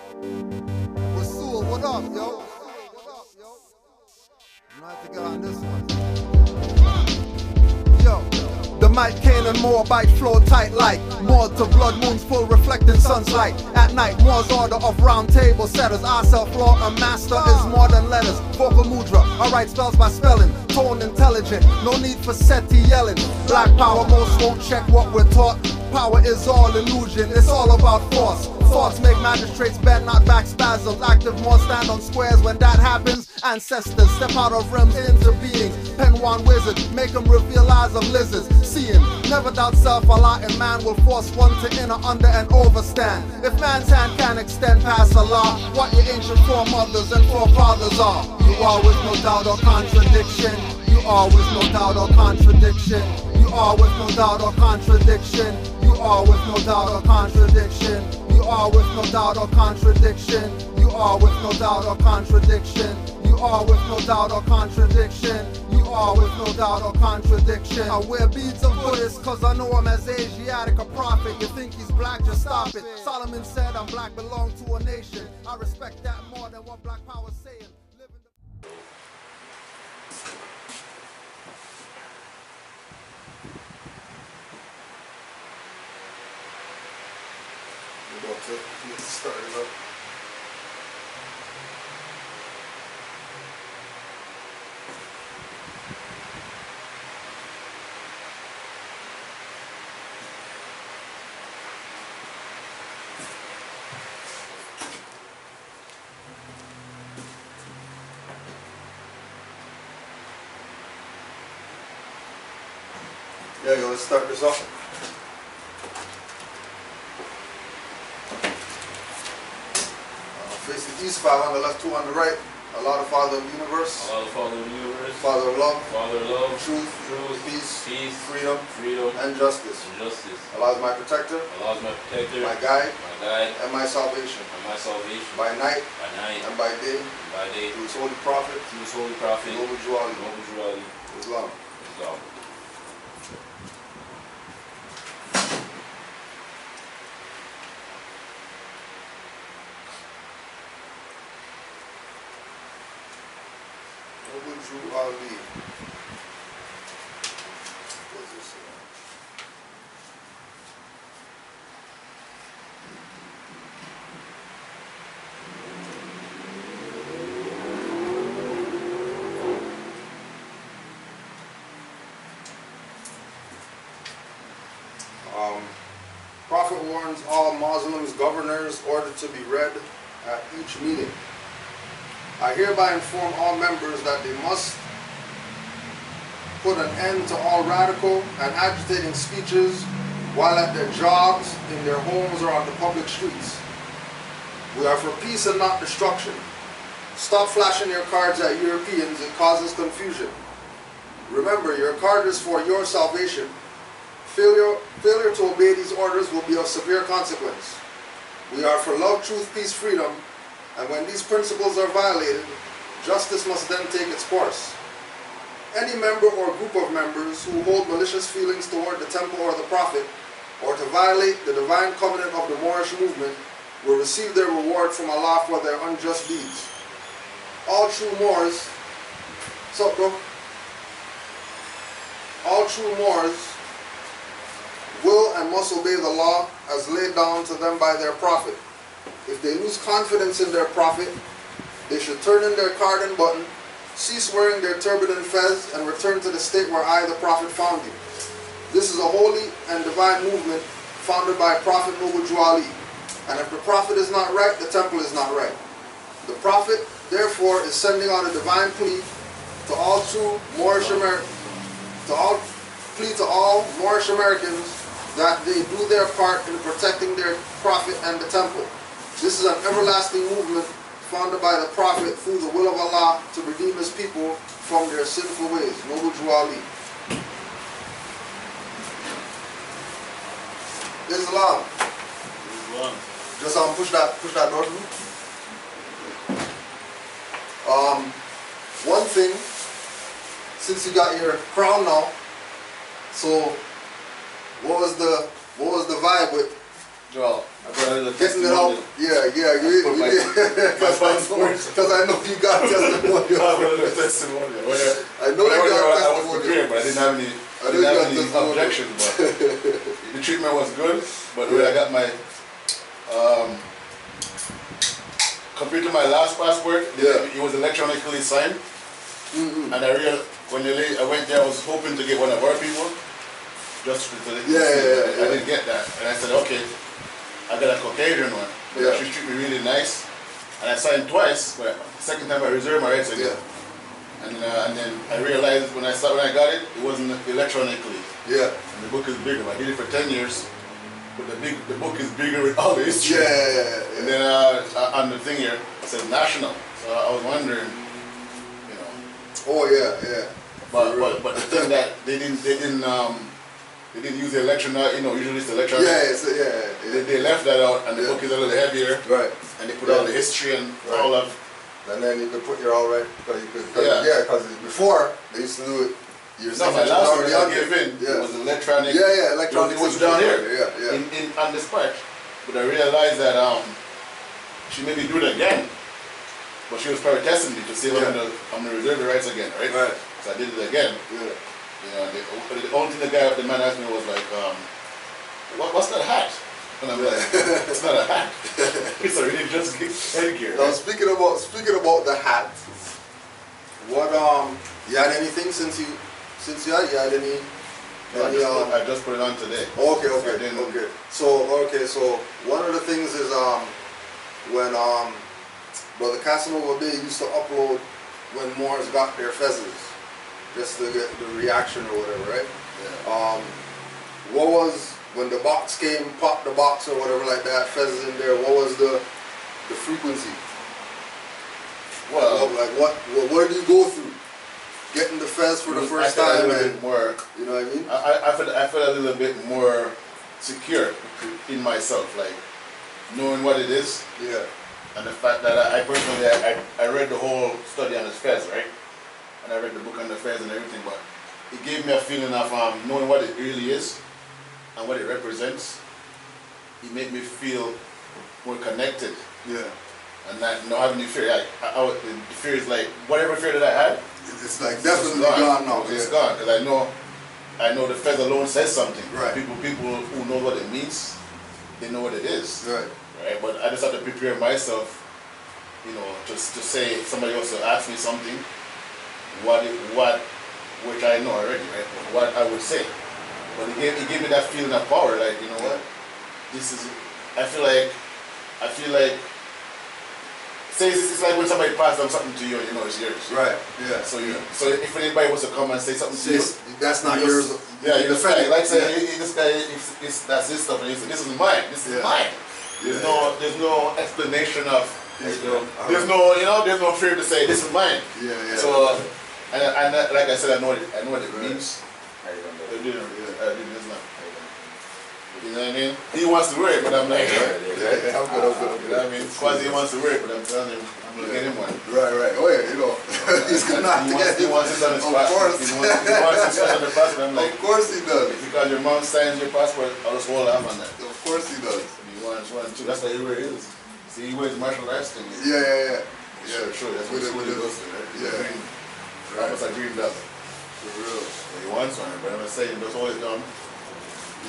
Rasul, what up, yo? I'm gonna have to get on this one. Yo, the mic cane and Moor bite flow tight like Moor to blood moons full reflecting sunlight. At night, Moor's order of round table setters. I self-law, a master is more than letters. Vocal mudra, I write spells by spelling. Tone intelligent, no need for SETI yelling. Black power, most won't check what we're taught. Power is all illusion, it's all about force. Thoughts make magistrates bend, not back spasms. Active more stand on squares when that happens. Ancestors step out of realms into being. Pen one wizard, make them reveal eyes of lizards. Seeing, never doubt self, Allah and man will force one to inner, under and overstand. If man's hand can extend past Allah, what your ancient foremothers and forefathers are. You are with no doubt or contradiction. You are with no doubt or contradiction. You are with no doubt or contradiction. You are with no doubt or contradiction. You are with no doubt or contradiction. You are with no doubt or contradiction. You are with no doubt or contradiction. You are with no doubt or contradiction. I wear beads of Buddhist cause I know I'm as Asiatic a prophet. You think he's black, just stop it. Solomon said I'm black, belong to a nation. I respect that more than what black power's saying. Get started up. Yeah, let's start this off. Face the east, 5 on the left, 2 on the right. Allah, the Father of the universe. Allah, the Father of the universe. Father of love. Father of love. Truth. Truth. Peace. Freedom. And justice. justice. Allah is my protector. Allah is my protector. My guide. My guide. And my salvation. By night. And by day. Through his holy prophet. Noble Juali. Islam. Prophet warns all Muslims, governors, ordered to be read at each meeting. I hereby inform all members that they must put an end to all radical and agitating speeches while at their jobs, in their homes, or on the public streets. We are for peace and not destruction. Stop flashing your cards at Europeans, it causes confusion. Remember, your card is for your salvation. Failure to obey these orders will be of severe consequence. We are for love, truth, peace, freedom, and when these principles are violated, justice must then take its course. Any member or group of members who hold malicious feelings toward the temple or the prophet, or to violate the divine covenant of the Moorish movement, will receive their reward from Allah for their unjust deeds. All true Moors, what's up, bro? All true Moors will and must obey the law as laid down to them by their prophet. If they lose confidence in their prophet, they should turn in their card and button, cease wearing their turban and fez, and return to the state where I, the prophet, found you. This is a holy and divine movement founded by Prophet Noble Juali. And if the prophet is not right, the temple is not right. The prophet, therefore, is sending out a divine plea to all true Moorish Americans, to all Moorish Americans, that they do their part in protecting their prophet and the temple. This is an everlasting movement founded by the prophet through the will of Allah to redeem his people from their sinful ways. Noble Juali. Islam. Just push that door through. One thing, since you got your crown now, so what was the vibe with Well, I got a little Getting it out. testimonial. Yeah. Because I know you got testimonial. I got a little testimonial. I know you got I was testimonial. prepared, but I didn't have any, objections. But the treatment was good. But when I got my compared to my last passport, it was electronically signed. And I realized when I went there, I was hoping to get one of our people. Just to I didn't get that, and I said, okay, I got a Caucasian one. But she treated me really nice, and I signed twice. But the second time I reserved my rights again. And then I realized when I got it, it wasn't electronically. Yeah. And the book is bigger. I did it for 10 years, but the book is bigger with all the history. And then on the thing here, it says national. So I was wondering, you know. Oh yeah. But the thing that they didn't use the electronic, you know, usually it's electronic. They left that out, and the book is a little heavier. Right. And they put all the history and all of. And then you could put your all right, because before they used to do it. No, my last one I gave in was electronic. Electronic. It was down here. In on this part, but I realized that she made me do it again. But she was probably testing me to see if I'm gonna reserve the rights again, right? Right. So I did it again. Yeah. You know, the only thing the man asked me was like, what's that hat? And I'm like, it's not a hat. It's a religious headgear. Now speaking about the hat, what you had anything since you had any? I just put it on today. Okay. So one of the things is when Brother Casanova Bay used to upload when Moors got their fezzes, just to get the reaction or whatever, right? Yeah. What was when the box came, pop the box or whatever like that, fezzes in there? What was the frequency? Well, like what did you go through? Getting the fez for the first time, more. You know what I mean? I felt a little bit more secure in myself, like knowing what it is. Yeah. And the fact that I personally, I read the whole study on the fez, right? And I read the book on the fez and everything, but it gave me a feeling of knowing what it really is and what it represents. It made me feel more connected. Yeah. And not having any fear. The fear is like, whatever fear that I had, it's like definitely gone now. It's gone, because I know the fez alone says something. Right. People who know what it means, they know what it is. Right. Right. But I just have to prepare myself, you know, just to say, somebody else to ask me something, which I know already, right? What I would say. But it gave me that feeling of power, like, you know what? I feel like say it's like when somebody passes on something to you and you know it's yours. Right. Yeah. So if anybody wants to come and say something to you, that's not yours. Yeah, you just like say, this guy, that's his stuff, and he said, this is mine. This is mine. There's no explanation of. There's no fear to say this is mine. Yeah. So and like I said, I know what it means. You know what I mean? He wants to wear it, but I'm like, I'm good. I mean, Quasi wants to wear it, but I'm telling him, I'm going to get him one. Right. Oh yeah, you know. He's going to He wants it on his passport. Of course. He wants it on the passport. I'm like, of course he does. Because your mom signs your passport, I'll just hold off on that. Of course he does. He wants one too. That's why he wears his. See, he wears martial arts thing. Yeah. Sure. That's what he does. Yeah. Almost like green belt. For real. He wants one, but I'm saying that's always done.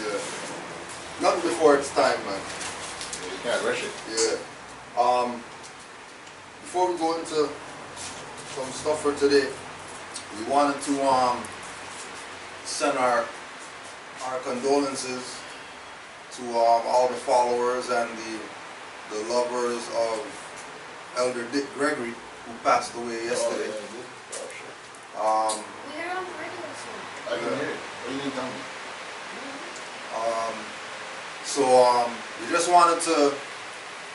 Yeah. Nothing before it's time, man. You can't rush it. Yeah. Before we go into some stuff for today, we wanted to send our condolences to all the followers and the lovers of Elder Dick Gregory, who passed away yesterday. I can hear it. What do you mean, tell me? So we just wanted to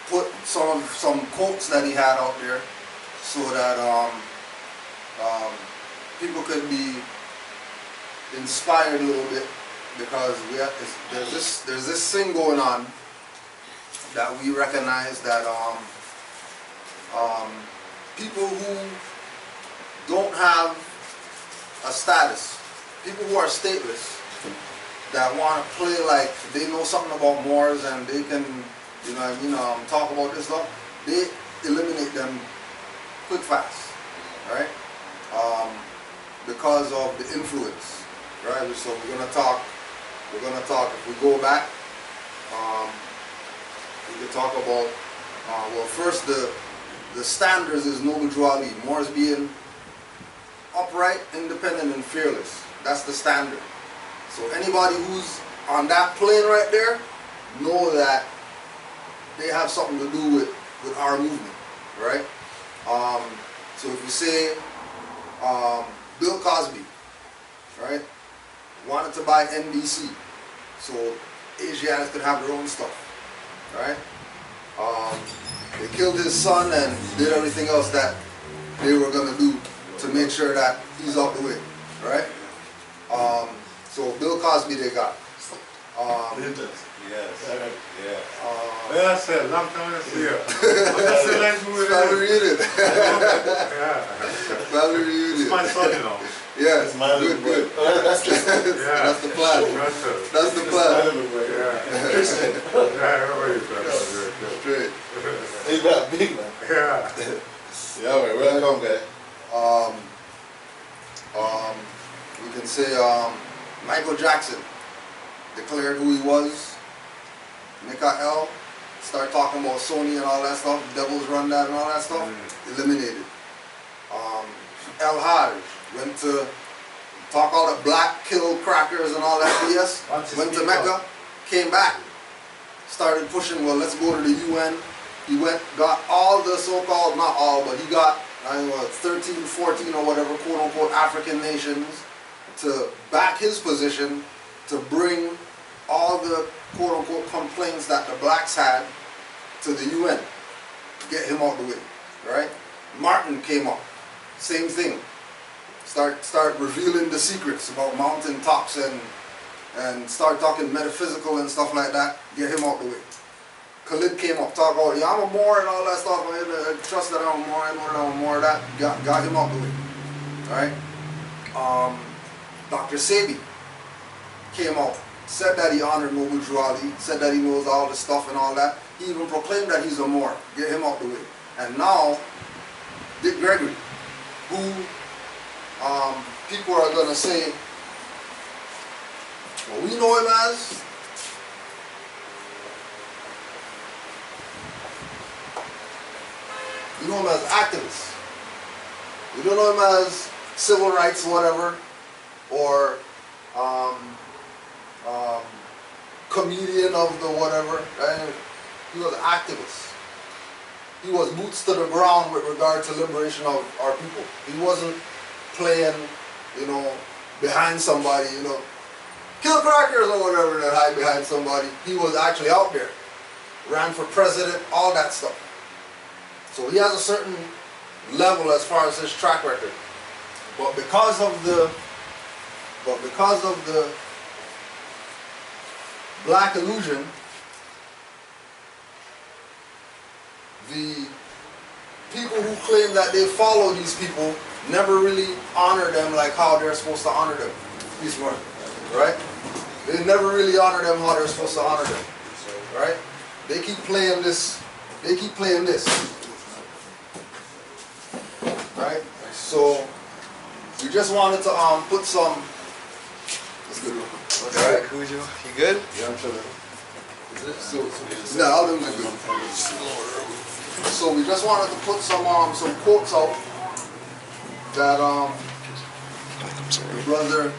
put some quotes that he had out there, so that people could be inspired a little bit, because there's this thing going on that we recognize that people who don't have a status, people who are stateless, that want to play like they know something about Moors and they can, talk about this stuff, they eliminate them quick fast, right? Because of the influence, right? So we're gonna talk. If we go back, we can talk about. Well, first the standards is noble duality. Moors being upright, independent, and fearless. That's the standard. So anybody who's on that plane right there, know that they have something to do with our movement, right? So if you say Bill Cosby, right, wanted to buy NBC, so Asiatics could have their own stuff, right? They killed his son and did everything else that they were gonna do to make sure that he's out the way, right? So Bill Cosby they got. Yes. Yeah. Well, I said, long time I see you. What's the next movie? Family reunion. Yeah. Family reunion. It's my son, you know. Yeah, It's my little good. boy. That's Yeah. That's the plan. Russell. That's the my plan. little boy. Yeah. Yeah, how are you, son? Straight. He's that big, man. Yeah. Yeah, man. Welcome, guy. We can say Michael Jackson declared who he was. Mikael start talking about Sony and all that stuff, Devils Run That and all that stuff, eliminated. El Haj went to talk all the black kill crackers and all that BS, went to Mecca, came back, started pushing, well, let's go to the UN. He went, got all the so-called, not all, but he got 13, 14 or whatever, quote-unquote African nations to back his position to bring all the quote-unquote complaints that the blacks had to the UN, get him out the way, right? Martin came up, same thing. Start revealing the secrets about mountain tops and start talking metaphysical and stuff like that, get him out the way. Khalid came up, talk about, yeah, I'm a Moor and all that stuff, I trust that I'm a Moor, I know that I'm a Moor, that got him out the way, all right? Dr. Sebi came out, said that he honored noble duality, said that he knows all the stuff and all that. He even proclaimed that he's a Moor, get him out the way. And now, Dick Gregory, who people are going to say, well, we know him as activist. We don't know him as civil rights, whatever, or comedian of the whatever, right? He was an activist. He was boots to the ground with regard to liberation of our people. He wasn't playing, behind somebody, kill crackers or whatever that hide behind somebody. He was actually out there, ran for president, all that stuff. So he has a certain level as far as his track record. But because of the black illusion, the people who claim that they follow these people never really honor them like how they're supposed to honor them. Peace, Mark. Right? They never really honor them how they're supposed to honor them. Right? They keep playing this. They keep playing this. Right? So we just wanted to put some. That's good. Alright, Cujo, you good? Yeah, I'm chilling. No, all them are good. So we just wanted to put some quotes out that the brother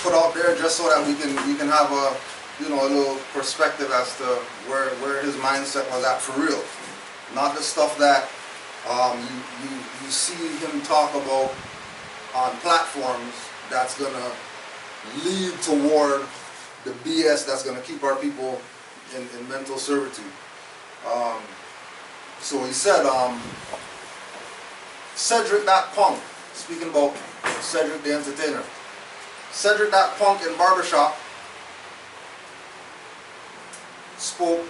put out there, just so that we can have a a little perspective as to where his mindset was at for real. Not the stuff that you see him talk about on platforms that's gonna lead toward the BS that's gonna keep our people in mental servitude. So he said, Cedric that punk, speaking about Cedric the Entertainer, Cedric that punk in Barbershop spoke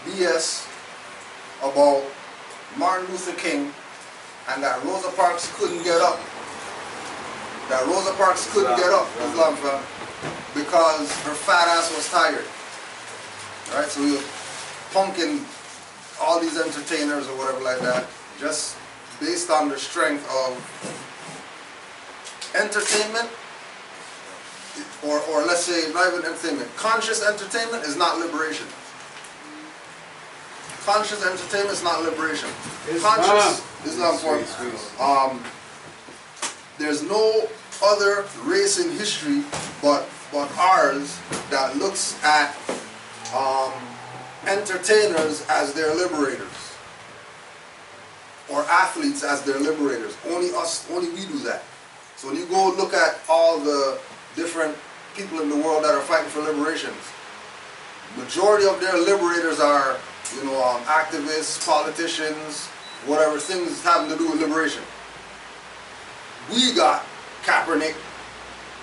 BS about Martin Luther King and that Rosa Parks couldn't get up, that Rosa Parks couldn't get up, Islam fam, because her fat ass was tired. Right? So we were punking all these entertainers or whatever like that, just based on the strength of entertainment, or let's say not even entertainment. Conscious entertainment is not liberation. Conscious entertainment is not liberation. Conscious Islam form. There's no other race in history but ours that looks at entertainers as their liberators, or athletes as their liberators. Only us, only we do that. So when you go look at all the different people in the world that are fighting for liberations, majority of their liberators are, you know, activists, politicians, whatever, things having to do with liberation. We got Kaepernick,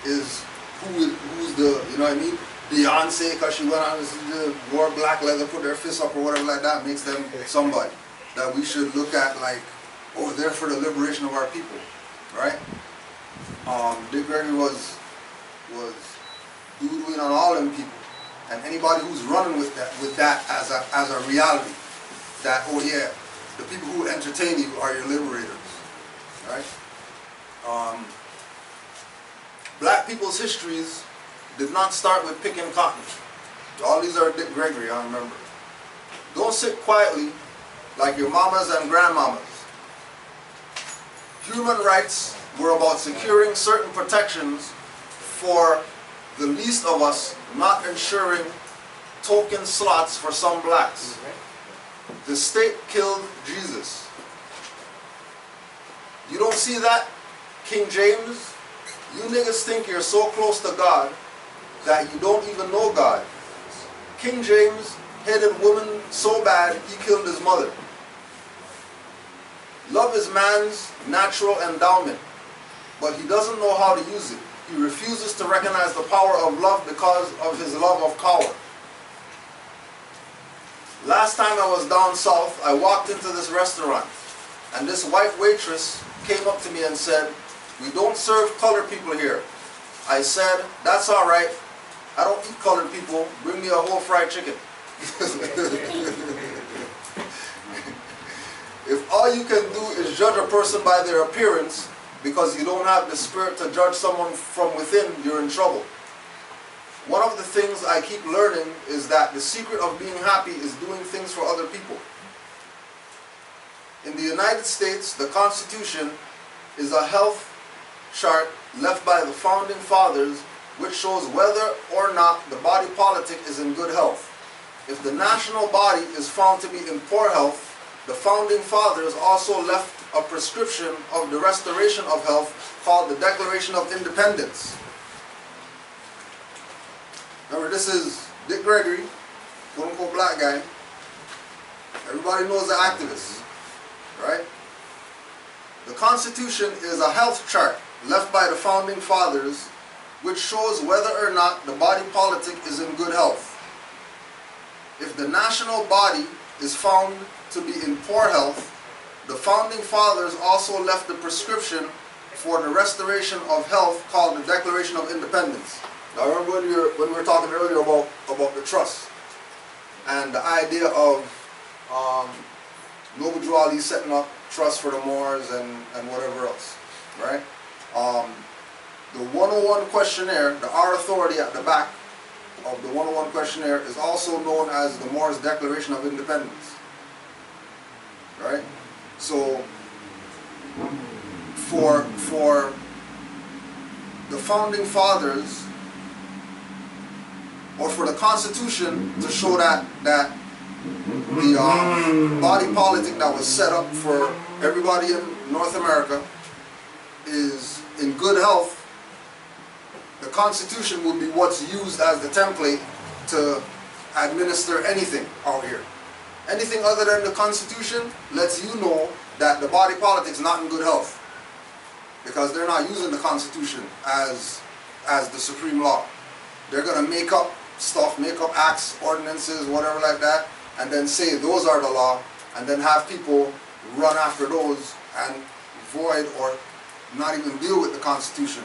is who's the, you know what I mean? Beyonce, because she went on and wore black leather, put their fists up or whatever like that, makes them somebody that we should look at like, oh, they're for the liberation of our people, right? Dick Gregory was doodling on all them people, and anybody who's running with that as a reality, that, oh yeah, the people who entertain you are your liberators, right? Black people's histories did not start with picking cotton. All these are Dick Gregory, I remember. Don't sit quietly like your mamas and grandmamas. Human rights were about securing certain protections for the least of us, not ensuring token slots for some blacks. The state killed Jesus. You don't see that? King James, you niggas think you're so close to God that you don't even know God. King James hated women so bad he killed his mother. Love is man's natural endowment, but he doesn't know how to use it. He refuses to recognize the power of love because of his love of power. Last time I was down south, I walked into this restaurant, and this white waitress came up to me and said, "We don't serve colored people here." I said, "That's all right. I don't eat colored people. Bring me a whole fried chicken." If all you can do is judge a person by their appearance because you don't have the spirit to judge someone from within, you're in trouble. One of the things I keep learning is that the secret of being happy is doing things for other people. In the United States, the Constitution is a health chart left by the Founding Fathers which shows whether or not the body politic is in good health. If the national body is found to be in poor health, the Founding Fathers also left a prescription of the restoration of health called the Declaration of Independence. Remember, this is Dick Gregory, quote-unquote black guy. Everybody knows the activist, right? The Constitution is a health chart left by the Founding Fathers which shows whether or not the body politic is in good health. If the national body is found to be in poor health, the Founding Fathers also left the prescription for the restoration of health called the Declaration of Independence. Now remember when we were talking earlier about the trust and the idea of Noble Drew Ali setting up trust for the Moors and whatever else, right? The 101 questionnaire, the R authority at the back of the 101 questionnaire is also known as the Moors Declaration of Independence, right? So for the Founding Fathers, or for the Constitution to show that the body politic that was set up for everybody in North America is in good health, the Constitution will be what's used as the template to administer anything out here. Anything other than the Constitution lets you know that the body politic is not in good health, because they're not using the Constitution as the supreme law. They're going to make up stuff, make up acts, ordinances, whatever like that, and then say those are the law, and then have people run after those and void or not even deal with the Constitution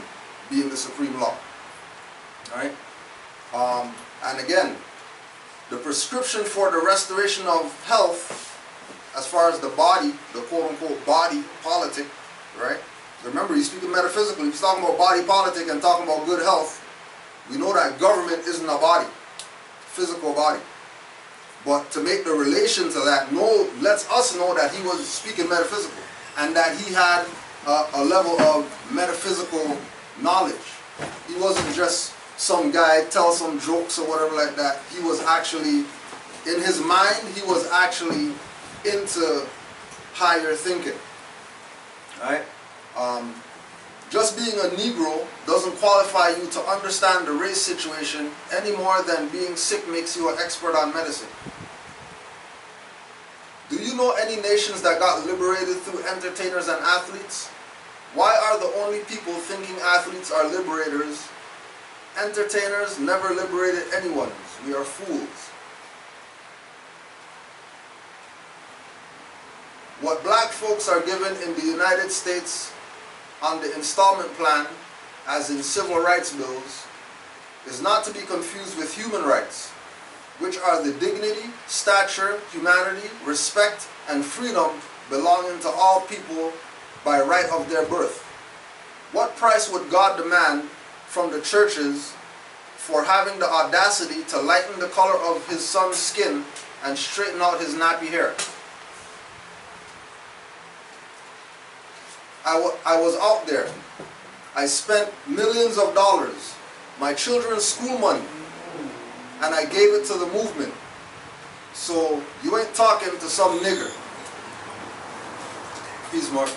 being the supreme law. Alright? And again, the prescription for the restoration of health, as far as the body, the quote-unquote body politic, right? Remember, he's speaking metaphysically. He's talking about body politic and talking about good health. We know that government isn't a body, physical body. But to make the relation to that, lets us know that he was speaking metaphysical and that he had a level of metaphysical knowledge. He wasn't just some guy tell some jokes or whatever like that. He was actually, in his mind, he was actually into higher thinking. Right? Just being a Negro doesn't qualify you to understand the race situation any more than being sick makes you an expert on medicine. Do you know any nations that got liberated through entertainers and athletes? Why are the only people thinking athletes are liberators? Entertainers never liberated anyone. We are fools. What black folks are given in the United States on the installment plan, as in civil rights bills, is not to be confused with human rights, which are the dignity, stature, humanity, respect, and freedom belonging to all people by right of their birth. What price would God demand from the churches for having the audacity to lighten the color of his son's skin and straighten out his nappy hair? I was out there. I spent millions of dollars, my children's school money, and I gave it to the movement. So you ain't talking to some nigger. Peace, Mark.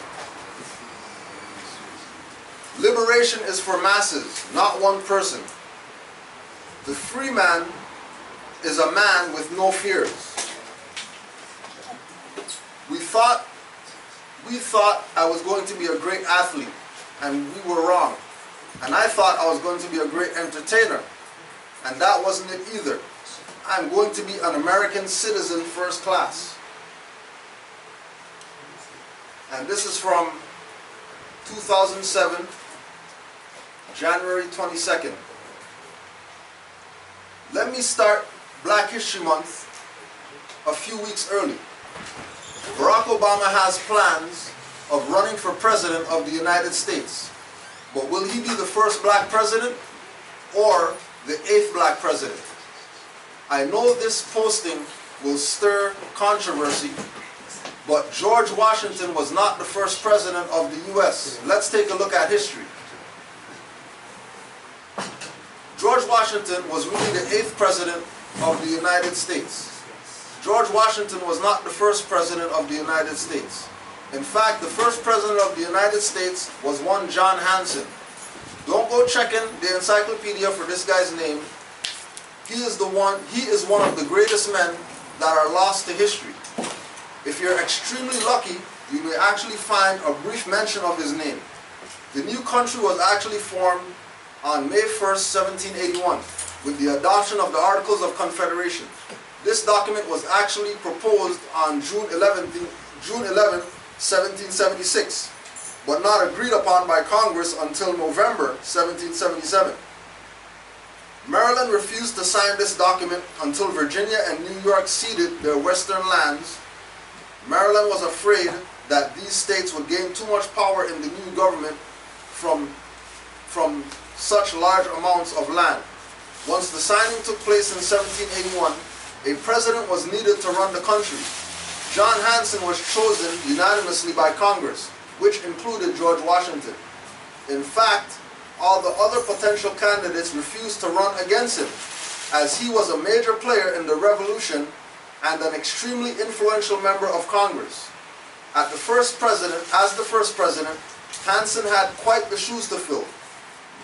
Liberation is for masses, not one person. The free man is a man with no fears. We thought I was going to be a great athlete, and we were wrong. And I thought I was going to be a great entertainer, and that wasn't it either. I'm going to be an American citizen first class. And this is from 2007, January 22nd. Let me start Black History Month a few weeks early. Barack Obama has plans of running for president of the United States. But will he be the first black president or the 8th black president? I know this posting will stir controversy, but George Washington was not the first president of the U.S. Let's take a look at history. George Washington was really the 8th president of the United States. George Washington was not the first president of the United States. In fact, the first president of the United States was one John Hanson. Don't go checking the encyclopedia for this guy's name. He is one of the greatest men that are lost to history. If you're extremely lucky, you may actually find a brief mention of his name. The new country was actually formed on May 1st, 1781, with the adoption of the Articles of Confederation. This document was actually proposed on June 11, 1776, but not agreed upon by Congress until November 1777. Maryland refused to sign this document until Virginia and New York ceded their western lands. Maryland was afraid that these states would gain too much power in the new government from such large amounts of land. Once the signing took place in 1781, a president was needed to run the country. John Hanson was chosen unanimously by Congress, which included George Washington. In fact, all the other potential candidates refused to run against him, as he was a major player in the Revolution and an extremely influential member of Congress. As the first president, Hanson had quite the shoes to fill.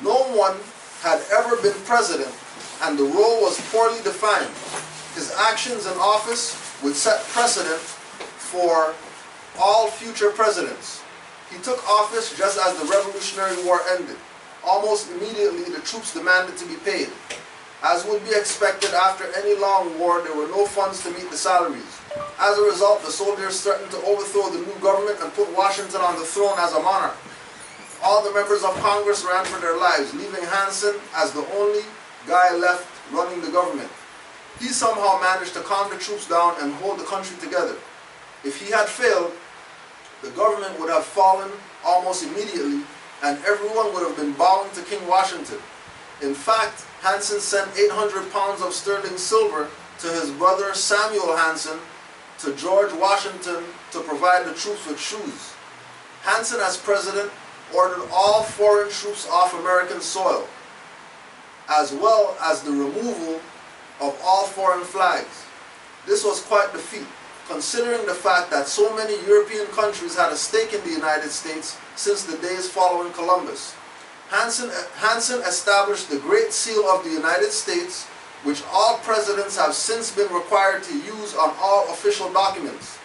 No one had ever been president, and the role was poorly defined. His actions in office would set precedent for all future presidents. He took office just as the Revolutionary War ended. Almost immediately, the troops demanded to be paid. As would be expected after any long war, there were no funds to meet the salaries. As a result, the soldiers threatened to overthrow the new government and put Washington on the throne as a monarch. all the members of Congress ran for their lives, leaving Hansen as the only guy left running the government. He somehow managed to calm the troops down and hold the country together. If he had failed, the government would have fallen almost immediately and everyone would have been bowing to King Washington. In fact, Hansen sent 800 pounds of sterling silver to his brother Samuel Hansen to George Washington to provide the troops with shoes. Hansen, as president, ordered all foreign troops off American soil, as well as the removal of all foreign flags. This was quite the feat, considering the fact that so many European countries had a stake in the United States since the days following Columbus. Hansen established the Great Seal of the United States, which all presidents have since been required to use on all official documents.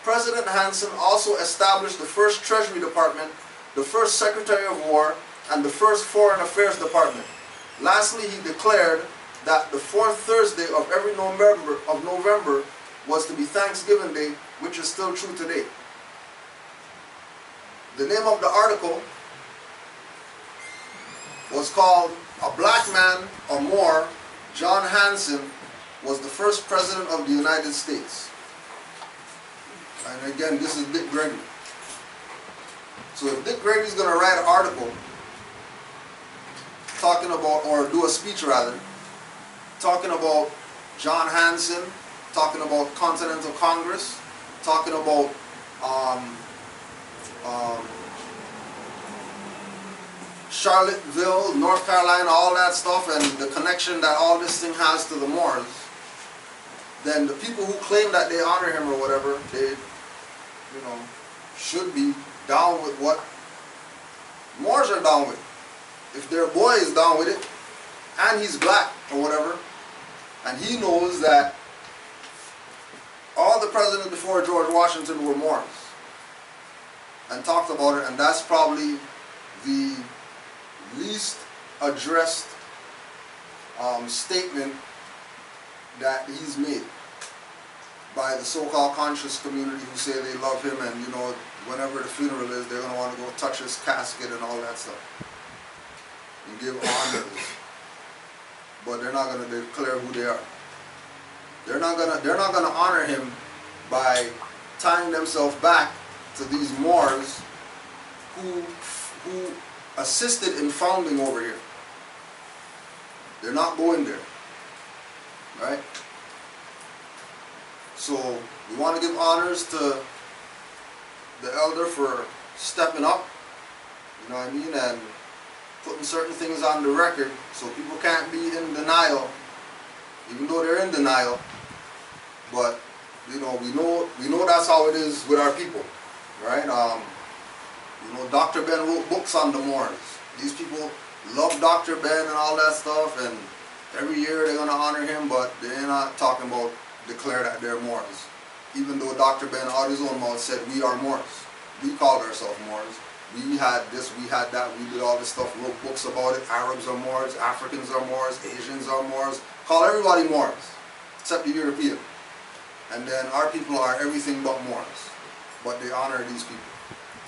President Hansen also established the first Treasury Department, the first Secretary of War, and the first Foreign Affairs Department. Lastly, he declared that the fourth Thursday of every November was to be Thanksgiving Day, which is still true today. The name of the article was called "A Black Man, a Moor, John Hansen, was the first president of the United States." And again, this is Dick Gregory. So if Dick Gregory is going to write an article talking about, or do a speech rather, talking about John Hansen, talking about Continental Congress, talking about Charlottesville, North Carolina, all that stuff, and the connection that all this thing has to the Moors, then the people who claim that they honor him or whatever, they, you know, should be down with what Moors are down with. If their boy is down with it, and he's black or whatever, and he knows that all the presidents before George Washington were Moors, and talked about it, and that's probably the least addressed statement that he's made by the so-called conscious community who say they love him, and you know, whenever the funeral is, they're going to want to go touch his casket and all that stuff and give honors, but they're not going to declare who they are. They're not going to honor him by tying themselves back to these Moors who assisted in founding over here. They're not going there, right? So we want to give honors to the elder for stepping up, you know what I mean, and putting certain things on the record so people can't be in denial, even though they're in denial. But you know, we know that's how it is with our people, right? You know, Dr. Ben wrote books on the Moors. These people love Dr. Ben and all that stuff, and every year they're going to honor him, but they're not talking about declare that they're Moors. Even though Dr. Ben out of his own mouth said, we are Moors. We called ourselves Moors. We had this, we had that, we did all this stuff, wrote books about it. Arabs are Moors, Africans are Moors, Asians are Moors. Call everybody Moors, except the European. And then our people are everything but Moors. But they honor these people.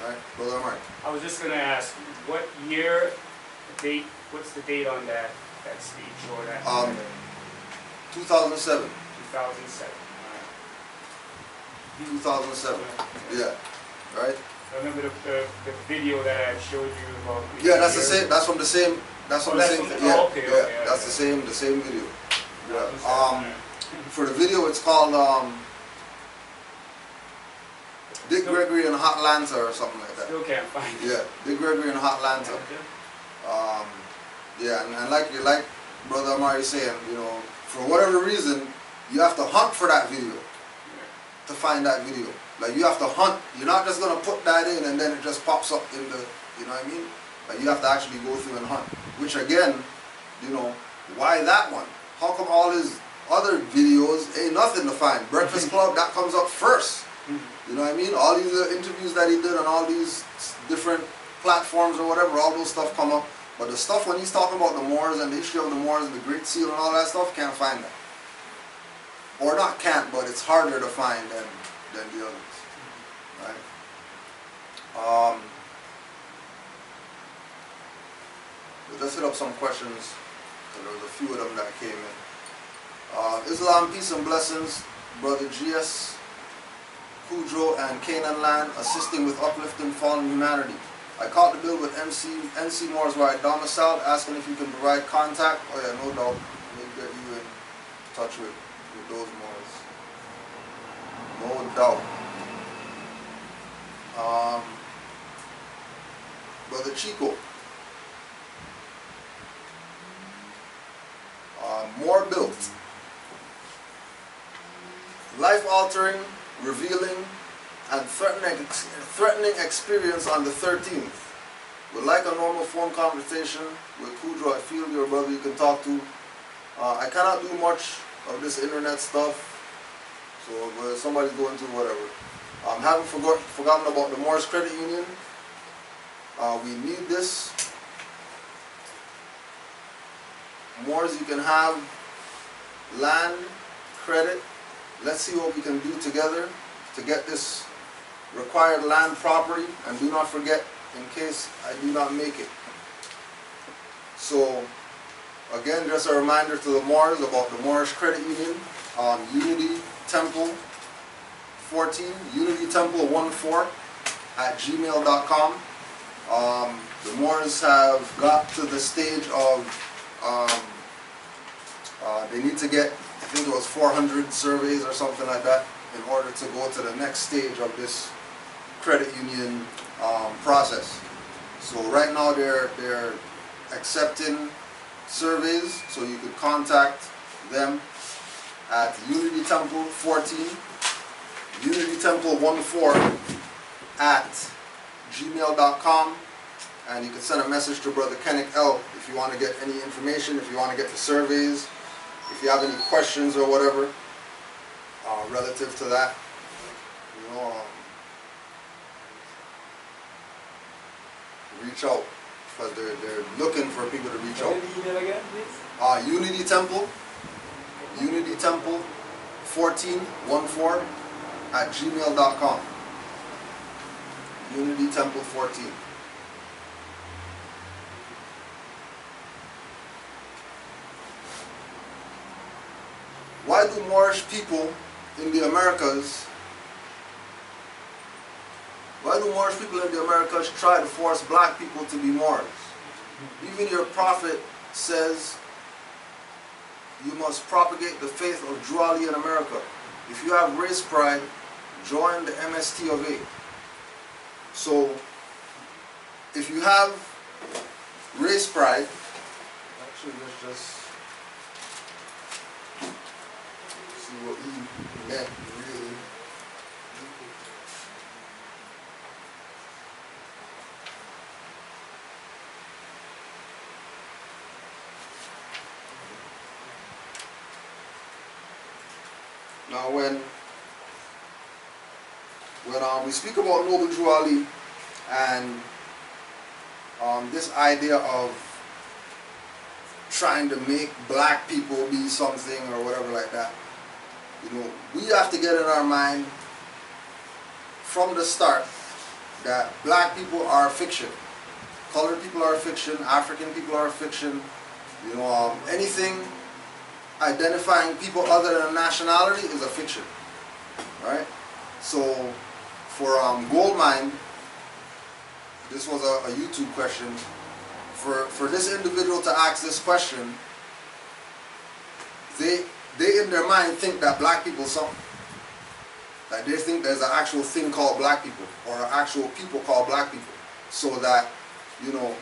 Right, Brother Mark? I was just going to ask, what year, date, what's the date on that speech or that? 2007. 2007. 2007. Yeah. Right? I remember the video that I showed you about. Yeah, that's the same. That's from the same. That's from the same. Yeah, oh, okay, yeah. Okay, that's the same video. Yeah. For the video, it's called Dick Gregory in Hotlanta or something like that. Still can't find it. Yeah, Dick Gregory in Hotlanta. Yeah, and like Brother Amari saying, you know, for whatever reason, you have to hunt for that video to find that video. Like you have to hunt. You're not just gonna put that in and then it just pops up in the, you know what I mean? Like you have to actually go through and hunt. Which again, you know, why that one? How come all his other videos ain't nothing to find? Breakfast Club, that comes up first. You know what I mean? All these interviews that he did on all these different platforms or whatever, all those stuff come up. But the stuff when he's talking about the Moors and the history of the Moors and the Great Seal and all that stuff, can't find that. Or not can't, but it's harder to find than the others. Right? We'll just hit up some questions. There was a few of them that came in. Islam, peace and blessings. Brother GS, Cujo, and Canaanland assisting with uplifting fallen humanity. I caught the bill with NC Moore's where I domiciled, asking if you can provide contact. Oh yeah, no doubt. We'll get you in touch with those Moors. No doubt. Brother Chico. More built. Life-altering, revealing, and threatening experience on the 13th. Would like a normal phone conversation with Cujo. I feel your brother you can talk to. I cannot do much of this internet stuff, so somebody's going through whatever. Haven't forgotten about the Moors Credit Union. We need this. Moors, you can have land, credit. Let's see what we can do together to get this required land property, and do not forget in case I do not make it. So again, just a reminder to the Moors about the Moorish Credit Union on Unity Temple 14, Unity Temple 14 at gmail.com. The Moors have got to the stage of they need to get, I think it was 400 surveys or something like that in order to go to the next stage of this credit union process. So right now they're accepting surveys, so you could contact them at Unity Temple 14, Unity Temple 14 at gmail.com, and you can send a message to Brother Kenneth L. if you want to get any information, if you want to get the surveys, if you have any questions or whatever relative to that. You know, reach out, because they're looking for people to reach out. Email again, please? Unity Temple 14 at gmail.com. Unity Temple 14. Why do Moorish people in the Americas try to force black people to be Moors? Even your prophet says you must propagate the faith of Juali in America. If you have race pride, join the MST of A. So, if you have race pride, actually let's just see what he meant really. Now when we speak about Noble Juali and this idea of trying to make black people be something or whatever like that, you know, we have to get in our mind from the start that black people are fiction, colored people are fiction, African people are fiction, you know, anything identifying people other than nationality is a fiction, right? So for Goldmine, this was a YouTube question. For this individual to ask this question, they in their mind think that black people something. Like they think there's an actual thing called black people, or an actual people called black people. So that, you know,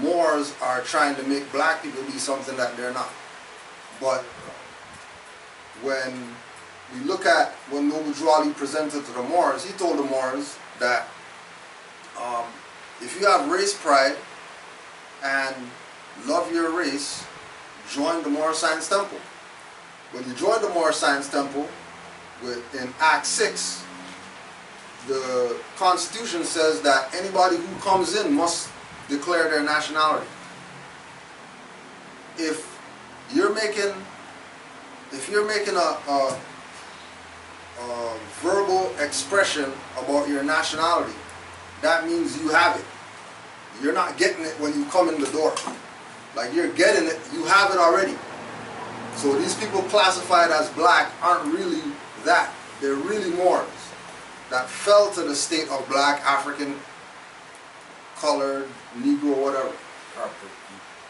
Moors are trying to make black people be something that they're not. But when we look at when Noble Juali presented to the Moors, he told the Moors that if you have race pride and love your race, join the Moor Science Temple. When you join the Moor Science Temple, in Act 6, the Constitution says that anybody who comes in must declare their nationality. If you're making a verbal expression about your nationality, that means you have it. You're not getting it when you come in the door. Like you're getting it, you have it already. So these people classified as black aren't really that. They're really Moors that fell to the state of black, African, colored, Negro, whatever.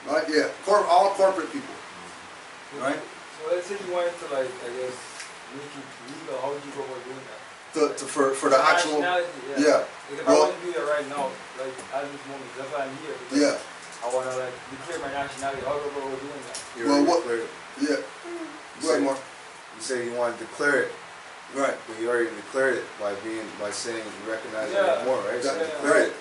Right? Yeah, all corporate people. Right? So let's say you wanted to, like, I guess, make it legal, how would you go about doing that? For the actual, yeah. Like if I want to do that right now, like at this moment, that's why I'm here. Because I want to like declare my nationality. How do I go about doing that? Yeah. Go ahead, Mark. You say you want to declare it. Right. But you already declared it by saying you recognize it more, right? So Right.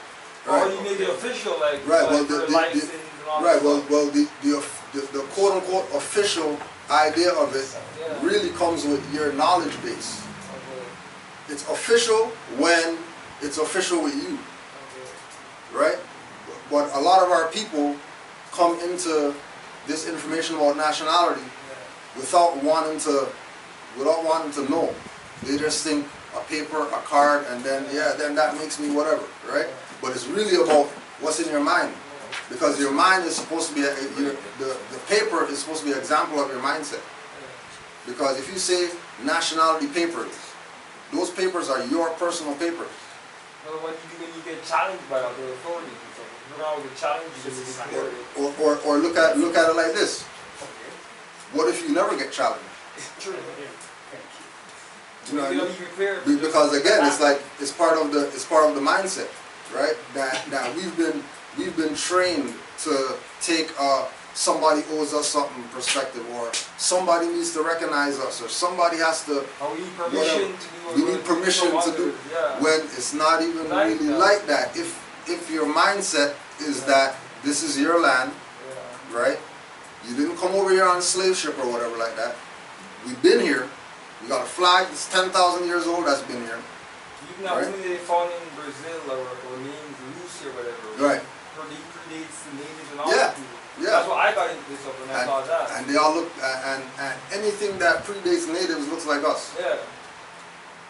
How do you make it official, like, right. like Well, the license and all right. that Well, the quote unquote official idea of it really comes with your knowledge base. It's official when it's official with you, right? But a lot of our people come into this information about nationality without wanting to know. They just think a paper, a card, and then then that makes me whatever, right? But it's really about what's in your mind, because your mind is supposed to be the paper is supposed to be an example of your mindset. Because if you say nationality papers, those papers are your personal papers. Well, when you get challenged by the authorities and stuff, you know, the challenge is or look at it like this. What if you never get challenged? True. You know what I mean? Because again, it's part of the mindset, right? That we've been trained to take somebody owes us something perspective, or somebody needs to recognize us, or somebody has to. We need permission to do. When it's not even really like that. If your mindset is that this is your land, right? You didn't come over here on a slave ship or whatever like that. We've been here. We got a flag that's 10,000 years old that's been here. Even now, when they found in Brazil or named Lucy or whatever, right? Predates the natives and all Yeah. people. Yeah. That's why I got into this stuff when I saw that. And they all look, and anything that predates natives looks like us. Yeah.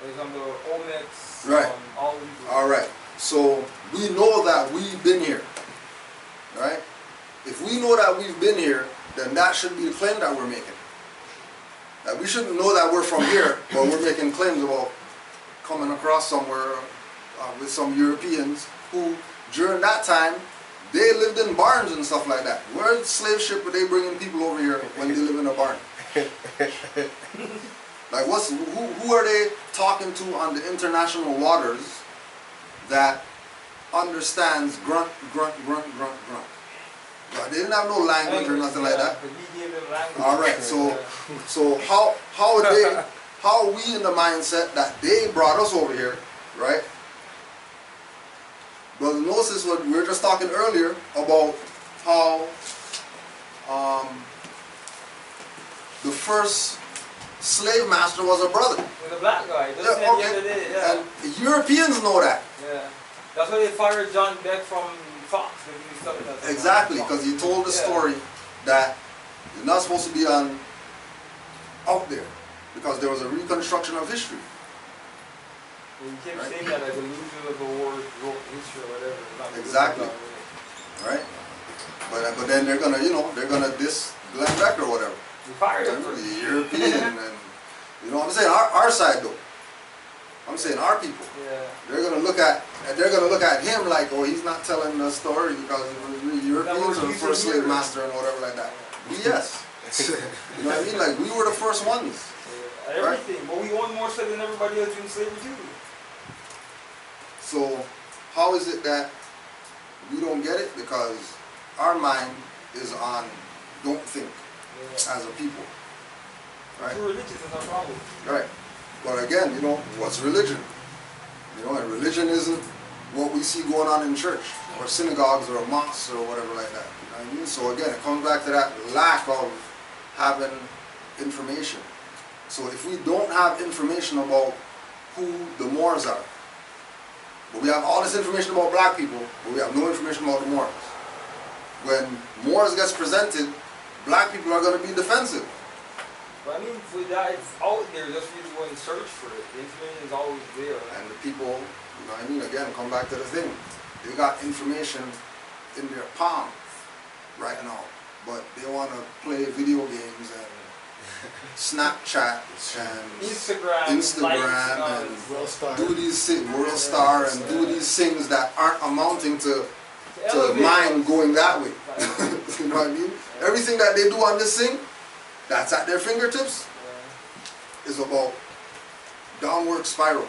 Like on the Olmecs, right? All these. All right. So we know that we've been here, right? If we know that we've been here, then that should be the claim that we're making. That we shouldn't know that we're from here, but we're making claims about coming across somewhere with some Europeans who, during that time, they lived in barns and stuff like that. Where the slave ship were they bringing people over here when they live in a barn? Like who are they talking to on the international waters that understands grunt, grunt, grunt, grunt, grunt? But they didn't have no language or nothing like that. All right, so how are we in the mindset that they brought us over here, right? Brother Moses, we were just talking earlier about how the first slave master was a brother. The black guy. Just the other day, And the Europeans know that. Yeah. That's why they fired John Beck from Fox. Exactly, because he told the story that you're not supposed to be out there, because there was a reconstruction of history. Well, you kept saying that like the loser of the war wrote history or whatever. Exactly. Right? But then they're gonna diss Glenn Beck or whatever. You fired him. The European and you know what I'm saying? Our side though. I'm saying our people. Yeah. They're gonna look at him like, oh, he's not telling the story because it was really Europeans or the first slave master and whatever like that. Yes. You know what I mean? Like we were the first ones. Everything. Right? But we own more slaves than everybody else in slavery too. So how is it that we don't get it? Because our mind is on don't think as a people. Right? We're religious, that's our problem. Right. But again, what's religion? And religion isn't what we see going on in church or synagogues or mosques or whatever like that. You know what I mean? So again, it comes back to that lack of having information. So if we don't have information about who the Moors are, but we have all this information about black people, but we have no information about the Moors. When Moors gets presented, black people are going to be defensive. But I mean, with that, it's out there, just really go and search for it. The information is always there. And the people, you know what I mean, again, come back to the thing. They got information in their palm right now. but they want to play video games and Snapchat and Instagram and World Star. do these things, World Star, and do these things that aren't amounting to mind going that way. You know what I mean? Everything that they do on this thing, that's at their fingertips, is about downward spiral.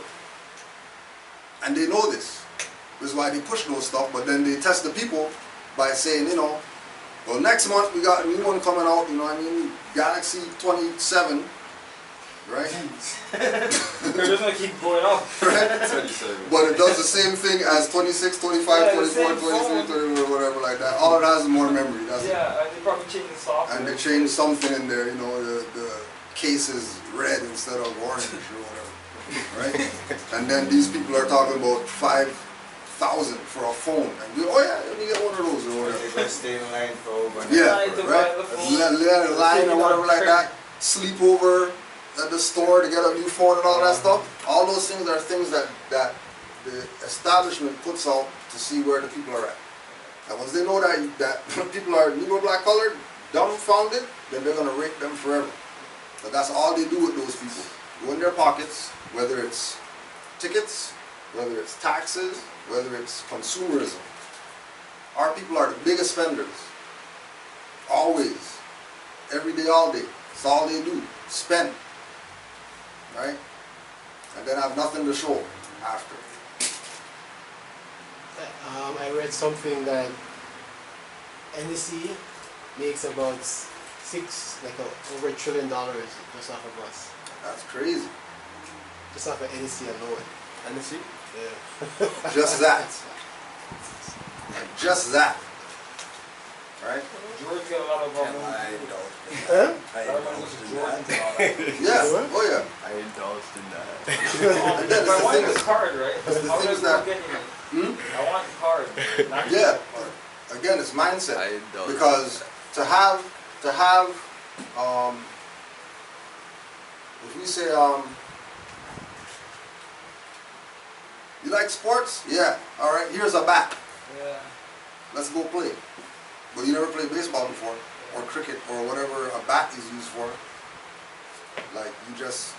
And they know this. This is why they push those stuff, but then they test the people by saying, you know, well, next month we got a new one coming out, you know what I mean? Galaxy 27, right? They're just gonna keep going up. Right? But it does the same thing as 26, 25, 24, 23, 30, whatever like that. All it has is more memory. That's yeah, and they probably changed the software. and they changed something in there, you know, the case is red instead of orange or whatever, right? And then these people are talking about 5,000 for a phone, and we, oh yeah, let me get one of those or whatever. They're stay in line for over. Yeah, right. Let a line or whatever like that. Sleep over at the store to get a new phone and all that stuff. All those things are things that the establishment puts out to see where the people are at. And once they know that people are Negro black colored, dumbfounded, then they're gonna rate them forever. But that's all they do with those people. Go in their pockets, whether it's tickets, whether it's taxes, whether it's consumerism. Our people are the biggest spenders. Always. Every day, all day. That's all they do. Spend. Right? And then have nothing to show after. I read something that NEC makes about over $1 trillion just off of us. That's crazy. Just off of NEC alone. NEC? Yeah. Just that. Just that. Right? George got a lot of I Huh? Yeah. Oh yeah. I indulged in that. And then If I the want thing the is, card, right? it's the How things does that- that getting it? hmm? I want the card. Not Yeah. Again, it's mindset. I indulged. Because to have if we say you like sports? Yeah. All right. Here's a bat. Yeah. Let's go play. But you never played baseball before, or cricket, or whatever a bat is used for. Like it's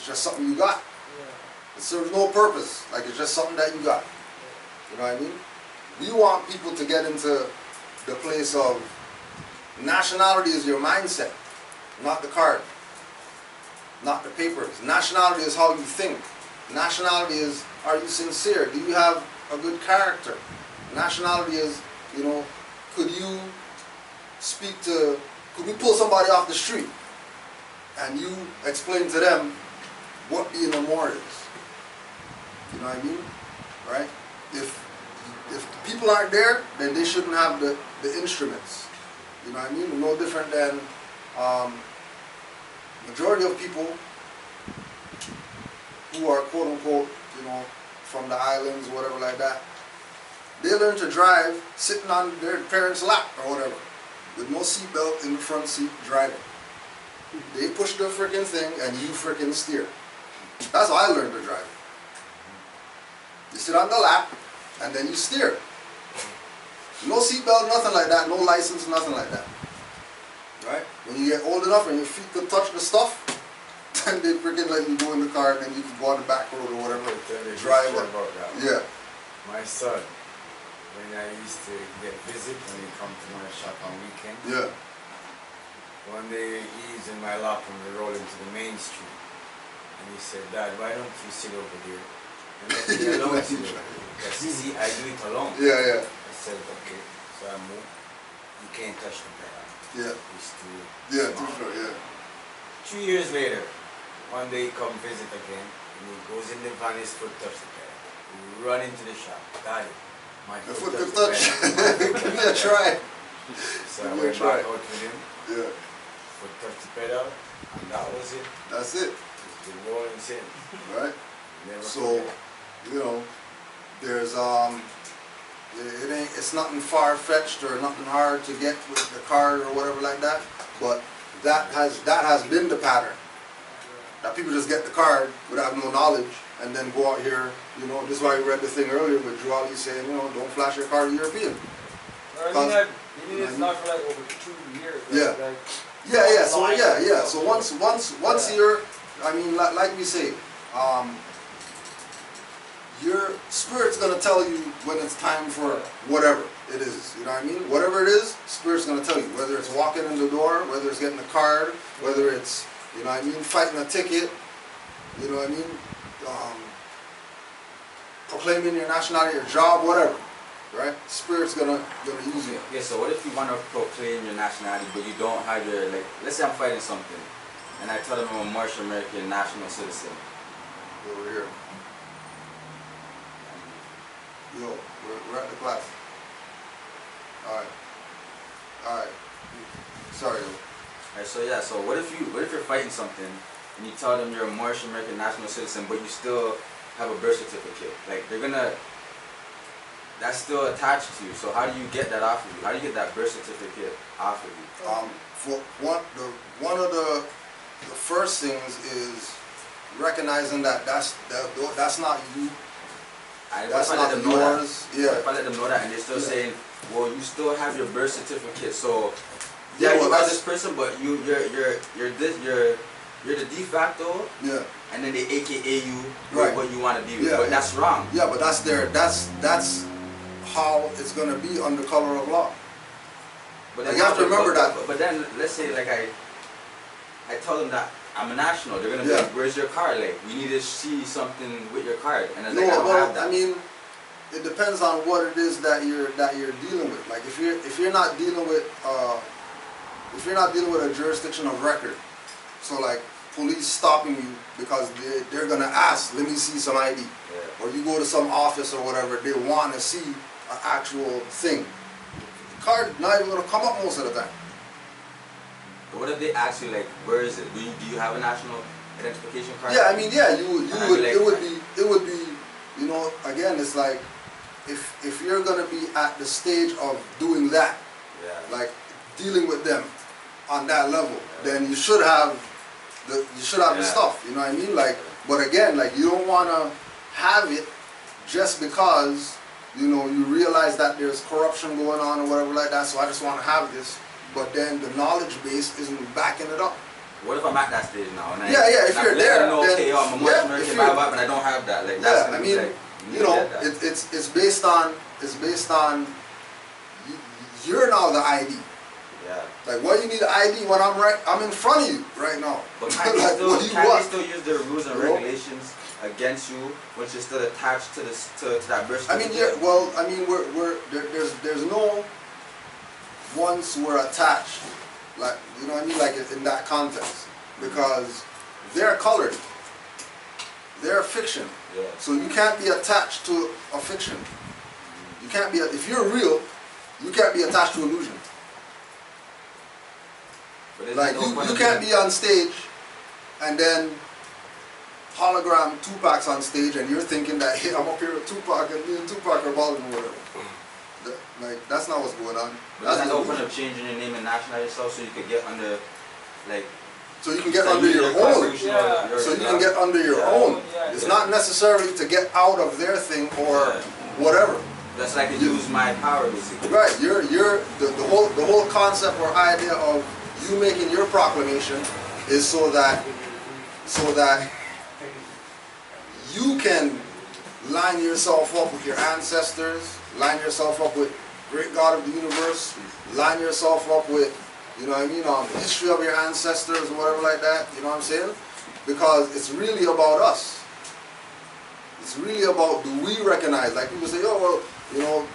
just something you got. Yeah. It serves no purpose. Like it's just something that you got. You know what I mean? We want people to get into the place of nationality is your mindset, not the card, not the papers. Nationality is how you think. Nationality is, are you sincere? Do you have a good character? Nationality is, you know, could we pull somebody off the street and you explain to them what being a Moor is? You know what I mean? Right? If people aren't there, then they shouldn't have the instruments. You know what I mean? No different than majority of people who are quote unquote, you know, from the islands or whatever like that. They learn to drive sitting on their parents' lap or whatever, with no seatbelt in the front seat driving. They push the freaking thing and you freaking steer. That's how I learned to drive. You sit on the lap and then you steer. No seatbelt, nothing like that, no license, nothing like that. Right? When you get old enough and your feet could touch the stuff, then they freaking let you go in the car and then you can go on the back road or whatever. Drive up. About that. Yeah. My son, when I used to get visit when he come to my shop on weekend, Yeah. one day he's in my lap and we roll into the main street. And he said, Dad, why don't you sit over there and let me alone sit over there? Because see, I do it alone. Yeah, yeah. I said, okay. So I moved. You can't touch the pedal. Yeah. He's too Yeah, small. too short, yeah. 2 years later, one day he come visit again and he goes in the van, his foot touch the pedal. We run into the shop. Daddy, my The foot foot could touch touch. the pedal. Give me a try. So I Give me a went try. back out with him, Yeah. foot touched the pedal, and that was it. That's it. Just the rolling sin. Right? Never So, forget. you know, there's it's nothing far-fetched or nothing hard to get with the card or whatever like that, but that has been the pattern. That people just get the card without no knowledge and then go out here, you know, this is why we read the thing earlier with Joali saying, you know, don't flash your card to European. I mean, Maybe it's not for like over 2 years. Yeah. Like, Yeah. So once you're, I mean, like we say, your spirit's gonna tell you when it's time for whatever it is. You know what I mean? Whatever it is, spirit's gonna tell you. Whether it's walking in the door, whether it's getting a card, whether it's, you know what I mean, fighting a ticket. You know what I mean? Proclaiming your nationality, your job, whatever. Right? Spirit's gonna use you. Yeah, so what if you want to proclaim your nationality, but you don't have your, like, let's say I'm fighting something, and I tell them I'm a Martian American national citizen. Over here. Yo, we're at the class. Alright. Sorry, yo. Alright, so yeah, so what if you're fighting something, and you tell them you're a Martian American national citizen, but you still have a birth certificate? Like, that's still attached to you. So how do you get that off of you? How do you get that birth certificate off of you? For one of the first things is recognizing that that's not you. That's not yours. Yeah. If I let them know that, and they're still saying, well, you still have your birth certificate, so Yeah, well, you are this person, but you're the de facto. Yeah. And then they AKA you Right. what you want to be with. Yeah, But yeah. that's wrong. Yeah, but that's how it's gonna be under color of law. But Like, you have to remember that. But then let's say like I tell them that I'm a national. They're gonna be Yeah. like, where's your card? Like, we need to see something with your card. And I was No, like, I don't well, have that. I mean, it depends on what it is that you're dealing with. Like if you're not dealing with a jurisdiction of record, so like police stopping you because they're gonna ask, let me see some ID, Yeah. or you go to some office or whatever, they want to see an actual thing. The card not even gonna come up most of the time. But what if they ask you like, where is it? Do you have a national identification card? Yeah, I mean, yeah, you And I'd would. be like, It would be. You know, again, it's like if you're gonna be at the stage of doing that, Yeah. like dealing with them on that level, then you should have the Yeah. stuff. You know what I mean? Like, but again, like you don't wanna have it just because you know you realize that there's corruption going on or whatever like that. So I just want to have this, but then the knowledge base isn't backing it up. What if I'm at that stage now? And Yeah, if you're there, then, okay, then- yo, I'm a yeah, Martian if American, you're- but I don't have that. Like, that's Yeah, gonna I be mean, like, you know, get that. it's based on you're now the ID. Yeah. Like, why you need an ID when I'm in front of you right now? But can't Like, they what do you still, want? can't they still use their rules and No. regulations against you once you're still attached to this to that birth I mean, certificate? yeah. Well, I mean, there's no once we're attached, like you know what I mean, like in that context, because they're colored, they're fiction, Yeah. so you can't be attached to a fiction. You can't be if you're real, you can't be attached to illusion. But there's Like no point you in can't being- be on stage and then hologram Tupac's on stage and you're thinking that hey, I'm up here with Tupac and me and Tupac are balling or whatever. Like that's not what's going on. But That's there's no illusion. point of changing your name and nationality yourself so you could get under, like, So you can get like under use your own. constitutional- Yeah. So you can get under your Yeah. own. Yeah. It's not necessarily to get out of their thing or whatever. That's like I can use my power basically. Right. The whole concept or idea of you making your proclamation is so that you can line yourself up with your ancestors, line yourself up with great God of the universe, line yourself up with, you know what I mean, the history of your ancestors or whatever like that, you know what I'm saying? Because it's really about us. It's really about, do we recognize, like people say, oh, well, you know,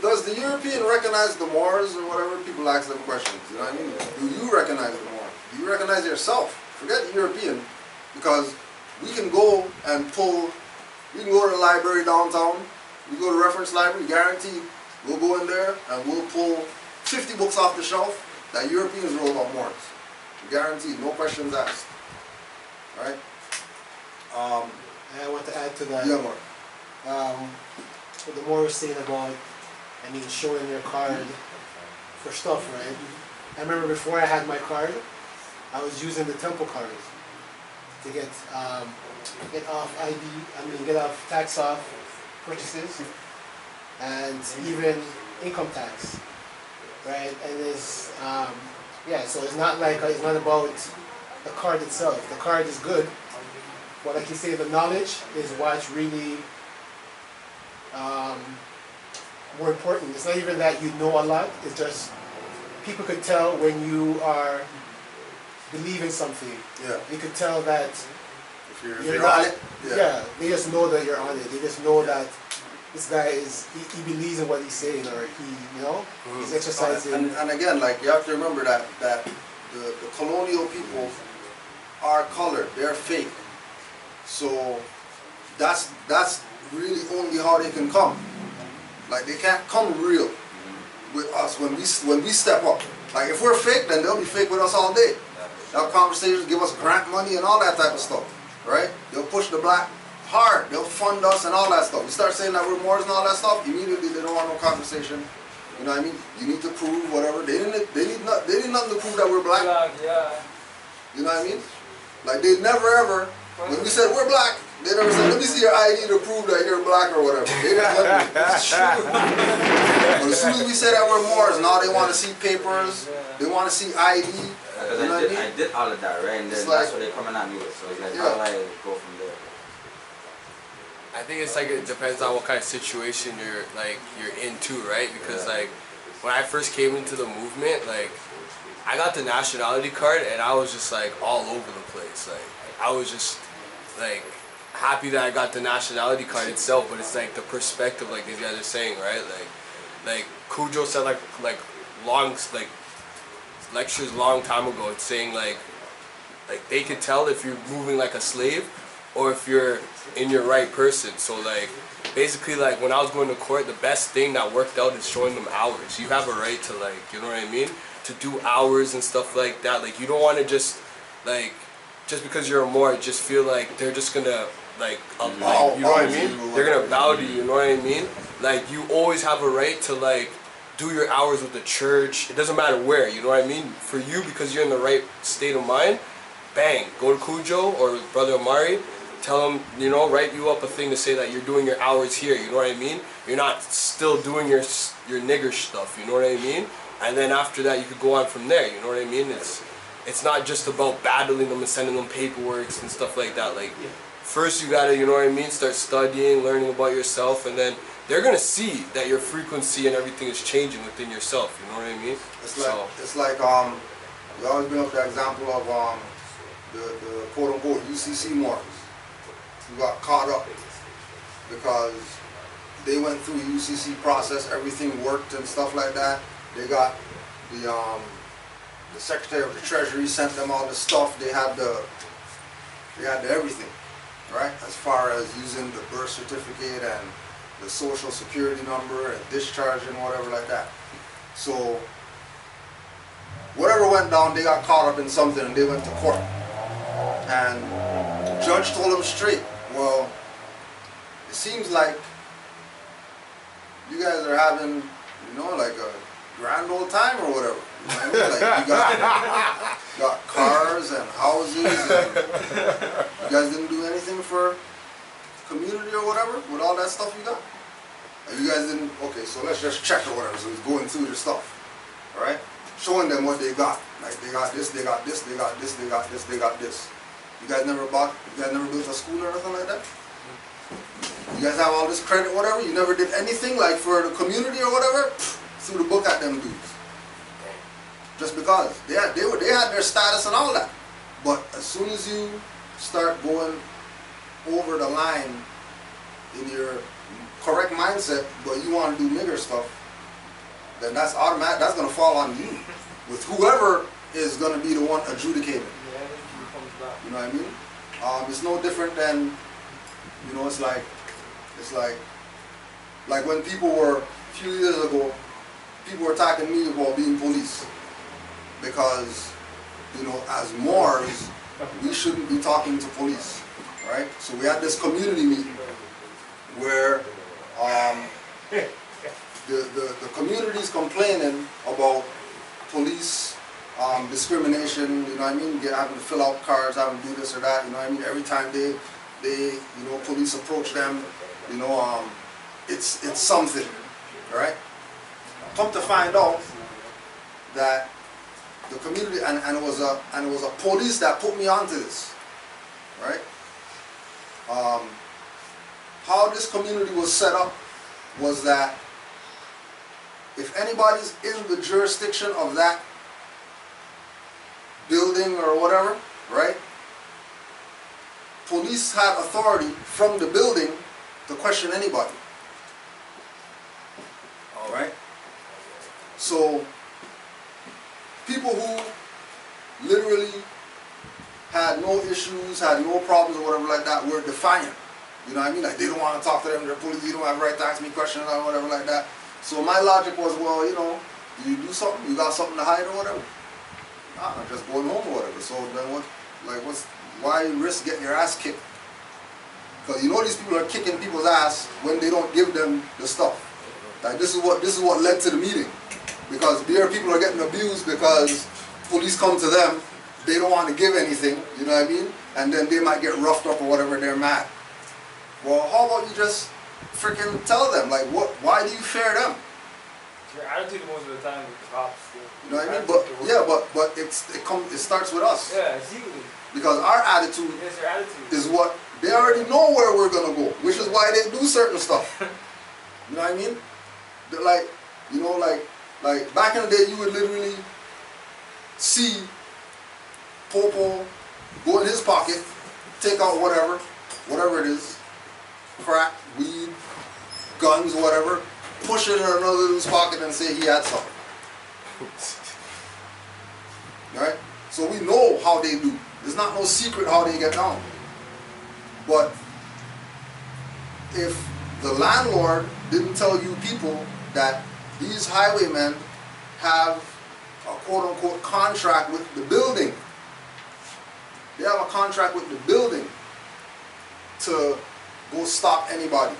does the European recognize the Moors or whatever? People ask them questions, you know what I mean? Do you recognize the Moors? Do you recognize yourself? Forget the European, because we can go and we can go to the library downtown, we go to the reference library, guaranteed, we'll go in there and we'll pull 50 books off the shelf that Europeans wrote about Moors. Guaranteed, no questions asked. Right? I want to add to that. Yeah, Mark. What the Moor was saying about, I mean, showing your card for stuff, right? I remember before I had my card, I was using the temple cards to get off get off tax off purchases, and even income tax, right? And it's yeah, so it's not like it's not about the card itself. The card is good, but like you say, the knowledge is what's really more important. It's not even that you know a lot. It's just people could tell when you are believing something. Yeah. You could tell that If you're you're not. on it. Yeah. They just know that you're on it. They just know that this guy is he believes in what he's saying, or he's exercising. And again, like you have to remember that the colonial people are colored. They're fake. So that's really only how they can come. Like they can't come real with us when we step up. Like if we're fake, then they'll be fake with us all day. They'll have conversations, give us grant money and all that type of stuff, right? They'll push the black hard. They'll fund us and all that stuff. We start saying that we're Moors and all that stuff. Immediately they don't want no conversation. You know what I mean? You need to prove whatever. They need nothing to prove that we're black. Yeah. You know what I mean? Like they never ever. When we said we're black, they never said, let me see your ID to prove that you're black or whatever. They didn't let me. It's true. But as soon as we say that we're Moors, now they want to see papers, they want to see ID. Because You know what I mean? I did all of that, right? And then It's that's like- what they're coming at me with. So it's like, Yeah. how do I go from there? I think it's like it depends on what kind of situation you're into, right? Because like when I first came into the movement, like I got the nationality card and I was just like all over the place. Like I was just like happy that I got the nationality card itself, but it's like the perspective, like these guys are saying, right? Like Cujo said, like lectures long time ago. It's saying like they could tell if you're moving like a slave or if you're in your right person. So like basically like when I was going to court, the best thing that worked out is showing them hours. You have a right to like, you know what I mean, to do hours and stuff like that. Like you don't want to just like just because you're a Moor just feel like they're just gonna like you know what I mean, they're gonna bow to you, you know what I mean. Like you always have a right to like do your hours with the church. It doesn't matter where, you know what I mean. For you, because you're in the right state of mind, bang, go to Cujo or Brother Amari, tell him, you know, write you up a thing to say that you're doing your hours here, you know what I mean? You're not still doing your nigger stuff, you know what I mean? And then after that, you could go on from there, you know what I mean? It's not just about battling them and sending them paperwork and stuff like that. Like, first you gotta, you know what I mean, start studying, learning about yourself, and then they're gonna see that your frequency and everything is changing within yourself, you know what I mean? It's like we always bring up the example of the quote unquote UCC Moors who got caught up because they went through the UCC process, everything worked and stuff like that. They got the Secretary of the Treasury sent them all the stuff. They had the everything, right? As far as using the birth certificate and the social security number and discharge and whatever like that. So whatever went down, they got caught up in something and they went to court. And the judge told them straight, well, it seems like you guys are having, you know, like a grand old time or whatever. You know what I mean? Like you got cars and houses and you guys didn't do anything for community or whatever with all that stuff you got? And you guys didn't, okay, so let's just check or whatever. So he's going through your stuff, all right? Showing them what they got. Like they got this, they got this, they got this, they got this, they got this. You guys never built a school or anything like that? You guys have all this credit, whatever? You never did anything like for the community or whatever? Threw the book at them dudes. Just because. They had their status and all that. But as soon as you start going over the line in your correct mindset, but you want to do nigger stuff, then that's automatic. That's going to fall on you with whoever is going to be the one adjudicating. You know what I mean? It's no different than, you know, it's like when people were, a few years ago, people were attacking me about being police. Because, you know, as Moors, we shouldn't be talking to police, right? So we had this community meeting where the community is complaining about police discrimination, you know what I mean? Having to fill out cards, having to do this or that, you know what I mean? Every time they you know, police approach them, you know, it's something, right? come to find out that the community, and it was a police that put me onto this, right? How this community was set up was that if anybody's in the jurisdiction of that building or whatever, right? Police had authority from the building to question anybody. All right? So, people who literally had no issues, had no problems or whatever like that were defiant. You know what I mean? Like, they don't want to talk to them, they're police, you don't have the right to ask me questions or whatever like that. So my logic was, well, you know, you do something, you got something to hide or whatever. Nah, I'm just going home or whatever. So then why risk getting your ass kicked? Because you know these people are kicking people's ass when they don't give them the stuff. Like this is what led to the meeting. Because there people are getting abused because police come to them, they don't want to give anything, you know what I mean? And then they might get roughed up or whatever, they're mad. Well, how about you just freaking tell them, like, why do you fear them? Your attitude most of the time with the cops. You know what I mean? But yeah, but it starts with us. Yeah, it's you. Because our attitude, Your attitude is what they already know where we're gonna go, which is why they do certain stuff. You know what I mean? They're like, you know, like back in the day, you would literally see Popo go in his pocket, take out whatever it is, crack, weed, guns, whatever, push it in another dude's pocket and say he had something. Right? So we know how they do. There's not no secret how they get down. But if the landlord didn't tell you people that these highwaymen have a quote-unquote contract with the building, they have a contract with the building to go stop anybody.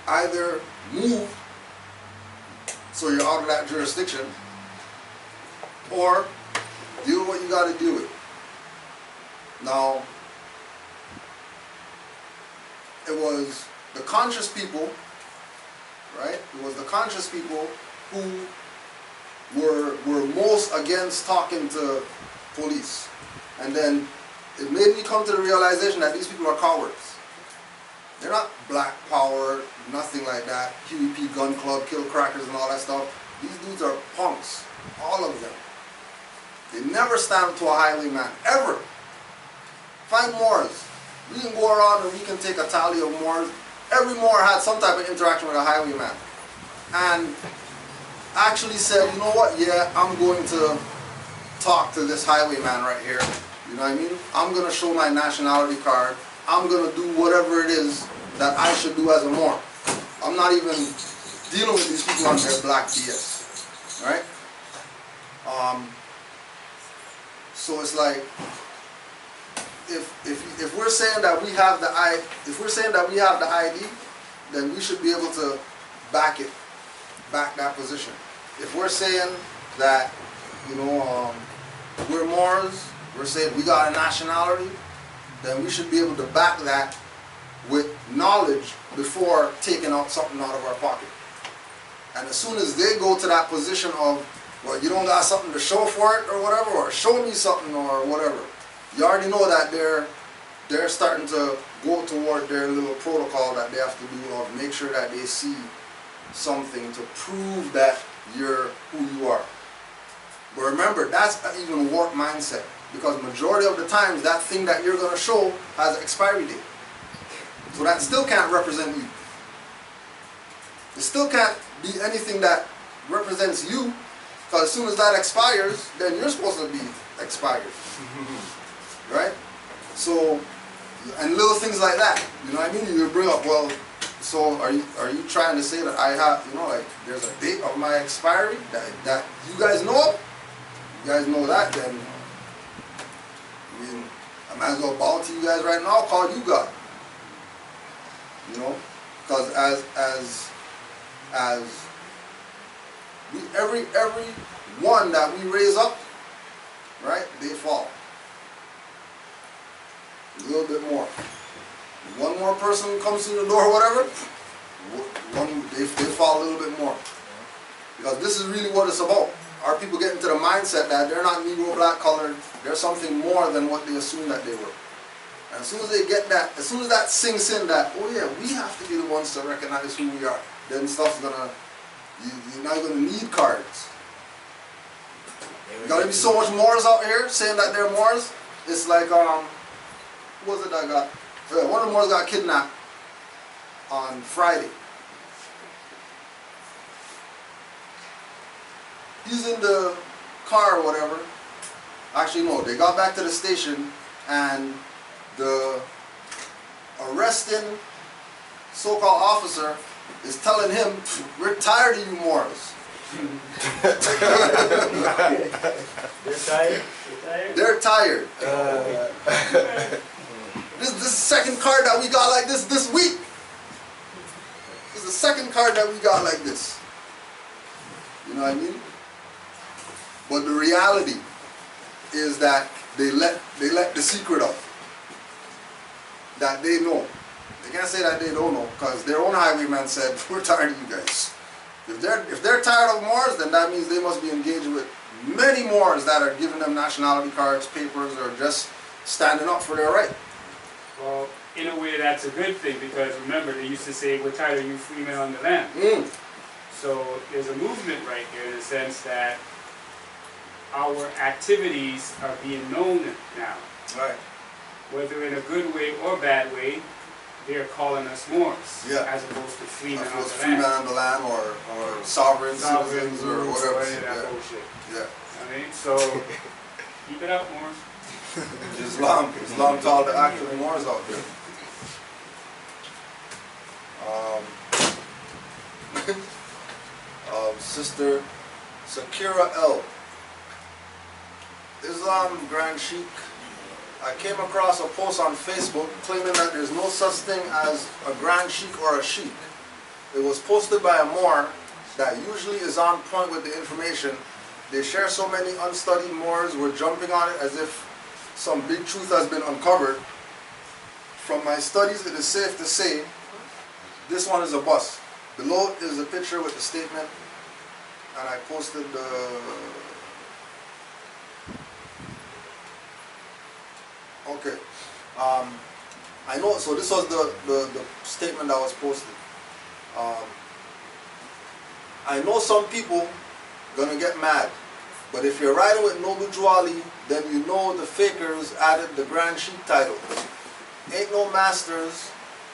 Either move so you're out of that jurisdiction, or deal with what you got to deal with. Now, it was the conscious people, right? It was the conscious people who were most against talking to police. And then it made me come to the realization that these people are cowards. They're not black power, nothing like that. QEP gun club, kill crackers and all that stuff. These dudes are punks, all of them. They never stand up to a highwayman, ever. Find Moors. We can go around and we can take a tally of Moors. Every Moor had some type of interaction with a highwayman. And actually said, you know what, yeah, I'm going to talk to this highwayman right here. You know what I mean? I'm going to show my nationality card. I'm going to do whatever it is that I should do as a Moor. I'm not even dealing with these people on their black BS. Right? So it's like, if we're saying that we have the ID, then we should be able to back that position. If we're saying that, you know, we're Moors, we're saying we got a nationality, then we should be able to back that with knowledge before taking out something out of our pocket. And as soon as they go to that position of, well, you don't got something to show for it or whatever, or show me something or whatever, you already know that they're starting to go toward their little protocol that they have to do of make sure that they see something to prove that you're who you are. But remember, that's an even warped mindset, because majority of the times that thing that you're going to show has an expiry date. So that still can't represent you. It still can't be anything that represents you, because as soon as that expires, then you're supposed to be expired. Right? So, and little things like that. You know what I mean? You bring up, well, so are you trying to say that I have, you know, like there's a date of my expiry that you guys know of? You guys know that, then I mean, I might as well bow to you guys right now, call you God. You know? Because every one that we raise up, right, they fall. A little bit more. One more person comes through the door or whatever, they fall a little bit more. Because this is really what it's about. Our people get into the mindset that they're not Negro, black, colored, they're something more than what they assume that they were. And as soon as they get that, as soon as that sinks in that, oh yeah, we have to be the ones to recognize who we are, then stuff's gonna, you're not gonna need cards. There's gonna be so much Moors out here saying that they're Moors. It's like, who was it that got, one of the Moors got kidnapped on Friday. He's in the car or whatever. Actually, no, they got back to the station and the arresting so-called officer is telling him, we're tired of you Moors. They're tired? They're tired. This is the second card that we got like this week. This is the second card that we got like this. You know what I mean? But the reality is that they let the secret out. That they know. They can't say that they don't know, because their own highwayman said, we're tired of you guys. If they're tired of Moors, then that means they must be engaged with many Moors that are giving them nationality cards, papers, or just standing up for their right. Well, in a way that's a good thing, because remember, they used to say, we're tired of you freemen on the land. So there's a movement right here in the sense that our activities are being known now. Right. Whether in a good way or bad way, they're calling us Moors, yeah, as opposed to freemen on the land. Freemen on the land, or sovereign citizens, or whatever. That bullshit. Yeah. I mean, so keep it up, Moors. Islam to all the actual Moors out there. Sister Sakira L. Islam Grand Sheikh. I came across a post on Facebook claiming that there's no such thing as a Grand Sheikh or a Sheikh. It was posted by a Moor that usually is on point with the information. They share so many unstudied Moors, we're jumping on it as if some big truth has been uncovered. From my studies, it is safe to say this one is a bust. Below is a picture with the statement, and I posted the okay. I know, so this was the statement that was posted. I know some people gonna get mad, but if you're riding with Noble Juali, then you know the fakers added the Grand Sheik title. Ain't no masters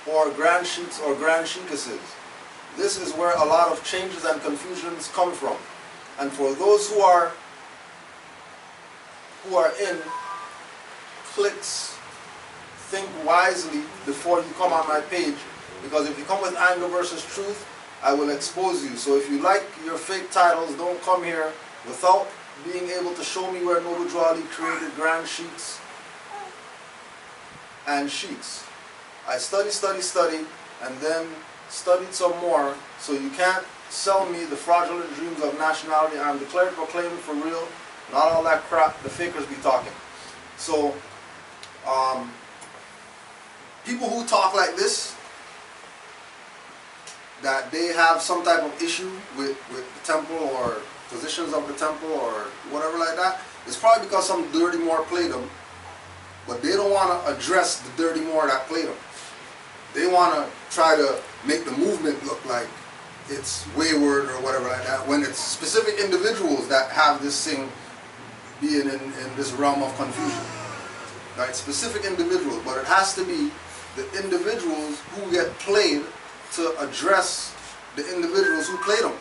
or Grand Sheiks or Grand Sheikesses. This is where a lot of changes and confusions come from. And for those who are in cliques, think wisely before you come on my page, because if you come with anger versus truth, I will expose you. So if you like your fake titles, don't come here without being able to show me where Noble Juali created Grand Sheiks and Sheiks. I study, and then studied some more, so you can't sell me the fraudulent dreams of nationality. I'm declared proclaimed for real, not all that crap the fakers be talking. So, people who talk like this, that they have some type of issue with the temple or positions of the temple or whatever like that, it's probably because some dirty Moor played them, but they don't want to address the dirty Moor that played them. They want to try to make the movement look like it's wayward or whatever like that, when it's specific individuals that have this thing being in this realm of confusion. Right? Specific individuals, but it has to be the individuals who get played to address the individuals who played them.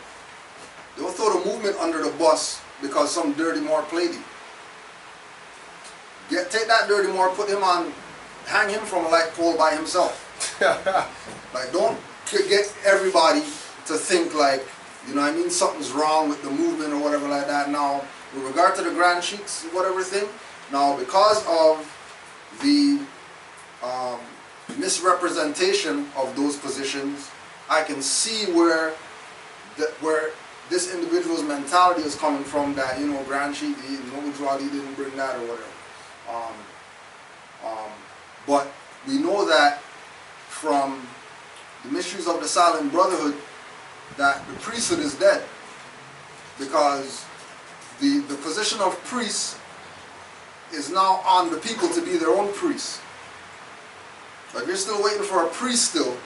Don't throw the movement under the bus because some dirty Moor played you. Take that dirty Moor, hang him from a light pole by himself. Like, don't get everybody to think like, you know what I mean, something's wrong with the movement or whatever like that. Now, with regard to the Grand Sheiks, whatever thing, now because of the misrepresentation of those positions, I can see where this individual's mentality is coming from, that, you know, Grand Sheik, Noble Juali didn't bring that or whatever. But we know that from the mysteries of the silent brotherhood, that the priesthood is dead. Because the position of priests is now on the people to be their own priests. But if you're still waiting for a priest still,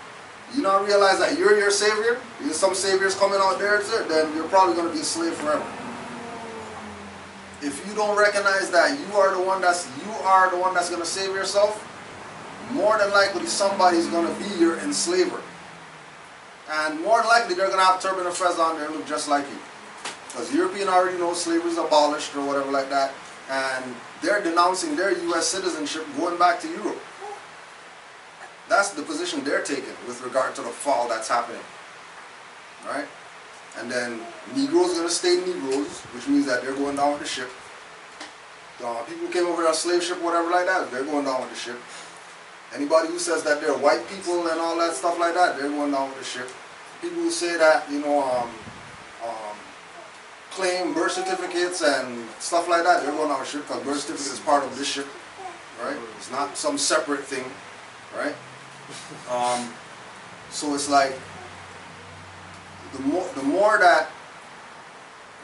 you not realize that you're your savior? There's some saviors coming out there, then you're probably going to be a slave forever. If you don't recognize that you are the one that's going to save yourself, more than likely somebody's going to be your enslaver. And more than likely they're going to have turban and fez on there and look just like you. Because European already knows slavery is abolished or whatever like that. And they're denouncing their U.S. citizenship going back to Europe. That's the position they're taking with regard to the fall that's happening. Right? And then Negroes are going to stay Negroes, which means that they're going down with the ship. People who came over on a slave ship, whatever like that, they're going down with the ship. Anybody who says that they're white people and all that stuff like that, they're going down with the ship. People who say that, claim birth certificates and stuff like that, they're going down with the ship because birth certificate is part of this ship, right? It's not some separate thing, right? So it's like, the more that,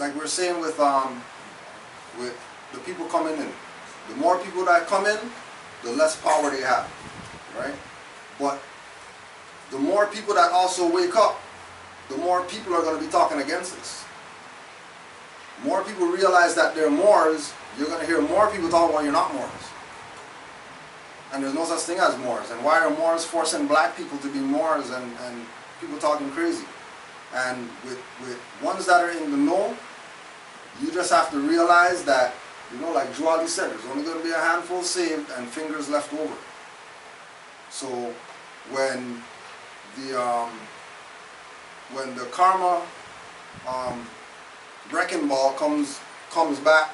like we're saying with the people coming in, the more people that come in, the less power they have, right? But the more people that also wake up, the more people are going to be talking against us. More people realize that they're Moors, you're going to hear more people talking about you're not Moors. And there's no such thing as Moors. And why are Moors forcing black people to be Moors and people talking crazy? And with ones that are in the know, you just have to realize that, like Juali said, there's only going to be a handful saved and fingers left over. So when the karma wrecking ball comes back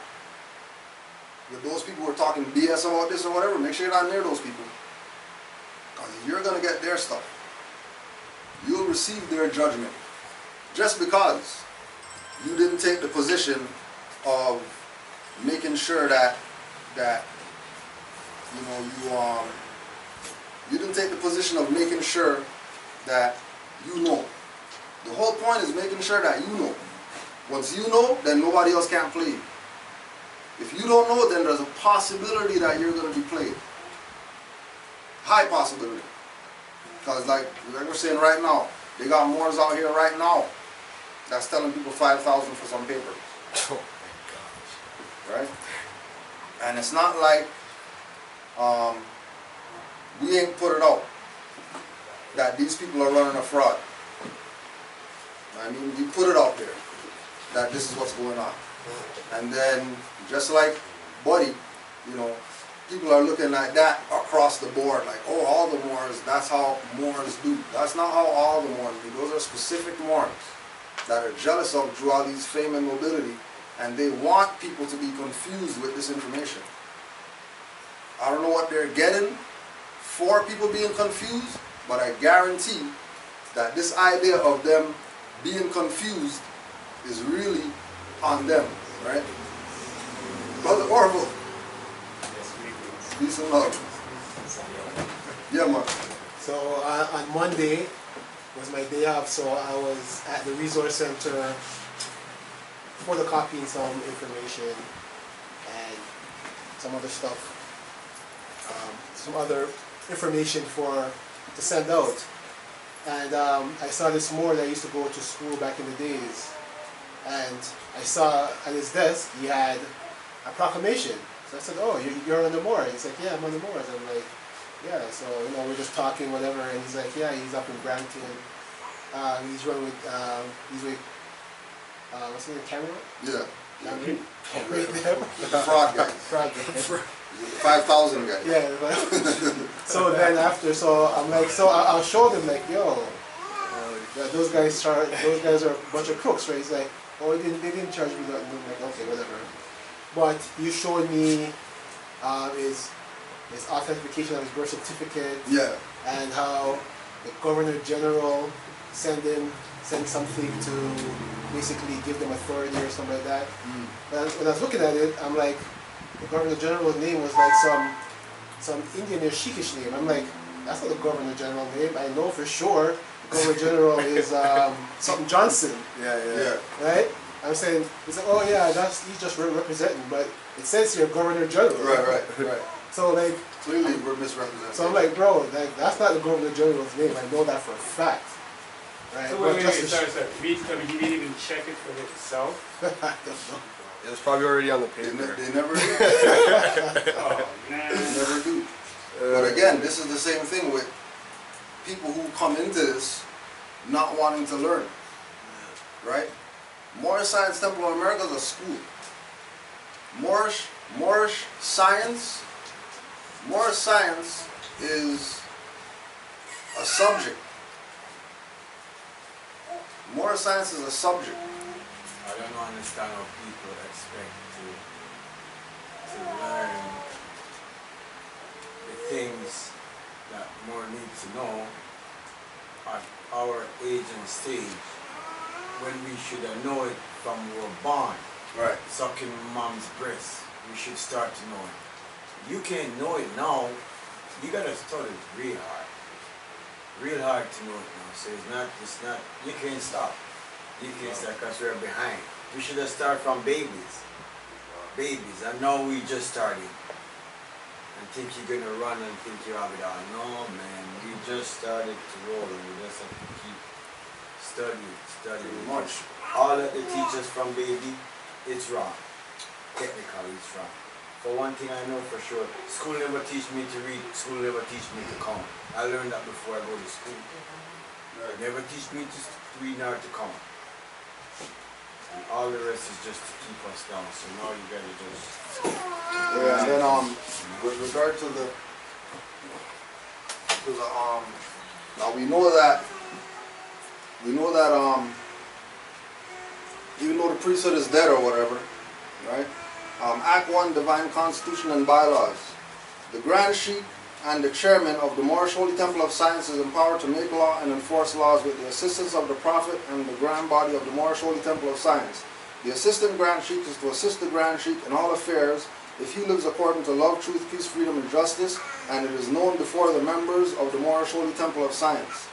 with those people who are talking BS about this or whatever, make sure you're not near those people. Because you're going to get their stuff. You'll receive their judgment. Just because you didn't take the position of making sure that you didn't take the position of making sure that you know. The whole point is making sure that you know. Once you know, then nobody else can play you. If you don't know, then there's a possibility that you're going to be played. High possibility. Because like we're saying right now, they got Moors out here right now that's telling people 5,000 for some paper. Oh my gosh. Right? And it's not like we ain't put it out that these people are running a fraud. I mean, we put it out there that this is what's going on. And then, just like Buddy, people are looking at that across the board, like, oh, all the Moors, that's how Moors do. That's not how all the Moors do. Those are specific Moors that are jealous of Juali's fame and mobility, and they want people to be confused with this information. I don't know what they're getting for people being confused, but I guarantee that this idea of them being confused is really on them, right? Brother Orville. Peace and love. Yeah, man. So on Monday was my day off, so I was at the resource center photocopying some information and some other stuff, some other information to send out. And I saw this Moor that used to go to school back in the days. And I saw at his desk, he had a proclamation. So I said, oh, you're on the Moor? He's like, yeah, I'm on the Moors. I'm like, yeah, so, we're just talking, whatever. And he's like, yeah, he's up in Brampton. He's running with, what's his name, Cameron? Yeah. Cameron? Fraud guy. Fraud guy. 5,000 guy. Yeah. So then after, so I'm like, so I'll show them, like, yo, those guys are a bunch of crooks, right? He's like, oh, they didn't charge me that. I'm like, okay, whatever. But you showed me his authentication of his birth certificate. Yeah. And how the Governor General sent something to basically give them authority or something like that. But when I was looking at it, I'm like, the Governor General's name was like some Indian or Shikish name. I'm like, that's not the Governor General name. I know for sure Governor General is something Johnson, Yeah. right? I'm saying, it's like, oh yeah, he's just representing, but it says here Governor General. Right. So like, Clearly we're misrepresenting. so I'm like, bro, that's not the Governor General's name. I know that for a fact, right? So But wait, just to sorry. He didn't even check it for himself? I don't know. It was probably already on the They, paper. they never do. Oh, man. They never do. But again, this is the same thing with people who come into this not wanting to learn. Right? Moorish Science Temple of America is a school. Moorish science is a subject. Moorish science is a subject. I don't understand how people expect to learn the things that more need to know at our age and stage when we should have known it from we were born. Right. Sucking mom's breast, we should start to know it. You can't know it now, you gotta study real hard to know it now. So it's not, you can't stop. You can't start because we're behind. We should have started from babies, and now we just started. And think you're gonna run and think you have it all. No man, we just started to roll and we just have to keep studying much. All that they teach us from baby, it's wrong. Technically, it's wrong. For one thing I know for sure, school never teach me to read, school never teach me to count. I learned that before I go to school. Never teach me to read nor to count. And all the rest is just to keep us down. So now you gotta just... Yeah, and then with regard to the now we know that even though the priesthood is dead or whatever, right? Act 1, Divine Constitution and Bylaws. The Grand Sheikh and the Chairman of the Moorish Holy Temple of Science is empowered to make law and enforce laws with the assistance of the Prophet and the Grand Body of the Moorish Holy Temple of Science. The Assistant Grand Sheikh is to assist the Grand Sheikh in all affairs if he lives according to love, truth, peace, freedom, and justice, and it is known before the members of the Moorish Holy Temple of Science.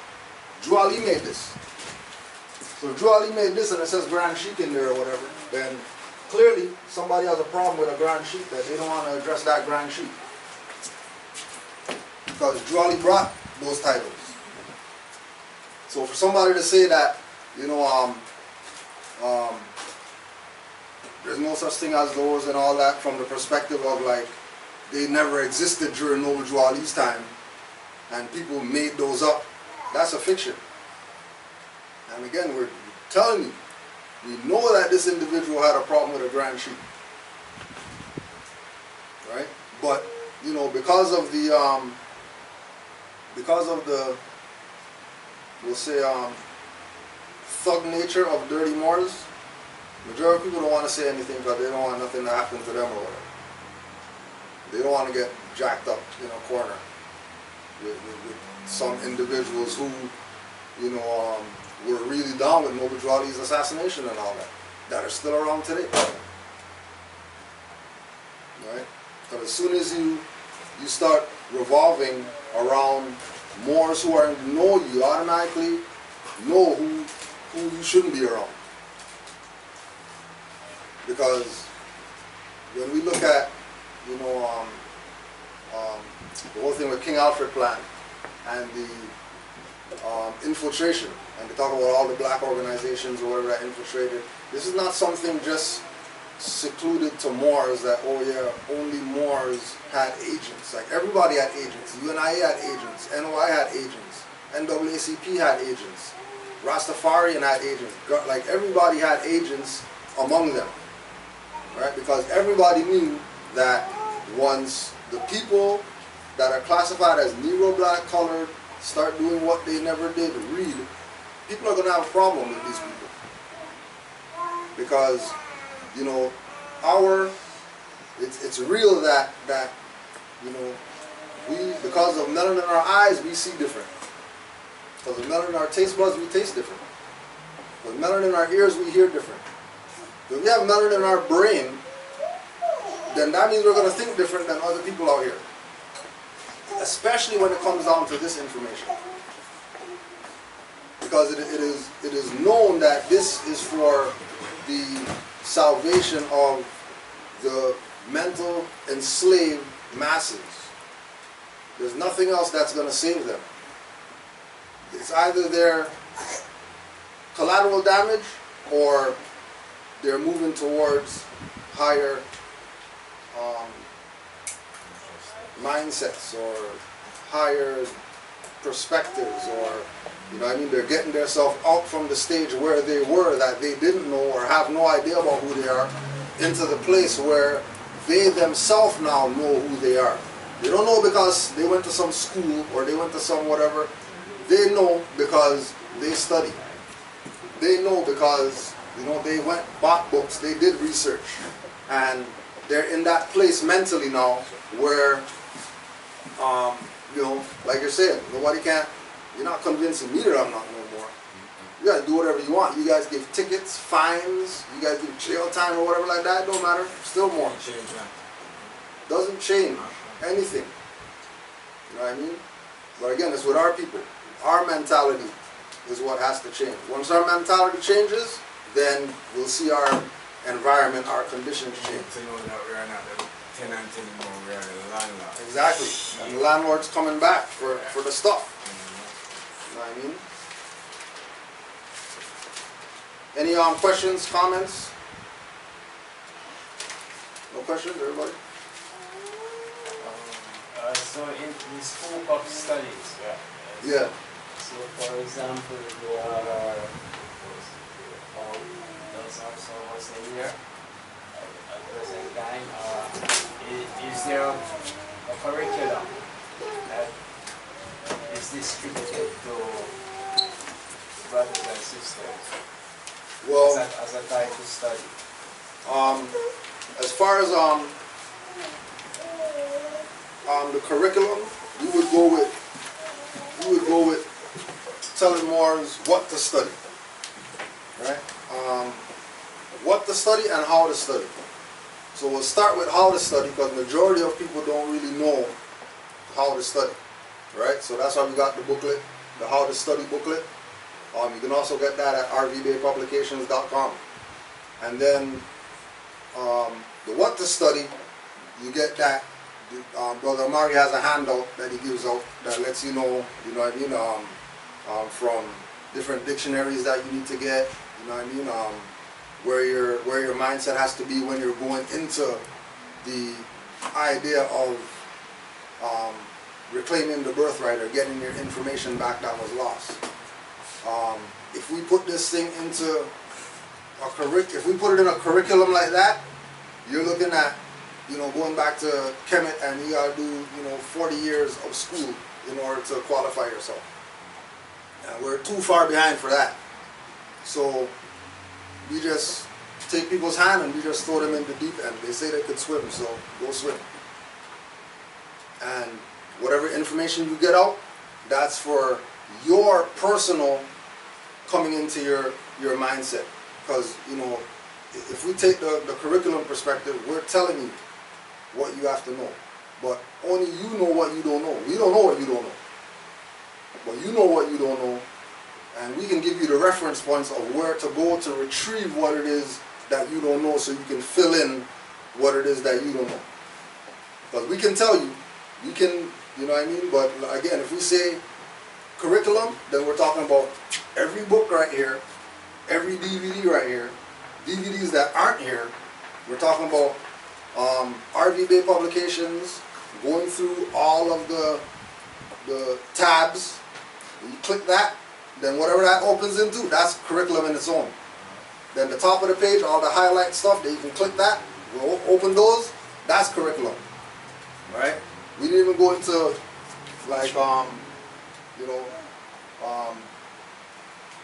Drew Ali made this. So if Drew Ali made this and it says Grand Sheikh in there or whatever, then clearly somebody has a problem with a Grand Sheikh that they don't want to address that Grand Sheikh. Because Drew Ali brought those titles. So for somebody to say that, there's no such thing as those and all that from the perspective of like they never existed during Noble Drew Ali's time and people made those up, that's a fiction. And again, we're telling you, we know that this individual had a problem with a Grand Sheikh, right? But because of the we'll say thug nature of dirty Moors, majority of people don't want to say anything because they don't want nothing to happen to them or whatever. They don't want to get jacked up in a corner with some individuals who were really down with Noble Drew Ali's assassination and all that are still around today. Right? Because as soon as you start revolving around Moors who are in the know, you automatically know who you shouldn't be around. Because when we look at the whole thing with King Alfred plan and the infiltration, and they talk about all the black organizations or whatever that infiltrated, this is not something just secluded to Moors that, oh yeah, only Moors had agents. Like everybody had agents. UNIA had agents. NOI had agents. NAACP had agents. Rastafarian had agents. Like everybody had agents among them. Right? Because everybody knew that once the people that are classified as Negro, black, colored start doing what they never did, read, people are going to have a problem with these people. Because, it's real that we, because of melanin in our eyes, we see different. Because of melanin in our taste buds, we taste different. With melanin in our ears, we hear different. If we have melanin in our brain, then that means we're going to think different than other people out here. Especially when it comes down to this information. because it is known that this is for the salvation of the mental enslaved masses. There's nothing else that's going to save them. It's either their collateral damage or they're moving towards higher mindsets or higher perspectives, or you know what I mean, they're getting themselves out from the stage where they were that they didn't know or have no idea about who they are into the place where they themselves now know who they are. They don't know because they went to some school or they went to some whatever. They know because they studied. They know because, you know, they went, bought books, they did research, and they're in that place mentally now where, you know, like you're saying, nobody can't, you're not convincing me that I'm not no more. You guys do whatever you want. You guys give tickets, fines, you guys give jail time or whatever like that, it don't matter, still more. Doesn't change anything. You know what I mean? But again, it's with our people. Our mentality is what has to change. Once our mentality changes, then we'll see our environment, our conditions change. To know that we are not the tenant anymore, we are the landlord. Exactly. And the landlord's coming back for the stuff. You know what I mean? Any questions, comments? No questions, everybody? So in the scope of studies, Yeah. so for example, there's also what's in here at present time, is there a curriculum that is distributed to brothers and sisters Well, as a type of study? As far as the curriculum, we would go with telling Moors what to study, right? What to study and how to study. So we'll start with how to study because majority of people don't really know how to study, right? So that's why we got the booklet, the How to Study booklet. You can also get that at rvbaypublications.com. And then the what to study, you get that. Brother Amari has a handout that he gives out that lets you know what I mean, from different dictionaries that you need to get, you know what I mean, where your mindset has to be when you're going into the idea of reclaiming the birthright or getting your information back that was lost. If we put this thing into if we put it in a curriculum like that, you're looking at, you know, going back to Kemet and you gotta do, you know, 40 years of school in order to qualify yourself. And we're too far behind for that. So we just take people's hand and we just throw them in the deep end. They say they could swim, so go swim. And whatever information you get out, that's for your personal coming into your mindset. Because, you know, if we take the curriculum perspective, we're telling you what you have to know. But only you know what you don't know. We don't know what you don't know. But you know what you don't know. And we can give you the reference points of where to go to retrieve what it is that you don't know so you can fill in what it is that you don't know. Because we can tell you, we can, you know what I mean? But again, if we say curriculum, then we're talking about every book right here, every DVD right here, DVDs that aren't here. We're talking about RV Bay Publications, going through all of the tabs. You click that, then whatever that opens into, that's curriculum in its own. Then the top of the page, all the highlight stuff, that you can click that, we'll open those, that's curriculum. Right? We didn't even go into like you know,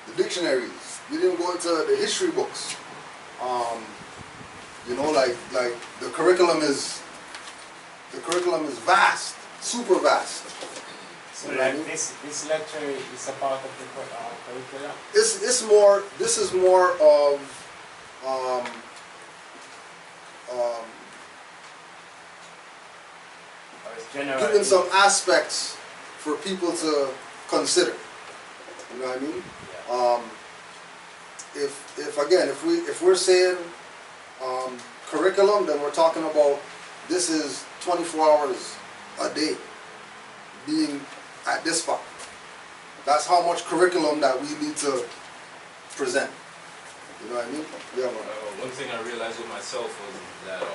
the dictionaries. We didn't go into the history books. You know, like the curriculum is vast, super vast. So like this lecture is a part of the curriculum? This is more of giving some aspects for people to consider. You know what I mean? Yeah. If we're saying curriculum, then we're talking about this is 24 hours a day being at this spot. That's how much curriculum that we need to present. You know what I mean? Yeah, man. One thing I realized with myself was that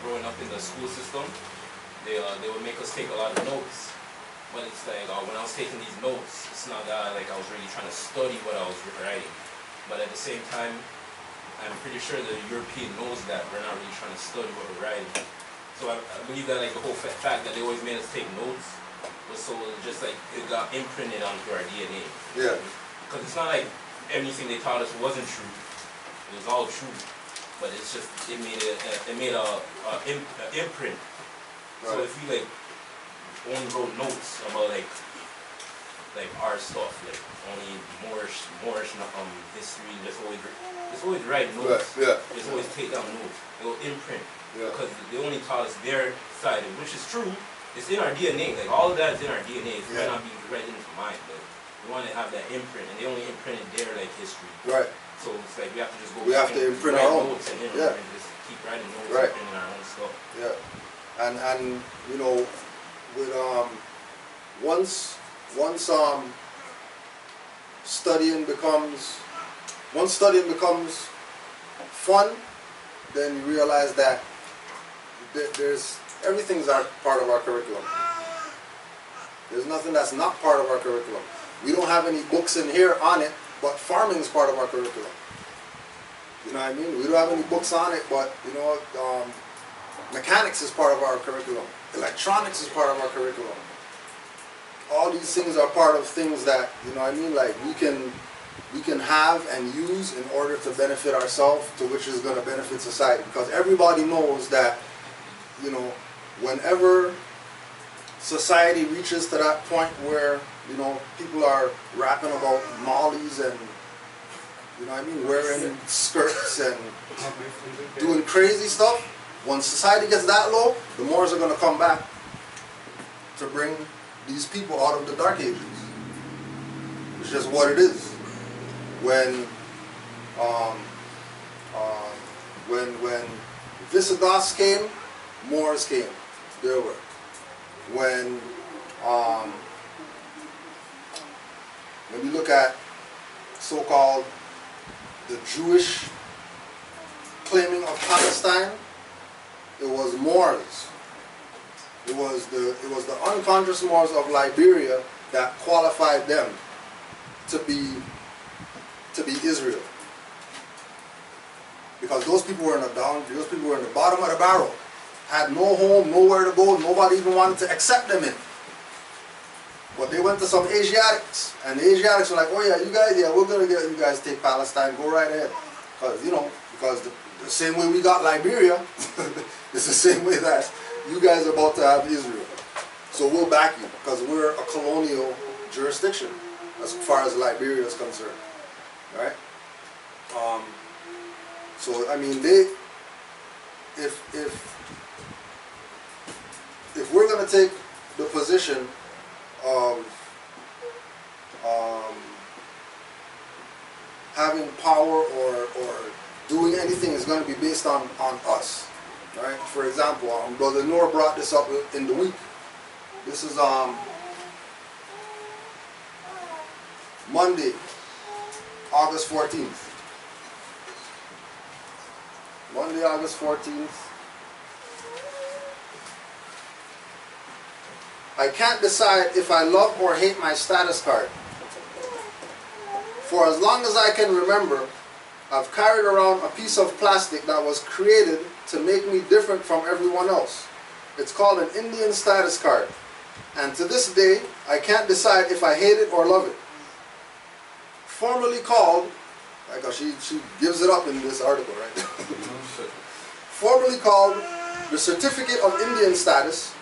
growing up in the school system, they would make us take a lot of notes. But it's like when I was taking these notes, it's not that I was really trying to study what I was writing. But at the same time, I'm pretty sure the European knows that we're not really trying to study what we're writing. So I believe that the whole fact that they always made us take notes was so just it got imprinted onto our DNA. Yeah. Because it's not like anything they taught us wasn't true. It was all true. But it's just it made a imprint. Right. So if we only wrote notes about our stuff, only Moorish history, just always write notes. Right. Yeah. Just always take down notes. It will imprint. Yeah. Because they only taught us their side, which is true. It's in our DNA. All of that is in our DNA. It might not be right into mine, but we want to have that imprint, and they only imprinted their history. Right. So it's we have to just go. We have to imprint our own. Notes and just keep writing notes and imprinting our own stuff. Yeah. And you know, with once studying becomes fun, then you realize that everything's part of our curriculum. There's nothing that's not part of our curriculum. We don't have any books in here on it, but farming is part of our curriculum. You know what I mean? We don't have any books on it, but you know, mechanics is part of our curriculum. Electronics is part of our curriculum. All these things are part of things that, you know what I mean, we can have and use in order to benefit ourselves, to which is going to benefit society. Because everybody knows that, you know, whenever society reaches to that point where, you know, people are rapping about mollies and, you know what I mean, wearing skirts and doing crazy stuff, when society gets that low, the Moors are going to come back to bring these people out of the Dark Ages. It's just what it is. When Visigoths came, Moors came. There were. When you look at so-called the Jewish claiming of Palestine, it was Moors. It was the unconscious Moors of Liberia that qualified them to be Israel. Because those people were in the bottom of the barrel, had no home, nowhere to go, nobody even wanted to accept them in. But they went to some Asiatics, and the Asiatics were like, oh yeah, you guys, yeah, we're gonna get you guys to take Palestine, go right ahead. Because, you know, the same way we got Liberia, it's the same way that you guys are about to have Israel. So we'll back you, because we're a colonial jurisdiction as far as Liberia is concerned. Right? So I mean, if we're gonna take the position of having power or doing anything is going to be based on us, right? For example, Brother Moor brought this up in the week. This is Monday, August 14th. Monday, August 14th. I can't decide if I love or hate my status card. For as long as I can remember, I've carried around a piece of plastic that was created to make me different from everyone else. It's called an Indian status card. And to this day, I can't decide if I hate it or love it. Formerly called, like she gives it up in this article, right? Formerly called the Certificate of Indian Status,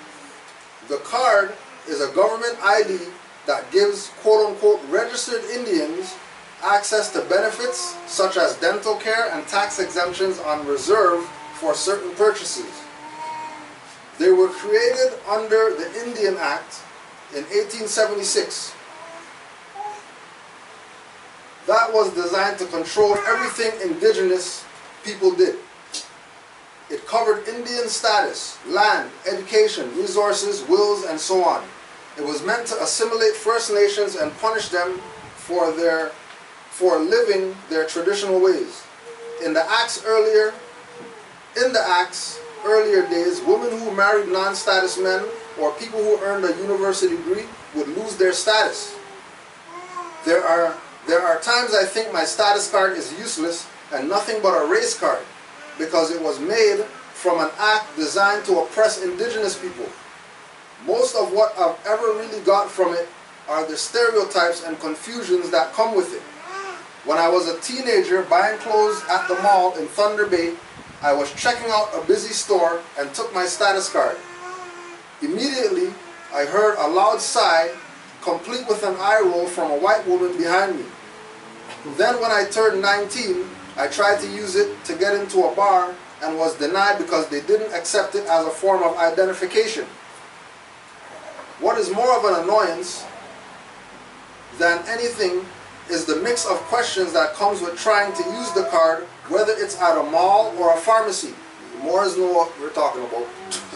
the card is a government ID that gives quote-unquote registered Indians access to benefits such as dental care and tax exemptions on reserve for certain purchases. They were created under the Indian Act in 1876. that was designed to control everything indigenous people did. It covered Indian status, land, education, resources, wills, and so on. It was meant to assimilate First Nations and punish them for living their traditional ways. In the Acts earlier days, women who married non-status men or people who earned a university degree would lose their status. There are times I think my status card is useless and nothing but a race card, because it was made from an act designed to oppress indigenous people. Most of what I've ever really got from it are the stereotypes and confusions that come with it. When I was a teenager buying clothes at the mall in Thunder Bay, I was checking out a busy store and took my status card. Immediately, I heard a loud sigh, complete with an eye roll from a white woman behind me. Then when I turned 19, I tried to use it to get into a bar and was denied because they didn't accept it as a form of identification. What is more of an annoyance than anything is the mix of questions that comes with trying to use the card, whether it's at a mall or a pharmacy. Moors know what we're talking about,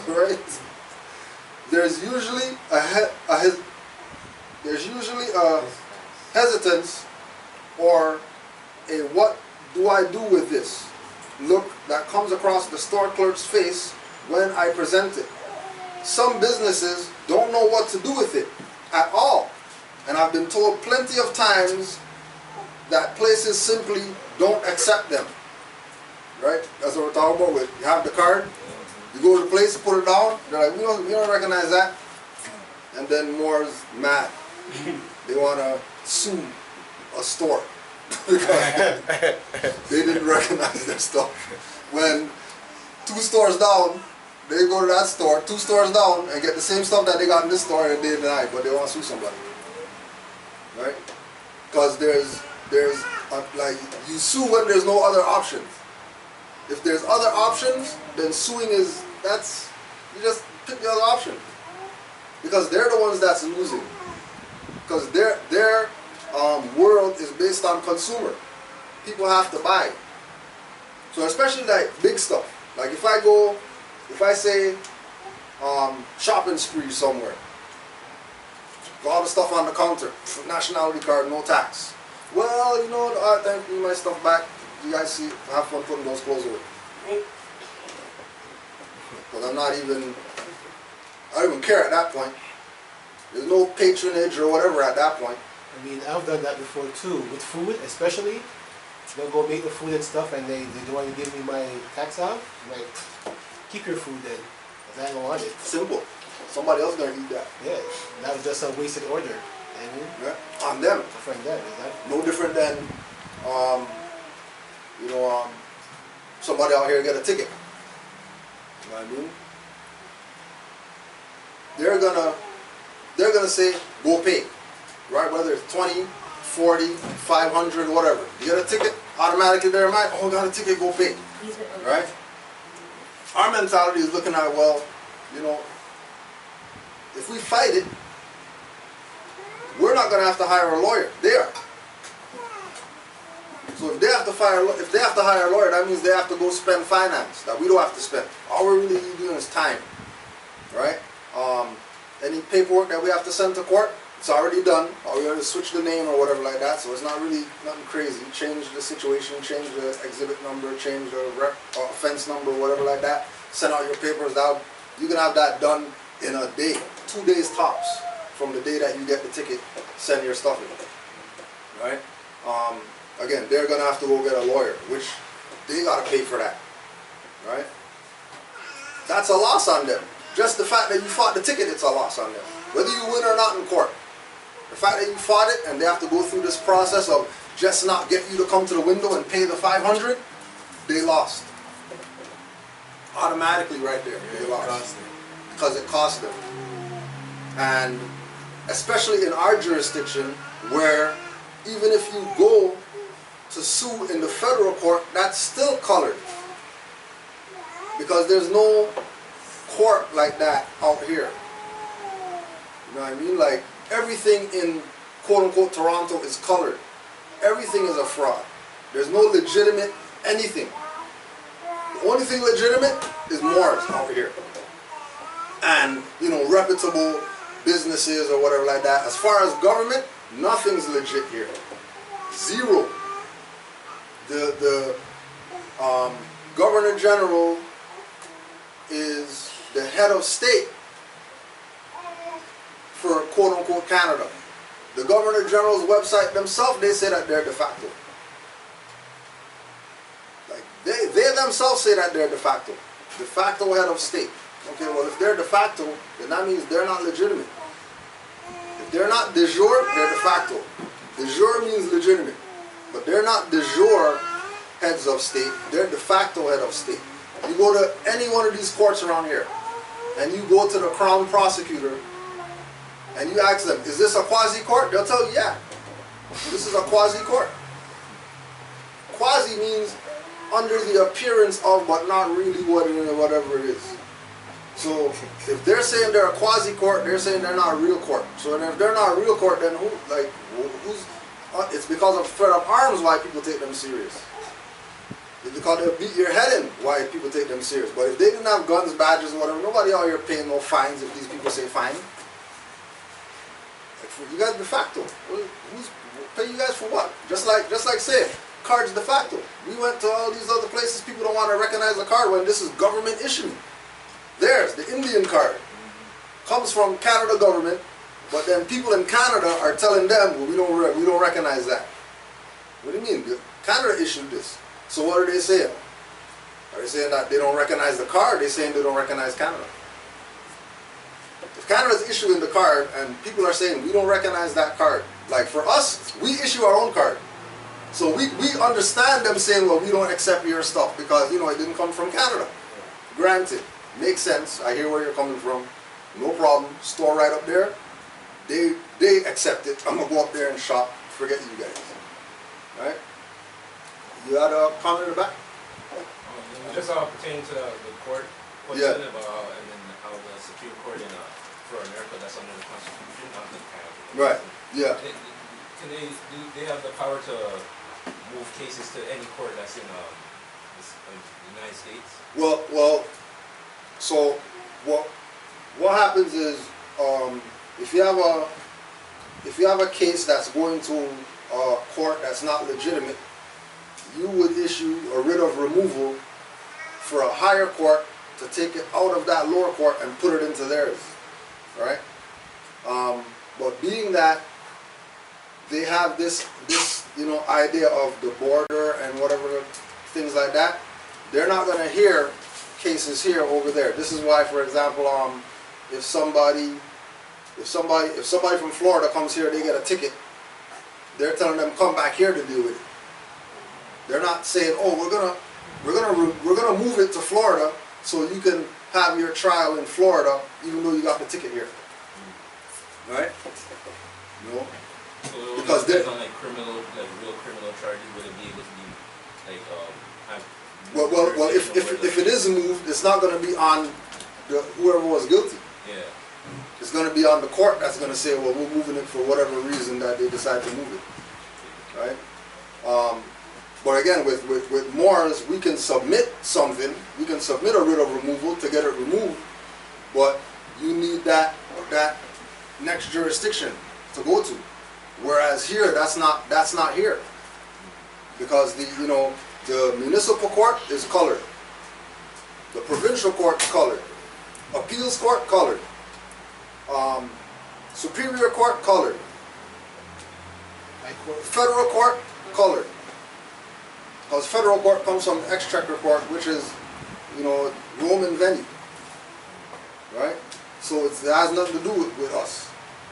right? There's usually a hesitance or a "what do I do with this" look that comes across the store clerk's face when I present it. Some businesses don't know what to do with it at all, and I've been told plenty of times that places simply don't accept them. Right? That's what we're talking about with, you have the card, you go to the place, put it down, they're like, we don't recognize that. And then Moor's mad. They want to sue a store because they didn't recognize their stuff. When 2 stores down, they go to that store, 2 stores down, and get the same stuff that they got in this store and they deny, but they want to sue somebody. Right? Because like, you sue when there's no other options. If there's other options, then suing you just pick the other option. Because they're the ones that's losing. Because their world is based on consumer. People have to buy. So especially like big stuff. Like if I say shopping spree somewhere, all the stuff on the counter, nationality card, no tax. Well, you know, alright, thank you, my stuff back. You guys see, have fun putting those clothes away. Because I don't even care at that point. There's no patronage or whatever at that point. I mean, I've done that before too. With food, especially, they'll go make the food and stuff and they don't want to give me my tax out. I'm like, keep your food then, because I don't want it. Simple. Somebody else gonna eat that. Yeah, that was just a wasted order. I mean, yeah. On them. From them, exactly. No different than, somebody out here get a ticket. You know what I mean? They're gonna say, go pay. Right? Whether it's 20, 40, 500, whatever. You get a ticket, automatically they're in mind, oh, got a ticket, go pay. Right? Our mentality is looking at, well, you know, if we fight it, we're not going to have to hire a lawyer. They are. So if they have to hire a lawyer, that means they have to go spend finance that we don't have to spend. All we're really doing is time. Right? Any paperwork that we have to send to court, it's already done. All we have to switch the name or whatever like that. So it's not really nothing crazy. Change the situation, change the exhibit number, change the offense number, whatever like that. Send out your papers out. You can have that done in a day, 2 days tops from the day that you get the ticket. Send your stuff in. Right? Again, they're gonna have to go get a lawyer, which they gotta pay for that. Right? That's a loss on them. Just the fact that you fought the ticket, it's a loss on them. Whether you win or not in court. The fact that you fought it and they have to go through this process of just not get you to come to the window and pay the $500, they lost. Automatically right there, they lost. Because it cost them. And especially in our jurisdiction, where even if you go to sue in the federal court, that's still colored. Because there's no court like that out here. You know what I mean? Like, everything in quote-unquote Toronto is colored. Everything is a fraud. There's no legitimate anything. The only thing legitimate is Moors over here. And, you know, reputable businesses or whatever like that. As far as government, nothing's legit here. Zero. The Governor General is the head of state for quote-unquote Canada. The Governor General's website themselves, they say that they're de facto. Like they themselves say that they're de facto. De facto head of state. Okay, well if they're de facto, then that means they're not legitimate. If they're not de jure, they're de facto. De jure means legitimate. But they're not de jure heads of state, they're de facto head of state. You go to any one of these courts around here, and you go to the Crown Prosecutor, and you ask them, is this a quasi-court? They'll tell you, yeah. This is a quasi-court. Quasi means under the appearance of, but not really whatever it is. So if they're saying they're a quasi-court, they're saying they're not a real court. So if they're not a real court, then who's? It's because of threat of arms why people take them serious. It's because they'll beat your head in why people take them serious. But if they didn't have guns, badges, or whatever, nobody out here paying no fines if these people say fine. You guys de facto. Who's pay you guys for what? Just like say, cards de facto. We went to all these other places, people don't want to recognize the card when this is government issued. Theirs, the Indian card, comes from Canada government, but then people in Canada are telling them, well, we don't recognize that. What do you mean? Canada issued this. So what are they saying? Are they saying that they don't recognize the card? They're saying they don't recognize Canada. If Canada's issuing the card and people are saying we don't recognize that card, like for us, we issue our own card. So we understand them saying, well, we don't accept your stuff because, you know, it didn't come from Canada. Granted, makes sense. I hear where you're coming from. No problem. Store right up there. They accept it. I'm going to go up there and shop. Forget you guys. Right? You had a comment in the back? Just pertaining to the court question about and then how the Supreme Court for America that's under the Constitution, not the Canada. Right. Yeah. Do they have the power to move cases to any court that's in the United States? Well. So what happens is if you have a case that's going to a court that's not legitimate, you would issue a writ of removal for a higher court to take it out of that lower court and put it into theirs, right? But being that they have this idea of the border and whatever things like that, they're not going to hear cases here over there. This is why, for example, if somebody from Florida comes here, they get a ticket. They're telling them come back here to deal with it. They're not saying, oh, we're gonna move it to Florida so you can have your trial in Florida even though you got the ticket here. Right? No. So because they're on real criminal charges, would it be able to be well, if it is moved, it's not going to be on whoever was guilty. Yeah. It's going to be on the court that's going to say, well, we're moving it for whatever reason that they decide to move it. Right? But again, with Moors, we can submit something. We can submit a writ of removal to get it removed, but you need that next jurisdiction to go to. Whereas here, that's not here, because the municipal court is colored, the provincial court is colored, appeals court colored, superior court colored, federal court colored. Because federal court comes from exchequer court, which is, Roman venue, right? So it has nothing to do with us.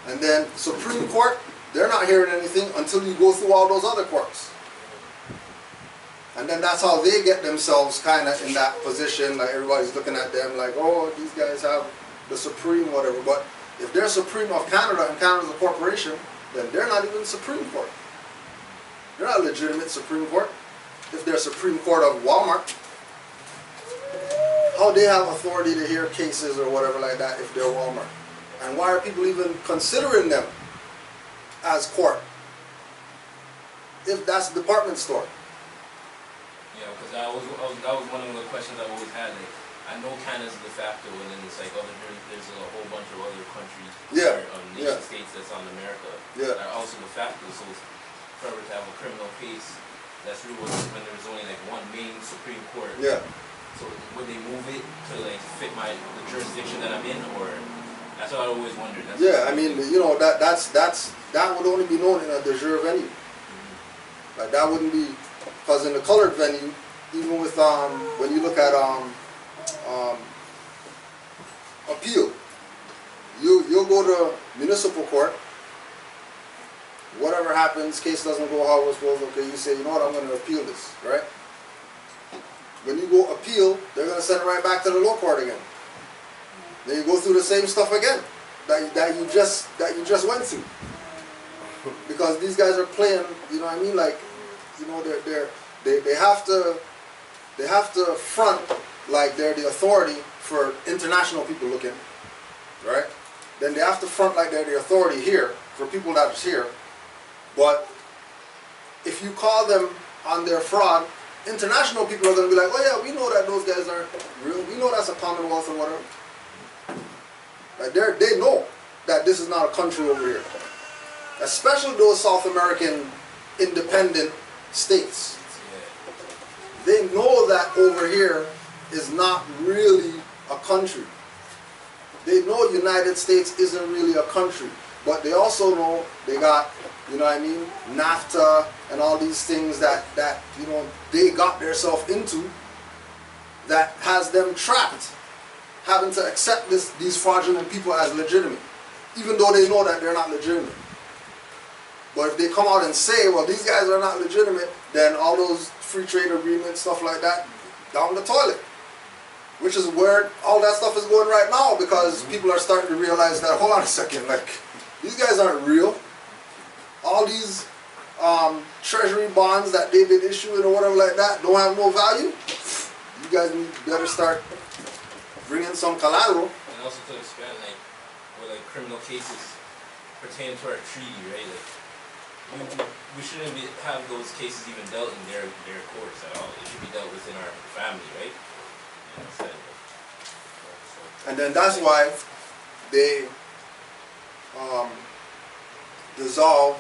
And then Supreme Court, they're not hearing anything until you go through all those other courts. And then that's how they get themselves kind of in that position, like everybody's looking at them like, oh, these guys have the Supreme whatever. But if they're Supreme of Canada and Canada's a corporation, then they're not even Supreme Court. They're not legitimate Supreme Court. If they're Supreme Court of Walmart, how they have authority to hear cases or whatever like that if they're Walmart? And why are people even considering them as court? if that's a department store. Yeah, because that was one of the questions I've always had. Like, I know Canada's de facto, and then it's like there's a whole bunch of other countries, nation states that's on America that are also de facto. So for ever to have a criminal case, that's really when there's only like one main Supreme Court. Yeah. So would they move it to like fit the jurisdiction that I'm in, or that's what I always wondered. I mean, you know, that would only be known in a de jure venue. Like that wouldn't be, because in the colored venue, even with when you look at appeal, you'll go to municipal court. Whatever happens, case doesn't go how it was supposed to. Okay, you say, you know what, I'm going to appeal this, right? When you go appeal, they're going to send it right back to the lower court again. Then you go through the same stuff again that you just went through. Because these guys are playing, you know what I mean? Like, you know, they have to front like they're the authority for international people looking, right? Then they have to front like they're the authority here for people that is here. But if you call them on their fraud, international people are going to be like, oh yeah, we know that those guys aren't real. We know that's a Commonwealth or whatever. Like they know that this is not a country over here. Especially those South American independent states. They know that over here is not really a country. They know United States isn't really a country. But they also know they got, you know what I mean, NAFTA and all these things that you know, they got themselves into that has them trapped, having to accept these fraudulent people as legitimate, even though they know that they're not legitimate. But if they come out and say, well, these guys are not legitimate, then all those free trade agreements, stuff like that, down the toilet. Which is where all that stuff is going right now, because people are starting to realize that, hold on a second, like, these guys aren't real. All these treasury bonds that they've been issuing or whatever like that don't have no value. You guys better start bringing some collateral. And also to expand, like, with like criminal cases pertaining to our treaty, right? Like, we shouldn't have those cases even dealt in their courts at all. It should be dealt within our family, right? And then that's why they dissolve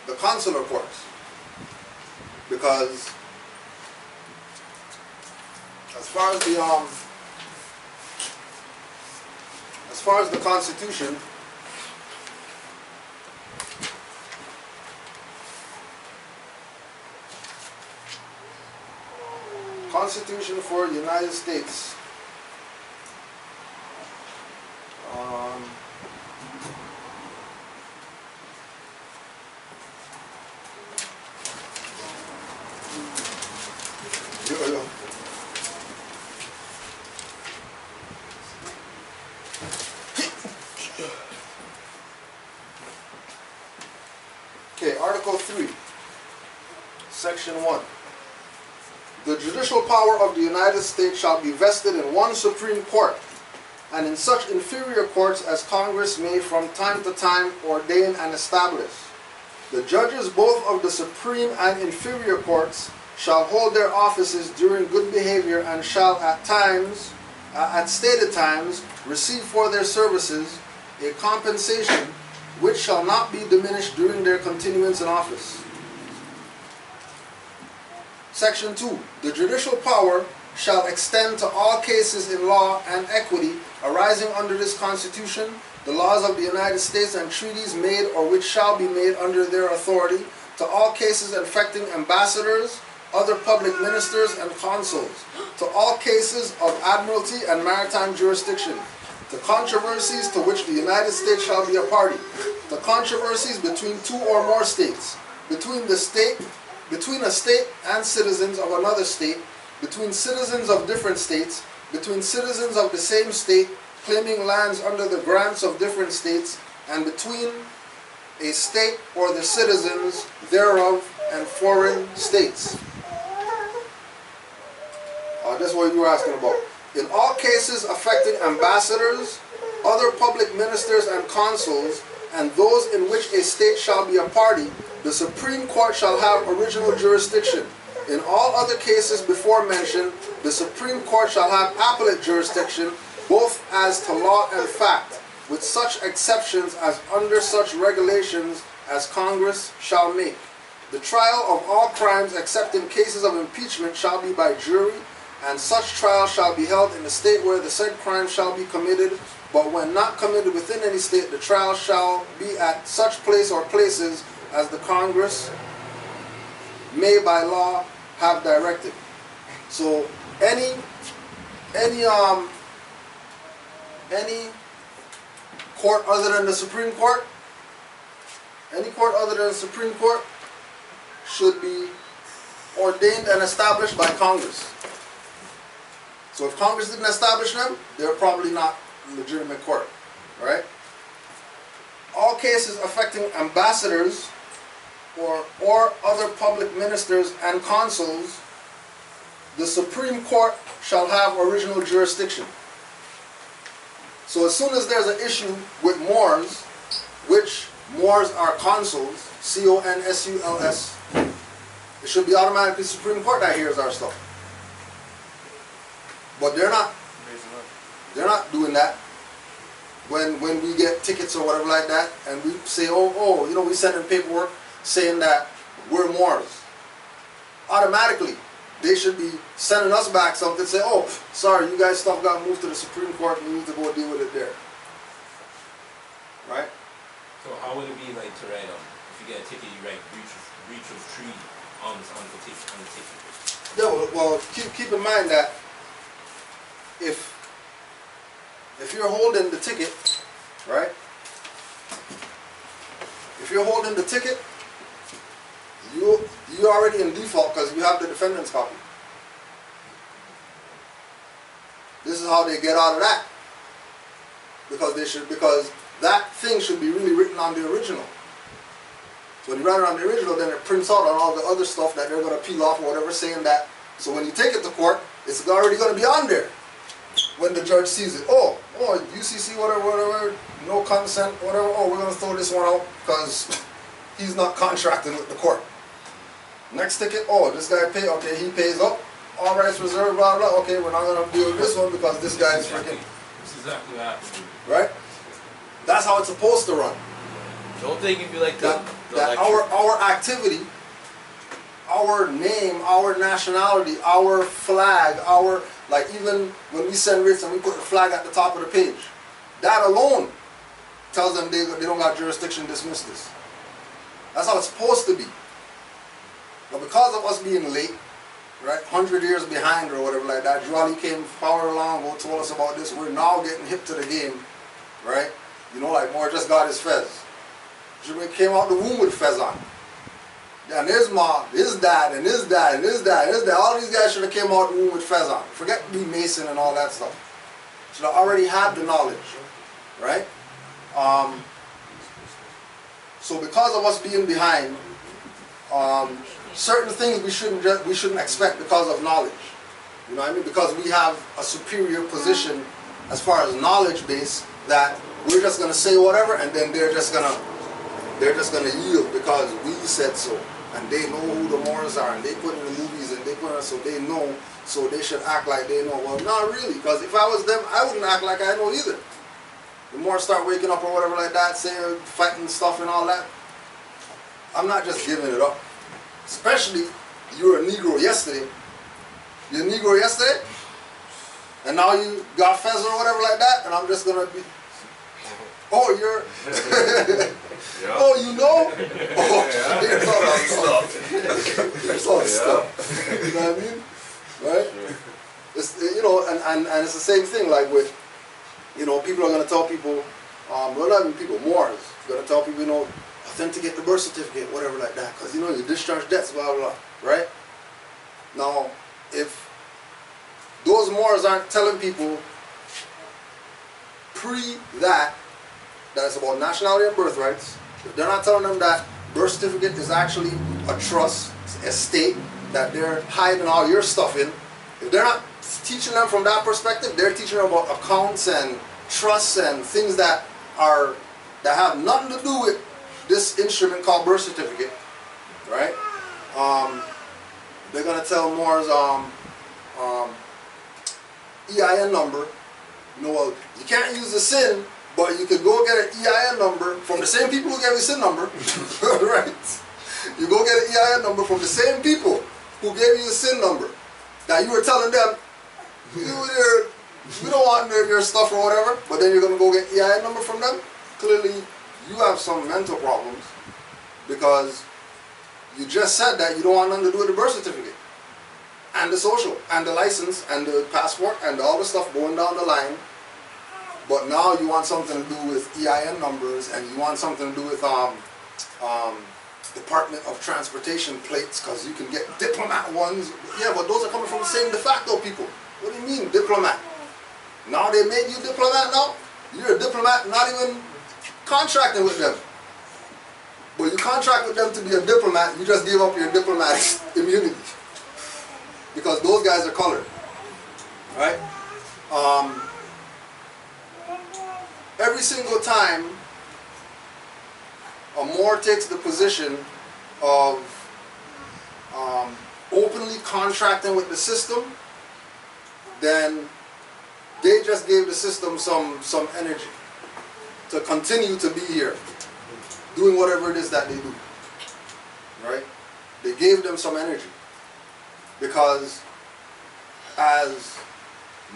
the consular courts, because as far as the Constitution, Constitution for United States. Okay, Article 3, Section 1. The judicial power of the United States shall be vested in one Supreme Court, and in such inferior courts as Congress may from time to time ordain and establish. The judges both of the Supreme and inferior courts shall hold their offices during good behavior, and shall at stated times, receive for their services a compensation which shall not be diminished during their continuance in office. Section 2. The judicial power shall extend to all cases in law and equity arising under this Constitution, the laws of the United States, and treaties made or which shall be made under their authority, to all cases affecting ambassadors, other public ministers, and consuls, to all cases of admiralty and maritime jurisdiction, to controversies to which the United States shall be a party, to controversies between two or more states, between a state and citizens of another state, between citizens of different states, between citizens of the same state claiming lands under the grants of different states, and between a state or the citizens thereof and foreign states. That's what you were asking about. In all cases affecting ambassadors, other public ministers and consuls, and those in which a state shall be a party, the Supreme Court shall have original jurisdiction. In all other cases before mentioned, the Supreme Court shall have appellate jurisdiction, both as to law and fact, with such exceptions as under such regulations as Congress shall make. The trial of all crimes except in cases of impeachment shall be by jury, and such trial shall be held in the state where the said crime shall be committed, but when not committed within any state, the trial shall be at such place or places as the Congress may by law have directed. So any court other than the Supreme Court, should be ordained and established by Congress. So if Congress didn't establish them, they're probably not a legitimate court, right? All cases affecting ambassadors or other public ministers and consuls, the Supreme Court shall have original jurisdiction. So as soon as there's an issue with Moors, which Moors are consuls, C-O-N-S-U-L-S, it should be automatically Supreme Court that hears our stuff. But they're not doing that. When we get tickets or whatever like that, and we say, oh, you know, we send in paperwork saying that we're Moors, automatically they should be sending us back something, say, oh, sorry, you guys' stuff got moved to the Supreme Court, and you need to go deal with it there. Right? So how would it be like to write, if you get a ticket, you write breach of treaty on the ticket? Yeah, well, keep in mind that if you're holding the ticket, right? If you're holding the ticket, you're already in default because you have the defendant's copy. This is how they get out of that. Because that thing should be really written on the original. So when you write it on the original, then it prints out on all the other stuff that they're going to peel off or whatever, saying that. So when you take it to court, it's already going to be on there. When the judge sees it, oh, UCC, whatever, no consent, whatever, oh, we're going to throw this one out because he's not contracting with the court. Next ticket, oh, this guy paid, okay, he pays up, all rights reserved, blah, blah, okay, we're not going to deal with this one because this guy is freaking... This is exactly what happened. Right? That's how it's supposed to run. Don't they give you like that our activity, our name, our nationality, our flag, our, like even when we send writs and we put the flag at the top of the page, that alone tells them they don't got jurisdiction to dismiss this. That's how it's supposed to be. But because of us being late, right, 100 years behind or whatever like that, Jolly came power along, told us about this, we're now getting hip to the game, right? You know, like Moore just got his fez. Jamaica came out the womb with fez on. And his mom, his dad, and his dad, and his dad, and his dad, all these guys should have came out the womb with fez on. Forget B. Mason and all that stuff. Should have already had the knowledge, right? So because of us being behind, certain things we shouldn't expect because of knowledge. You know what I mean? Because we have a superior position as far as knowledge base that we're just gonna say whatever and then they're just gonna yield because we said so. And they know who the Moors are and they put in the movies and they put in so they know, so they should act like they know. Well, not really, because if I was them, I wouldn't act like I know either. The Moors start waking up or whatever like that, saying, fighting stuff and all that. I'm not just giving it up. Especially, you were a Negro yesterday. You're a Negro yesterday? And now you got fez or whatever like that, and I'm just gonna be, oh, you're, oh, you know? Oh, here's all that stuff. Here's all that stuff. You know what I mean? Right? It's, you know, and it's the same thing, like with, you know, people are gonna tell people, well, not even people, Moors, gonna tell people, you know, authenticate the birth certificate, whatever like that, because, you know, you discharge debts, blah, blah, blah, right? Now, if those Moors aren't telling people that it's about nationality and birthrights, if they're not telling them that birth certificate is actually a trust, a state, that they're hiding all your stuff in, if they're not teaching them from that perspective, they're teaching them about accounts and trusts and things that are that have nothing to do with this instrument called birth certificate, right? They're gonna tell Moor's EIN number. You know, well, you can't use the SIN, but you could go get an EIN number from the same people who gave you SIN number, right? You go get an EIN number from the same people who gave you the SIN number that you were telling them, we don't want your stuff or whatever, but then you're gonna go get EIN number from them. Clearly, you have some mental problems because you just said that you don't want nothing to do with the birth certificate and the social and the license and the passport and all the stuff going down the line. But now you want something to do with EIN numbers and you want something to do with Department of Transportation plates because you can get diplomat ones. Yeah, but those are coming from the same de facto people. What do you mean diplomat? Now they made you diplomat now? You're a diplomat not even contracting with them. But you contract with them to be a diplomat, you just gave up your diplomatic immunity. Because those guys are colored. Right? Every single time a Moor takes the position of openly contracting with the system, then they just gave the system some energy to continue to be here, doing whatever it is that they do. Right? They gave them some energy. Because as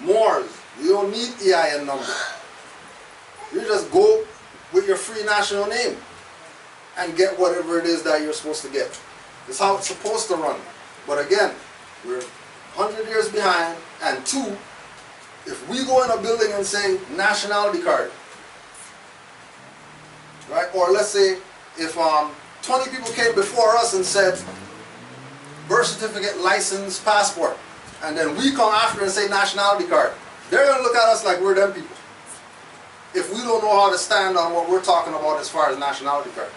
Moors, you don't need EIN number. You just go with your free national name and get whatever it is that you're supposed to get. That's how it's supposed to run. But again, we're 100 years behind, and two, if we go in a building and say nationality card, right? Or let's say if 20 people came before us and said birth certificate, license, passport, and then we come after and say nationality card, they're going to look at us like we're them people. If we don't know how to stand on what we're talking about as far as nationality card.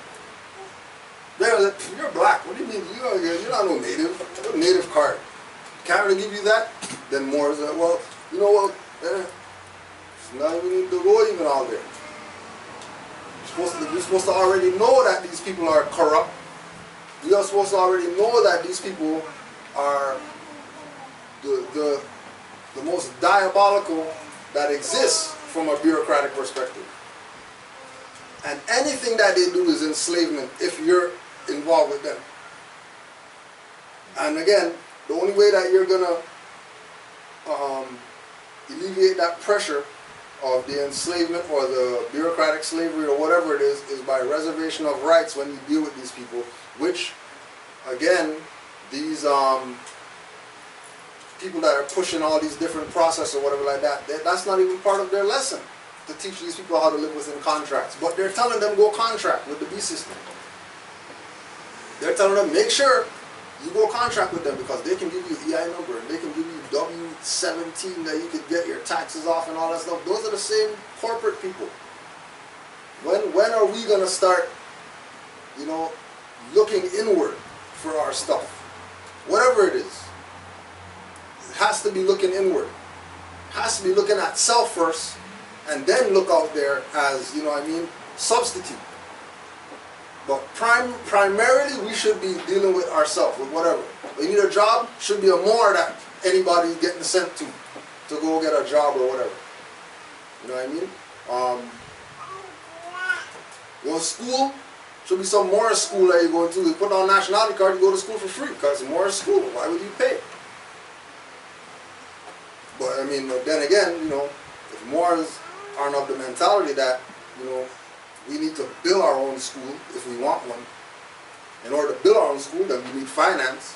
They're like, you're black. What do you mean? You're not no native. You're a native card. Can't really give you that? Then more is like, well, you know what? It's not even need to go even out there. You're supposed to already know that these people are corrupt. You're supposed to already know that these people are the most diabolical that exists from a bureaucratic perspective. And anything that they do is enslavement if you're involved with them. And again, the only way that you're going to alleviate that pressure of the enslavement or the bureaucratic slavery or whatever it is by reservation of rights when you deal with these people, which, again, these people that are pushing all these different processes or whatever like that, that's not even part of their lesson to teach these people how to live within contracts. But they're telling them go contract with the B system. They're telling them make sure you go contract with them because they can give you EI number and they can give you W-17 that you could get your taxes off and all that stuff. Those are the same corporate people. When are we going to start, you know, looking inward for our stuff? Whatever it is. It has to be looking inward. It has to be looking at self first and then look out there as, you know what I mean, substitute. But primarily we should be dealing with ourselves, with whatever. We need a job, should be a Moor that anybody's getting sent to go get a job or whatever. You know what I mean? You go to school, should be some Moor school that you go to. You put on a nationality card, you go to school for free because it's Moor school. Why would you pay? But I mean, then again, you know, if Moors aren't of the mentality that, you know, we need to build our own school if we want one. In order to build our own school, then we need finance.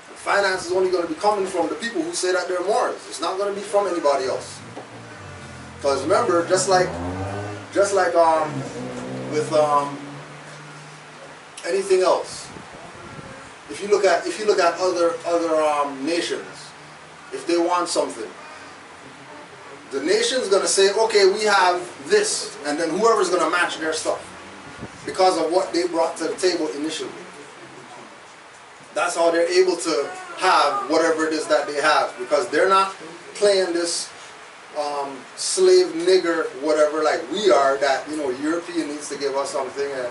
And finance is only going to be coming from the people who say that they're Moors. It's not going to be from anybody else. Because remember, just like with anything else, if you look at other nations, if they want something, the nation's going to say, okay, we have this, and then whoever's going to match their stuff because of what they brought to the table initially. That's how they're able to have whatever it is that they have, because they're not playing this slave nigger, whatever, like we are, that, you know, European needs to give us something, and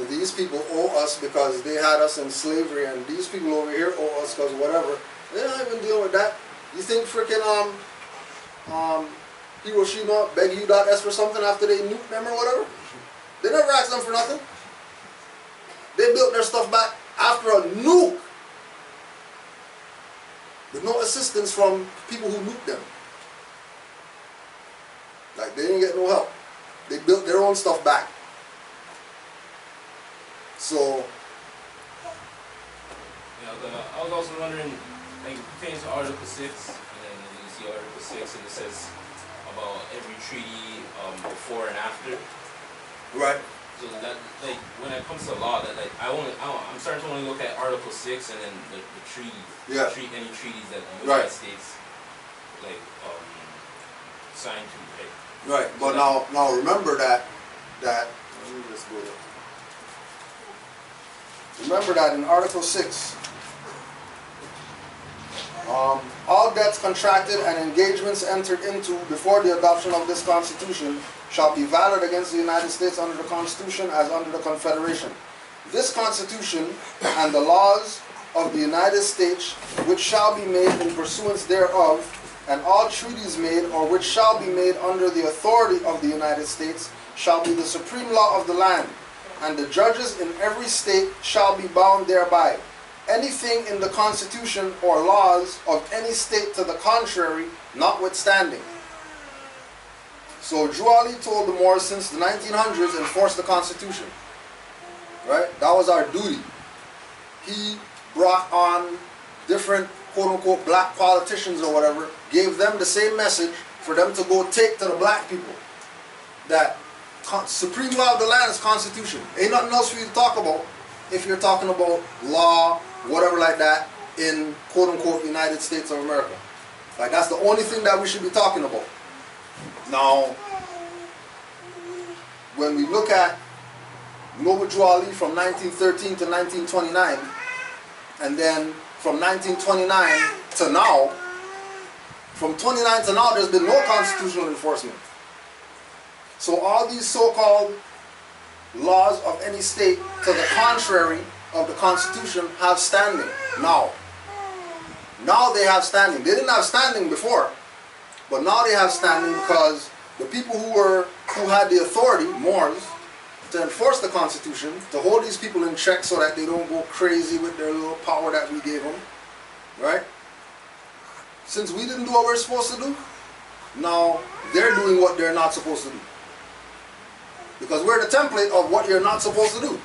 these people owe us because they had us in slavery, and these people over here owe us because whatever. They're not even dealing with that. You think freaking Hiroshima begged U.S. for something after they nuked them or whatever? They never asked them for nothing. They built their stuff back after a nuke with no assistance from people who nuked them. Like, they didn't get no help. They built their own stuff back. So, yeah, I was also wondering, like, pertains to Article 6, and then you see Article 6, and it says about every treaty before and after. right. So that, like, when it comes to law, that, like, I'm starting to only look at Article 6 and then the treaty, Yeah. any treaties that the Right. United States, like, signed to, right? Right, but now remember that let me just go there. Remember that in Article 6, all debts contracted and engagements entered into before the adoption of this Constitution shall be valid against the United States under the Constitution as under the Confederation. This Constitution and the laws of the United States which shall be made in pursuance thereof, and all treaties made or which shall be made under the authority of the United States shall be the supreme law of the land, and the judges in every state shall be bound thereby. Anything in the Constitution or laws of any state to the contrary notwithstanding. So Juali told the Moors since the 1900s enforce the Constitution. Right? That was our duty. He brought on different quote-unquote black politicians or whatever, gave them the same message for them to go take to the black people. That supreme law of the land is Constitution. Ain't nothing else for you to talk about if you're talking about law, whatever like that, in quote-unquote United States of America. Like, that's the only thing that we should be talking about. Now, when we look at Noble Drew Ali from 1913 to 1929, and then from 1929 to now, from 29 to now, there's been no constitutional enforcement. So all these so-called laws of any state to the contrary of the Constitution have standing now. Now they have standing. They didn't have standing before, but now they have standing because the people who had the authority, Moors, to enforce the Constitution, to hold these people in check so that they don't go crazy with their little power that we gave them, right? Since we didn't do what we're supposed to do, now they're doing what they're not supposed to do. Because we're the template of what you're not supposed to do.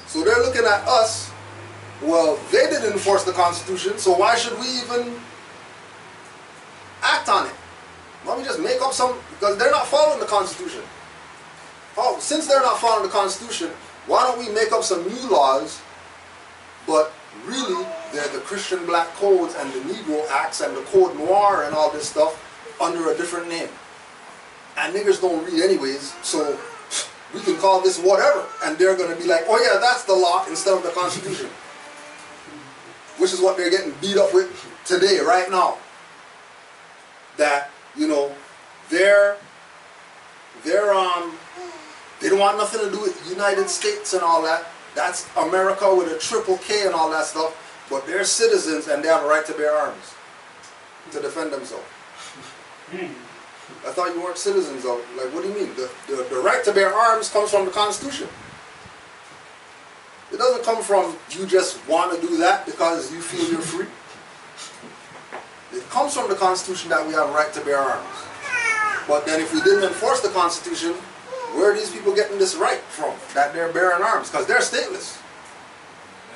So they're looking at us, well, they didn't enforce the Constitution, so why should we even act on it? Why don't we just make up some, because they're not following the Constitution. Oh, since they're not following the Constitution, why don't we make up some new laws, but really they're the Christian Black Codes and the Negro Acts and the Code Noir and all this stuff under a different name. And niggers don't read anyways, so we can call this whatever, and they're going to be like, oh yeah, that's the law instead of the Constitution. Which is what they're getting beat up with today, right now. That, you know, they don't want nothing to do with the United States and all that. That's America with a triple K and all that stuff. But they're citizens and they have a right to bear arms to defend themselves. I thought you weren't citizens of, like, what do you mean? The right to bear arms comes from the Constitution. It doesn't come from you just want to do that because you feel you're free. It comes from the Constitution that we have a right to bear arms. But then if we didn't enforce the Constitution, where are these people getting this right from? That they're bearing arms? Because they're stateless.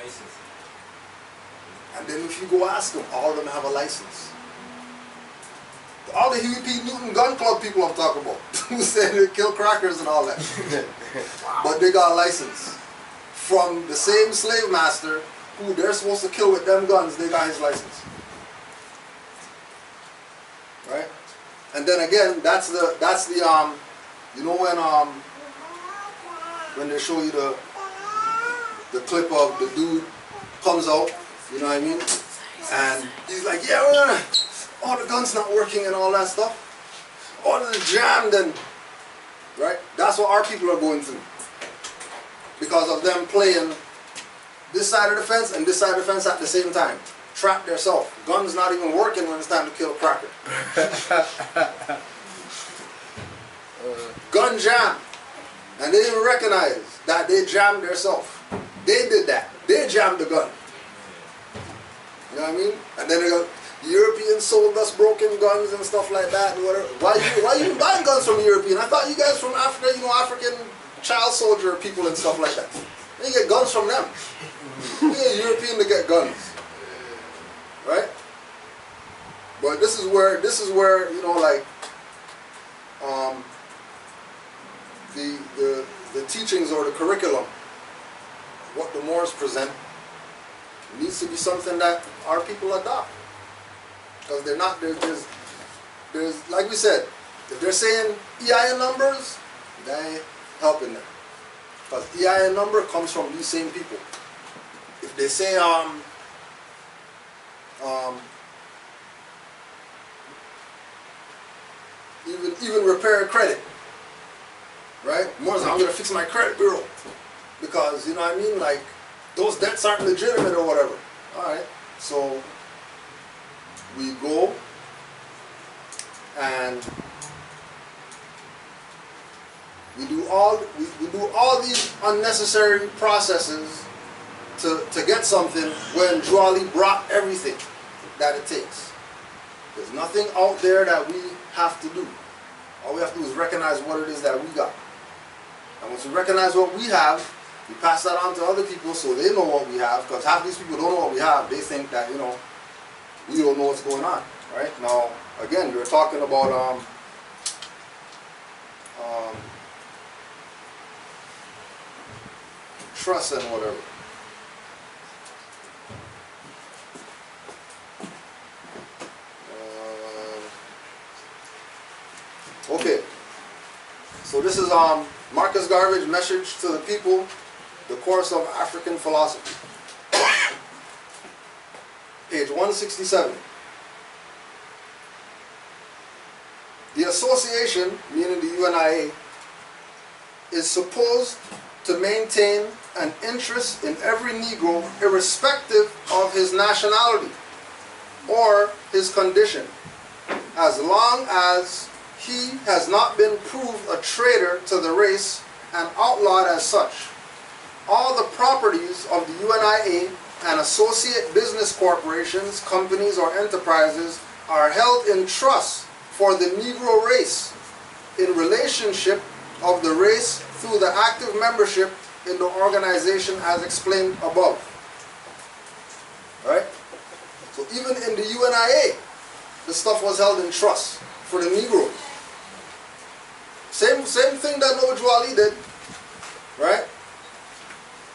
License. And then if you go ask them, all of them have a license. All the Huey P. Newton gun club people I'm talking about, who say they kill crackers and all that. But they got a license. From the same slave master who they're supposed to kill with them guns, they got his license. Right? And then again, that's the you know when they show you the clip of the dude comes out, you know what I mean? And he's like, yeah, we're gonna, oh all the guns not working and all that stuff. All of the jammed and, right? That's what our people are going through. Because of them playing this side of the fence and this side of the fence at the same time. Trap themselves. Guns not even working when it's time to kill a cracker. Gun jam. And they didn't recognize that they jammed themselves. They did that. They jammed the gun. You know what I mean? And then they go, the Europeans sold us broken guns and stuff like that. And whatever. Why you buying guns from the European? I thought you guys from Africa, you know, African child soldier people and stuff like that. And you get guns from them. You get a European to get guns. Right? But this is where, you know, like, the teachings or the curriculum, what the Moors present, needs to be something that our people adopt. Because they're not, there's, like we said, if they're saying EIN numbers, that ain't helping them. Because EIN number comes from these same people. If they say, even repair credit, right? More than I'm gonna fix my credit bureau because you know what I mean. Like those debts aren't legitimate or whatever. All right, so we go and we do all these unnecessary processes to get something when Juali brought everything that it takes. There's nothing out there that we have to do. All we have to do is recognize what it is that we got. And once we recognize what we have, we pass that on to other people so they know what we have, because half these people don't know what we have. They think that, you know, we don't know what's going on, right? Now, again, we were talking about trust and whatever. Okay, so this is Marcus Garve's message to the people, the course of African philosophy. Page 167. The association, meaning the UNIA, is supposed to maintain an interest in every Negro irrespective of his nationality or his condition, as long as he has not been proved a traitor to the race and outlawed as such. All the properties of the UNIA and associate business corporations, companies, or enterprises are held in trust for the Negro race in relationship of the race through the active membership in the organization as explained above. Right? So even in the UNIA, the stuff was held in trust for the Negroes. Same thing that Noah Juali did, right?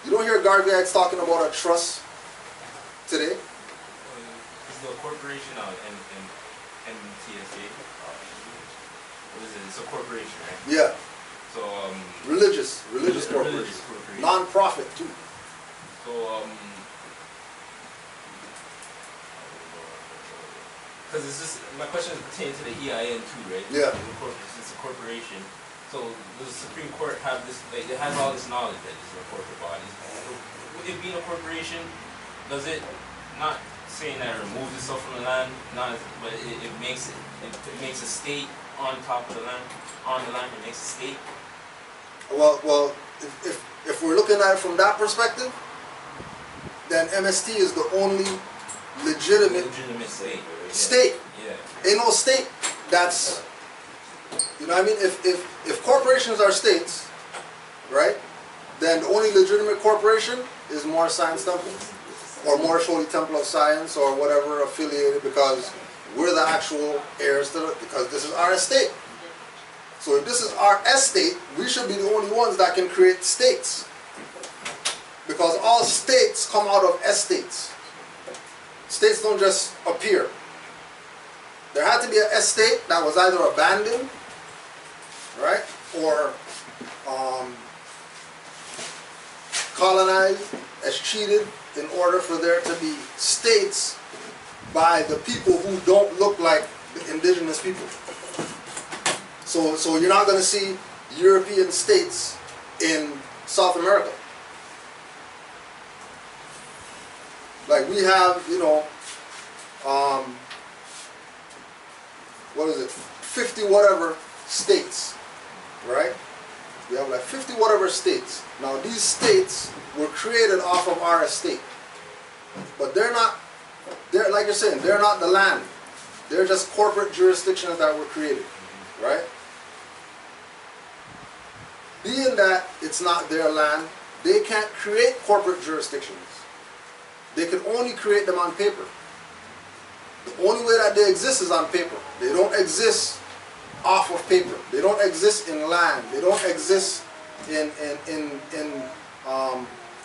You don't hear Garveyags talking about a trust today. It's the corporation and TSA. What is it? It's a corporation, right? Yeah. So religious corporation. Non-profit too. So because it's just, my question is pertaining to the EIN too, right? Yeah. It's a corporation. So does the Supreme Court have this, like, it has all this knowledge that it's a corporate body. With it being a corporation, does it not saying that it removes itself from the land, but it makes a state on top of the land, on the land, it makes a state? Well, if we're looking at it from that perspective, then MST is the only legitimate state. State. Yeah. Ain't no state that's, you know what I mean? If corporations are states, right, then the only legitimate corporation is Moor Science Temple or Moor Sholi Temple of Science or whatever affiliated, because we're the actual heirs to it, because this is our estate. So if this is our estate, we should be the only ones that can create states, because all states come out of estates. States don't just appear. There had to be an estate that was either abandoned, right, or colonized, escheated, in order for there to be states by the people who don't look like the indigenous people. So you're not going to see European states in South America. Like we have, you know, what is it, 50 whatever states, right? We have like 50 whatever states. Now these states were created off of our estate. But they're not, like you're saying, they're not the land. They're just corporate jurisdictions that were created, right? Being that it's not their land, they can't create corporate jurisdictions. They can only create them on paper. The only way that they exist is on paper. They don't exist off of paper. They don't exist in land. They don't exist in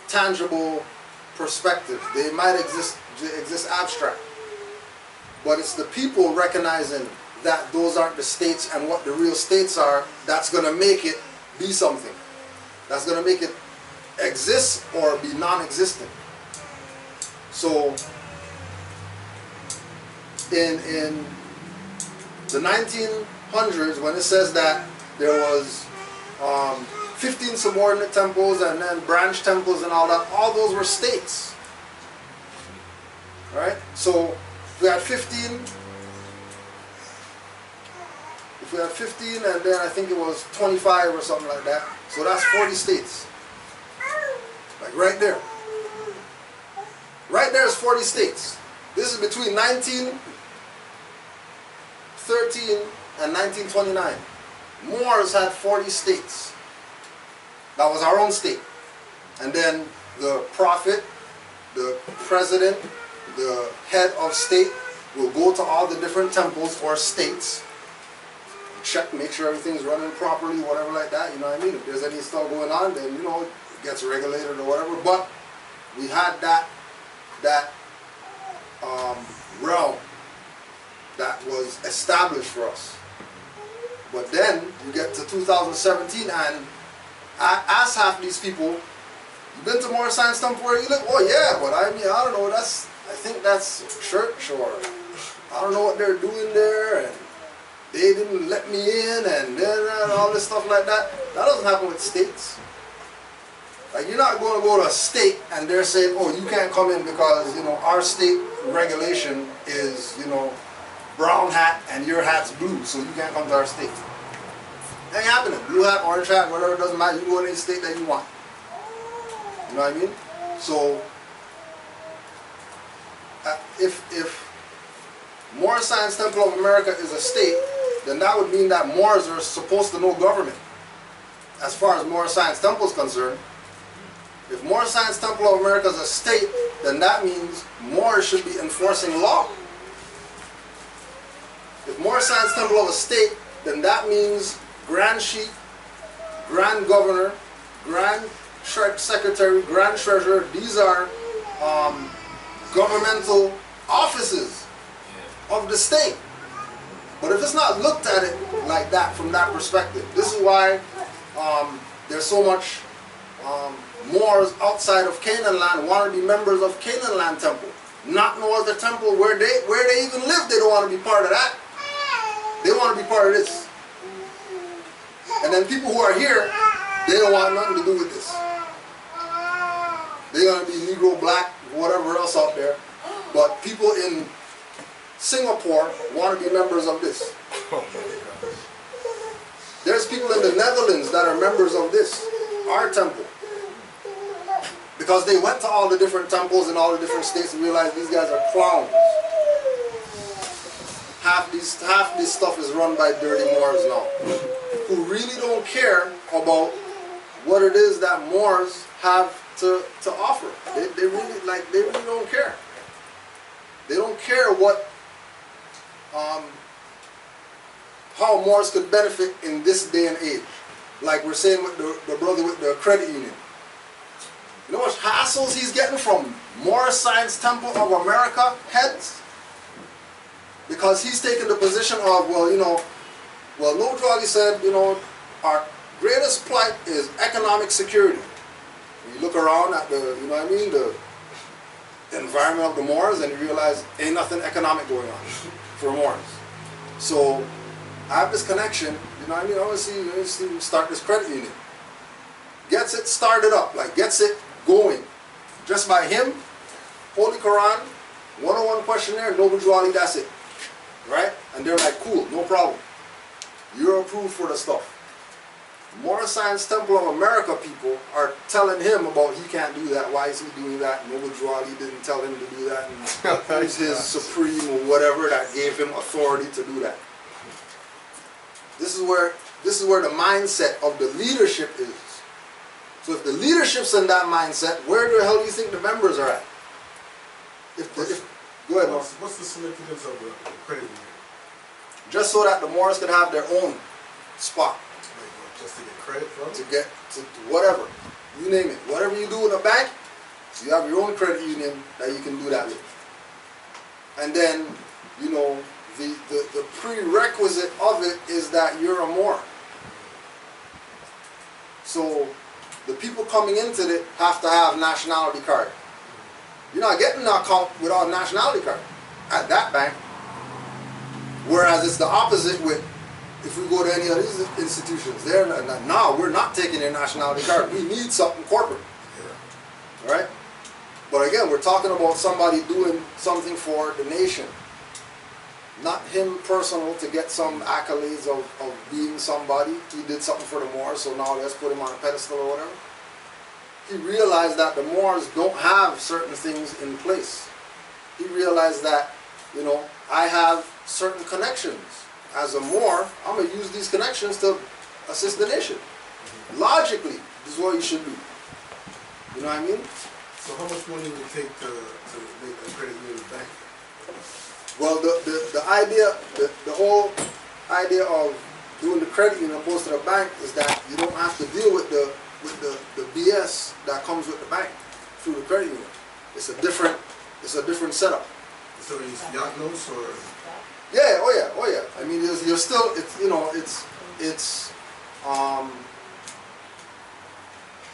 tangible perspective. They might exist abstract. But it's the people recognizing that those aren't the states and what the real states are that's going to make it be something. That's going to make it exist or be non-existent. So in the 1900s, when it says that there was 15 subordinate temples and then branch temples and all that, all those were states. Right? So if we had 15, and then I think it was 25 or something like that, so that's 40 states. Like right there. Right there is 40 states. This is between 1913 and 1929. Moors had 40 states. That was our own state. And then the prophet, the president, the head of state will go to all the different temples or states, check, make sure everything's running properly, whatever like that, you know what I mean? If there's any stuff going on, then, you know, it gets regulated or whatever. But we had that realm that was established for us. But then you get to 2017 and I ask half these people, you been to Moor Science Temple where you live? Oh yeah, but I mean, I don't know, I think that's church, or I don't know what they're doing there, and they didn't let me in, and then all this stuff like that. That doesn't happen with states. Like, you're not going to go to a state and they're saying, oh, you can't come in because, you know, our state regulation is, you know, brown hat and your hat's blue, so you can't come to our state. That ain't happening. Blue hat, orange hat, whatever, it doesn't matter. You go in any state that you want. You know what I mean? So, if Moor Science Temple of America is a state, then that would mean that Moors are supposed to know government. As far as Moor Science Temple is concerned, if Moor Science Temple of America is a state, then that means Moors should be enforcing law. If Moor Science Temple of a state, then that means Grand Sheik, Grand Governor, Grand Secretary, Grand Treasurer, these are governmental offices of the state. But if it's not looked at it like that, from that perspective, this is why there's so much Moors outside of Canaanland want to be members of Canaanland Temple. Not no other temple where they even live, they don't want to be part of that. They want to be part of this. And then people who are here, they don't want nothing to do with this. They're going to be Negro, Black, whatever else out there. But people in Singapore want to be members of this. There's people in the Netherlands that are members of this, our temple. Because they went to all the different temples in all the different states and realized these guys are clowns. Half this stuff is run by dirty Moors now, who really don't care about what it is that Moors have to offer. They really don't care. They don't care what how Moors could benefit in this day and age. Like we're saying with the brother with the credit union. You know what hassles he's getting from Moor Science Temple of America heads? Because he's taken the position of, well, you know, well, No Jolly said, you know, our greatest plight is economic security. When you look around at the, you know what I mean, the environment of the Moors, and he realized ain't nothing economic going on for Moors. So I have this connection, you know what I mean? I want to see start this credit union. Gets it started up, like gets it going. Just by him, Holy Quran, 101 questionnaire, no Juali, that's it. Right? And they're like, cool, no problem. You're approved for the stuff. Moor Science Temple of America people are telling him about he can't do that, why is he doing that? Noble Juali didn't tell him to do that, and he's his supreme or whatever that gave him authority to do that. This is where the mindset of the leadership is. So if the leadership's in that mindset, where the hell do you think the members are at? Go ahead, Mark. What's the significance of the credit union? Just so that the Moors can have their own spot. Just to get credit from? To get to whatever. You name it. Whatever you do in a bank, you have your own credit union that you can do that with. And then, you know, the prerequisite of it is that you're a Moor. So the people coming into it have to have nationality card. You're not getting an account without a nationality card at that bank. Whereas it's the opposite with, if we go to any of these institutions, they're now we're not taking their nationality card. We need something corporate. Right? But again, we're talking about somebody doing something for the nation. Not him personal to get some accolades of being somebody. He did something for the Moors, so now let's put him on a pedestal or whatever. He realized that the Moors don't have certain things in place. He realized that, you know, I have certain connections. As a Moor, I'm going to use these connections to assist the nation. Logically, this is what you should do. You know what I mean? So how much money would it take to make a credit union bank? Well, the idea, the whole idea of doing the credit union opposed to the bank is that you don't have to deal with the BS that comes with the bank through the credit union. It's a different setup. So it's yacht notes or? Yeah, oh yeah. I mean, you're still, it's, you know,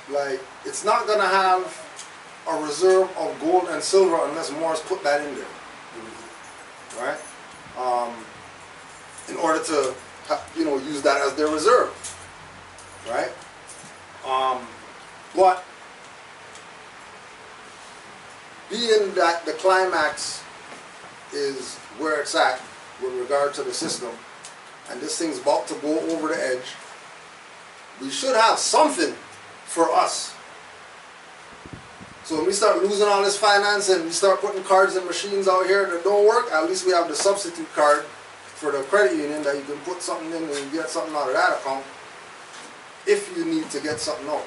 like, it's not gonna have a reserve of gold and silver unless Moors put that in there, right? In order to, you know, use that as their reserve, right? But being that the climax is where it's at with regard to the system, and this thing's about to go over the edge, we should have something for us. So when we start losing all this finance and we start putting cards and machines out here that don't work, at least we have the substitute card for the credit union that you can put something in and you get something out of that account if you need to get something out.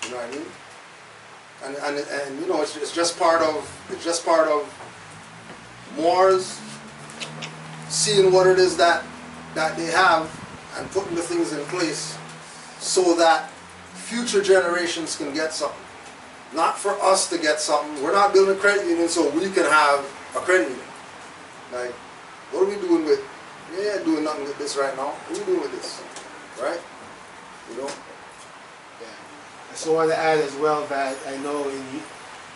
You know what I mean? And you know, it's just part of Moors seeing what it is that they have and putting the things in place so that future generations can get something. Not for us to get something. We're not building a credit union so we can have a credit union. Like, what are we doing with? We ain't doing nothing with this right now. What are we doing with this? Right? You know? I also want to add as well that I know in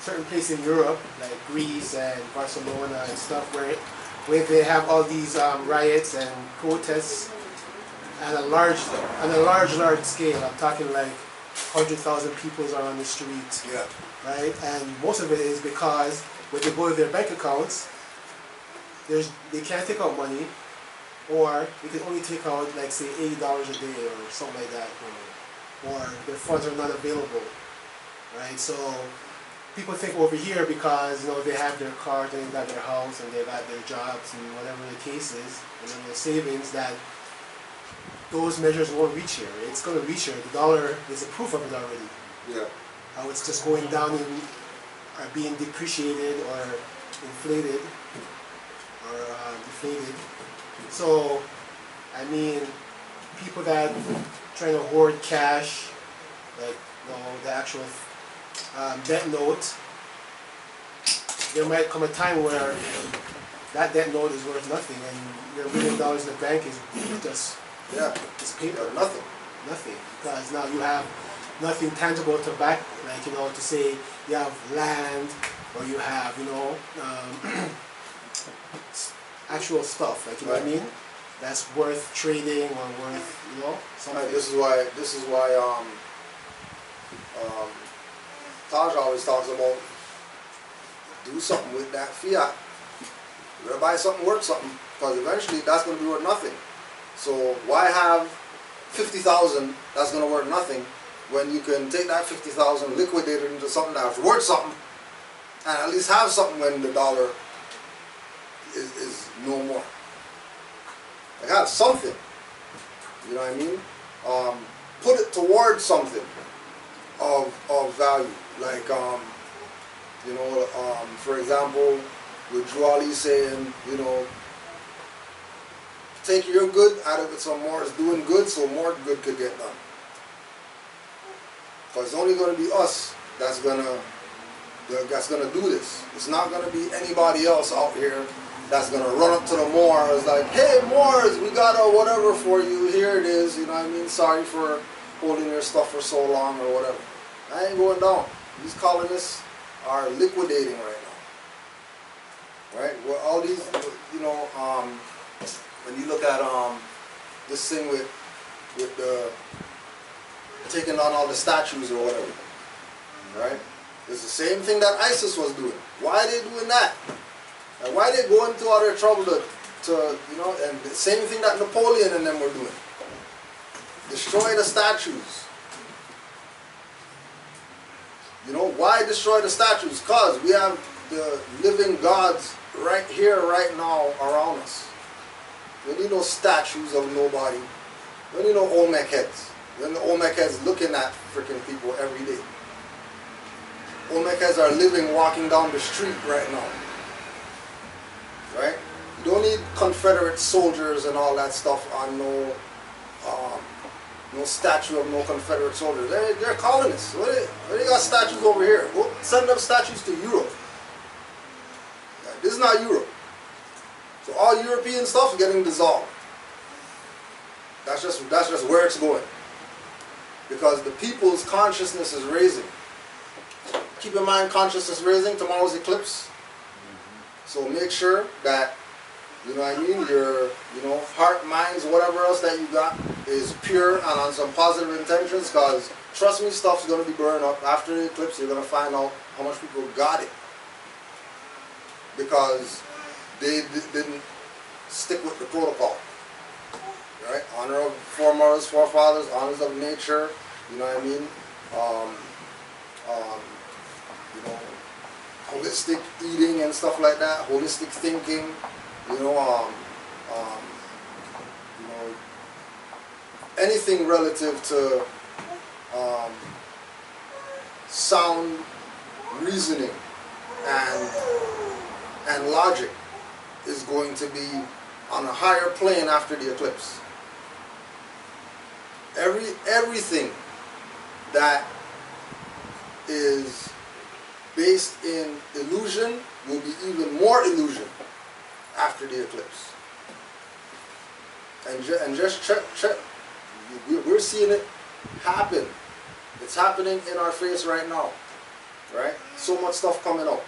certain places in Europe, like Greece and Barcelona and stuff, where they have all these riots and protests at a large scale. I'm talking like 100,000 people are on the streets. Yeah. Right? And most of it is because when they go to their bank accounts, they can't take out money, or they can only take out, like, say, $80 a day or something like that, or their funds are not available, right? So people think over here, because, you know, they have their cars and they've got their house and they've got their jobs and whatever the case is, and then their savings, that those measures won't reach here. It's going to reach here. The dollar is a proof of it already. Yeah. How it's just going down and are being depreciated or inflated or deflated. So, I mean, people that trying to hoard cash, like, you know, the actual debt note, there might come a time where that debt note is worth nothing, and your $1 million in the bank is just it's paper. Nothing. Nothing, because now you have nothing tangible to back, like, you know, to say you have land, or you have, actual stuff, like, you know what I mean? That's worth trading or worth, something. This is why Taj always talks about do something with that fiat. You gotta buy something worth something, because eventually that's gonna be worth nothing. So why have 50,000 that's gonna worth nothing when you can take that 50,000, liquidate it into something that's worth something, and at least have something when the dollar is no more. Like, have something. You know what I mean? Put it towards something of value. Like, for example, with Drew Ali saying, take your good out of it so more is doing good, so more good could get done. Because it's only going to be us that's gonna do this. It's not going to be anybody else out here that's going to run up to the Moors like, hey Moors, we got a whatever for you, here it is, you know what I mean? Sorry for holding your stuff for so long or whatever. I ain't going down. These colonists are liquidating right now. Right? Well, all these, when you look at this thing with the taking down all the statues or whatever, right? It's the same thing that ISIS was doing. Why are they doing that? And why are they going to all their trouble to and the same thing that Napoleon and them were doing. Destroy the statues. Why destroy the statues? Because we have the living gods right here, right now, around us. We need no statues of nobody. We need no Olmec heads. Then the Olmec heads looking at freaking people every day. Olmec heads are living, walking down the street right now. Right? You don't need Confederate soldiers and all that stuff on no statue of no Confederate soldiers. They're colonists. They got statues over here. Go send them statues to Europe. This is not Europe. So all European stuff is getting dissolved. That's just where it's going. Because the people's consciousness is raising. Keep in mind, consciousness raising, tomorrow's eclipse. So make sure that, your, heart, minds, whatever else that you got is pure and on some positive intentions, because trust me, stuff's going to be burned up. After the eclipse, you're going to find out how much people got it. Because they didn't stick with the protocol. Right? Honor of foremothers, forefathers, honors of nature, you know what I mean? Holistic eating and stuff like that, holistic thinking, anything relative to sound reasoning and logic is going to be on a higher plane after the eclipse. Everything that is based in illusion will be even more illusion after the eclipse. And just check. We're seeing it happen. It's happening in our face right now. Right? So much stuff coming out.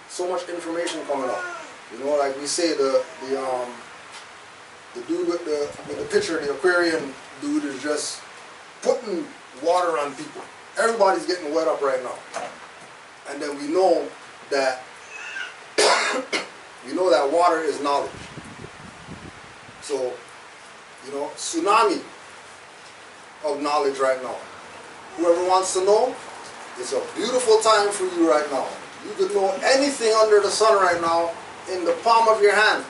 So much information coming out. Like we say, the dude with the picture, the Aquarian dude, is just putting water on people. Everybody's getting wet up right now. And then we know that water is knowledge. So, tsunami of knowledge right now. Whoever wants to know, it's a beautiful time for you right now. You could know anything under the sun right now in the palm of your hand.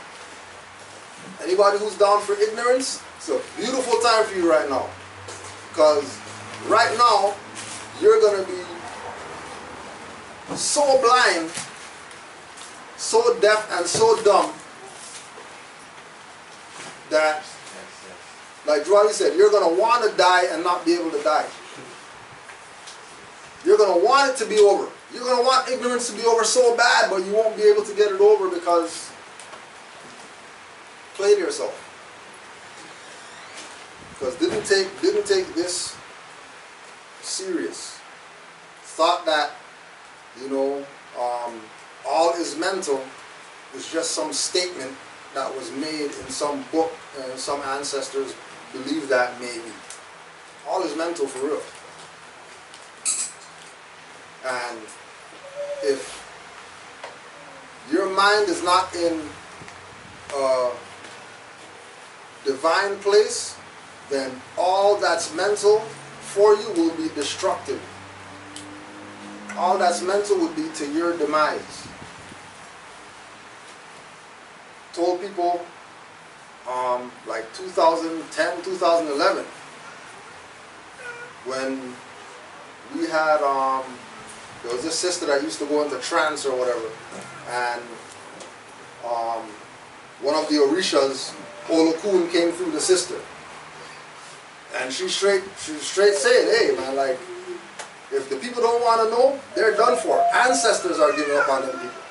Anybody who's down for ignorance, it's a beautiful time for you right now. Because right now, you're going to be so blind, so deaf and so dumb that, like Joali said, you're going to want to die and not be able to die. You're going to want it to be over. You're going to want ignorance to be over so bad, but you won't be able to get it over because play to yourself. Because didn't take this serious. Thought that, all is mental is just some statement that was made in some book, and some ancestors believe that maybe. All is mental for real. And if your mind is not in a divine place, then all that's mental for you will be destructive. All that's mental would be to your demise. Told people like 2010, 2011, when we had, there was this sister that used to go into trance or whatever, and one of the Orishas, Olokun, came through the sister. And she straight said, hey man, like, if the people don't want to know, they're done for. Ancestors are giving up on them people.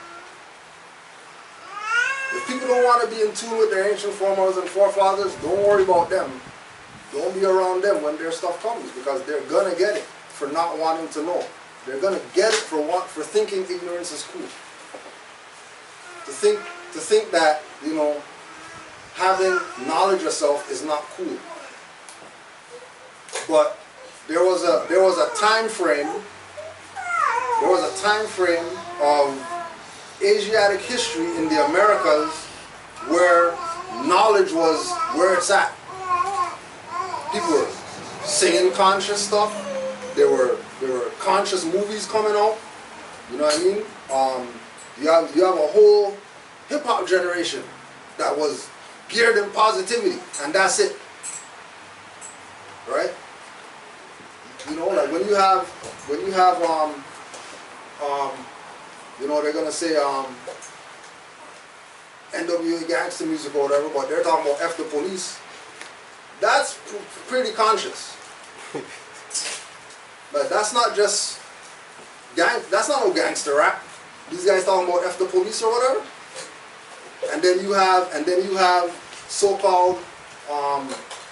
If people don't want to be in tune with their ancient foremothers and forefathers, don't worry about them. Don't be around them when their stuff comes, because they're gonna get it for not wanting to know. They're gonna get it for thinking ignorance is cool. To think that, you know, having knowledge of self is not cool. But there was a time frame. There was a time frame of Asiatic history in the Americas where knowledge was where it's at. People were singing conscious stuff. There were conscious movies coming out. You know what I mean? You have a whole hip hop generation that was geared in positivity, and that's it. Right? You know, like when you have you know, they're gonna say NWA gangster music or whatever, but they're talking about F the police. That's pretty conscious. But that's not just that's not no gangster rap. These guys talking about F the police or whatever. And then you have so-called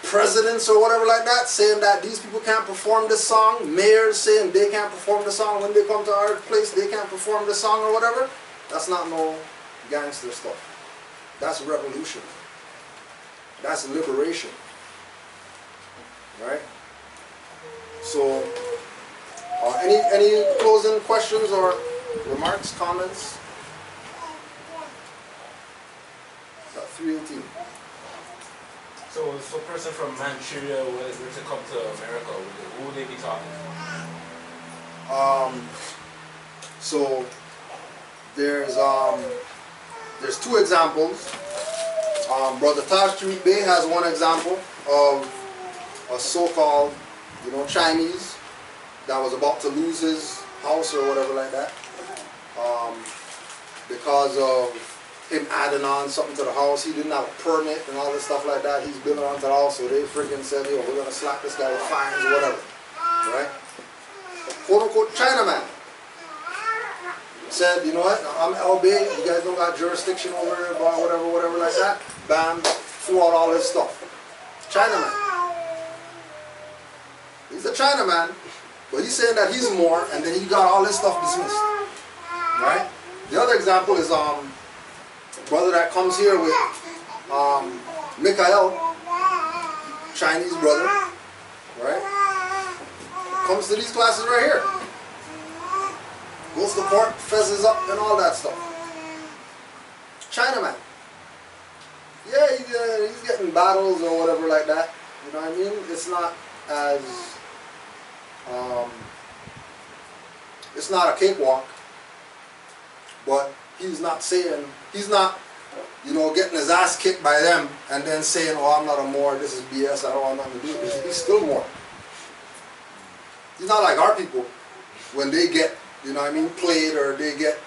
presidents or whatever like that saying that these people can't perform this song. Mayors saying they can't perform the song when they come to our place. They can't perform the song or whatever. That's not no gangster stuff. That's revolution. That's liberation. Right? So, any closing questions or remarks, comments? About 3:18. So a person from Manchuria were to come to America, who would they be talking to? So there's two examples. Brother Taj Bey has one example of a so-called, you know, Chinese that was about to lose his house or whatever like that, because of him adding on something to the house. He didn't have a permit and all this stuff like that. He's building onto the house, so they freaking said, yo, we're gonna slap this guy with fines or whatever, right? Quote unquote Chinaman said, you know what, I'm LB, you guys don't got jurisdiction over here, whatever like that. Bam, threw out all his stuff. Chinaman. He's a Chinaman, but he's saying that he's Moor, and then he got all his stuff dismissed. Right? The other example is brother that comes here with Mikhail, Chinese brother, right? Comes to these classes right here. Goes to court, fezzes up, and all that stuff. Chinaman. Yeah, he's getting battles or whatever like that. You know what I mean? It's not as it's not a cakewalk, but he's not, you know, getting his ass kicked by them and then saying, oh, I'm not a Moor, this is BS, I don't want nothing to do with it. He's still Moor. He's not like our people when they get, you know what I mean, played or they get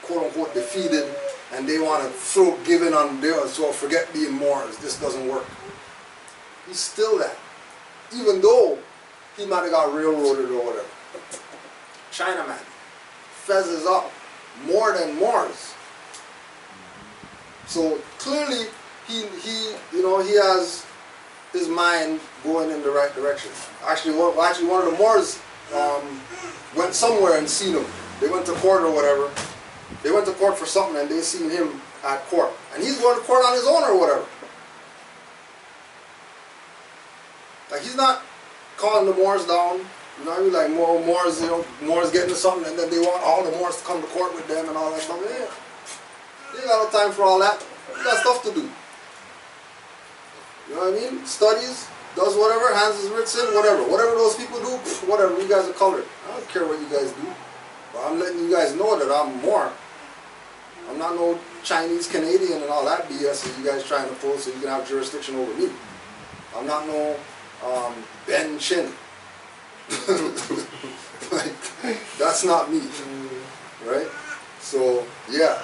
quote unquote defeated and they want to give in on theirs, so forget being Moors, this doesn't work. He's still that. Even though he might have got railroaded or whatever. Chinaman. Fezzes up more than Moors. So clearly he has his mind going in the right direction. Actually one of the Moors went somewhere and seen him they went to court or whatever. They went to court for something and they seen him at court. And he's going to court on his own or whatever. Like, he's not calling the Moors down. You know what I mean? Like, Moors, you know, Moors getting to something and then they want all the Moors to come to court with them and all that stuff. Yeah. They ain't got no time for all that. They got stuff to do. You know what I mean? Studies, does whatever, hands his writs in, whatever. Whatever those people do, whatever. You guys are colored. I don't care what you guys do. But I'm letting you guys know that I'm Moor. I'm not no Chinese, Canadian, and all that BS that you guys trying to pull so you can have jurisdiction over me. I'm not no Ben Chin. Like, that's not me, right? So yeah,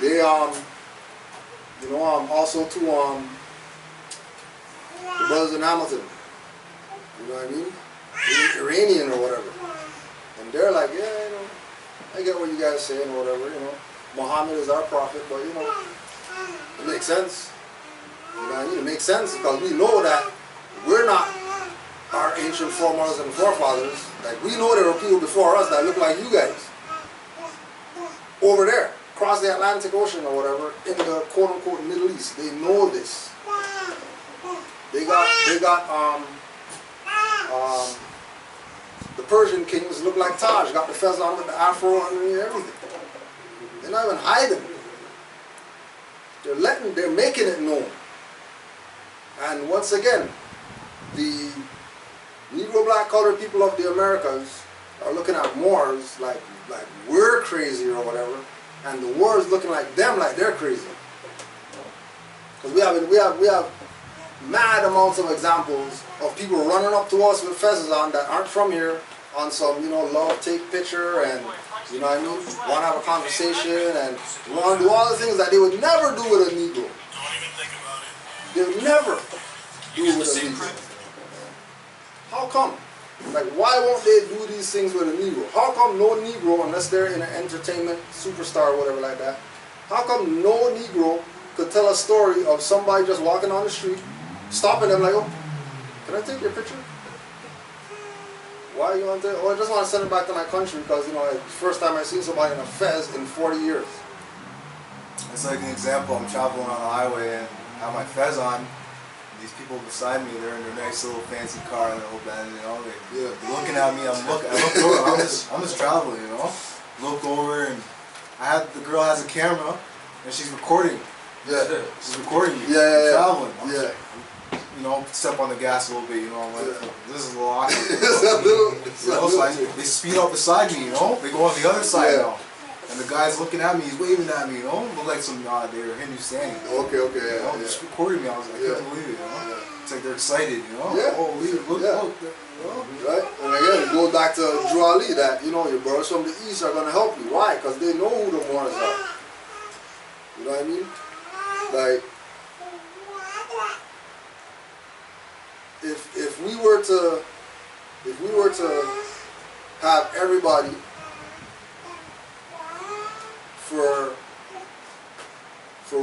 they you know, also too the brothers in Hamilton, you know what I mean? Iranian or whatever, and they're like, yeah, you know, I get what you guys saying or whatever, you know. Muhammad is our prophet, but you know, it makes sense. You know what I mean? It makes sense because we know that we're not our ancient foremothers and forefathers. Like, we know there were people before us that look like you guys. Over there, across the Atlantic Ocean or whatever, in the quote-unquote Middle East. They know this. They got the Persian kings look like Taj, got the fez on with the afro and everything. They're not even hiding. They're making it known. And once again, the Negro, black, colored people of the Americas are looking at Moors like we're crazy or whatever, and the world's looking like them like they're crazy. Because we have mad amounts of examples of people running up to us with fezzes on that aren't from here on some, you know, love, take picture and, you know what I mean, want to have a conversation and want to do all the things that they would never do with a Negro. They would never do with a Negro. How come? Like, why won't they do these things with a Negro? How come no Negro, unless they're in an entertainment superstar or whatever like that, how come no Negro could tell a story of somebody just walking on the street, stopping them like, oh, can I take your picture? Why you want to? Oh, I just want to send it back to my country because, you know, it's the first time I've seen somebody in a fez in 40 years. It's like an example. I'm traveling on the highway and have my fez on. These people beside me, they're in their nice little fancy car and they're open, you know, they're looking at me. I look over. I'm just traveling, you know. Look over and the girl has a camera and she's recording. Yeah. She's recording me. Yeah. Traveling. Yeah. You know, step on the gas a little bit, you know, I'm like, this is a little awkward. They speed up beside me, you know, they go on the other side now. And the guy's looking at me, he's waving at me, you know, look like some, they're Hindustani. Okay, you know, just recording me, I was like, I couldn't believe it, you know. It's like they're excited, you know. Yeah. Oh, look, you know. Right? And again, it goes back to Drew Ali that, you know, your brothers from the East are going to help you. Why? Because they know who the Moors are. You know what I mean? Like, if we were to have everybody for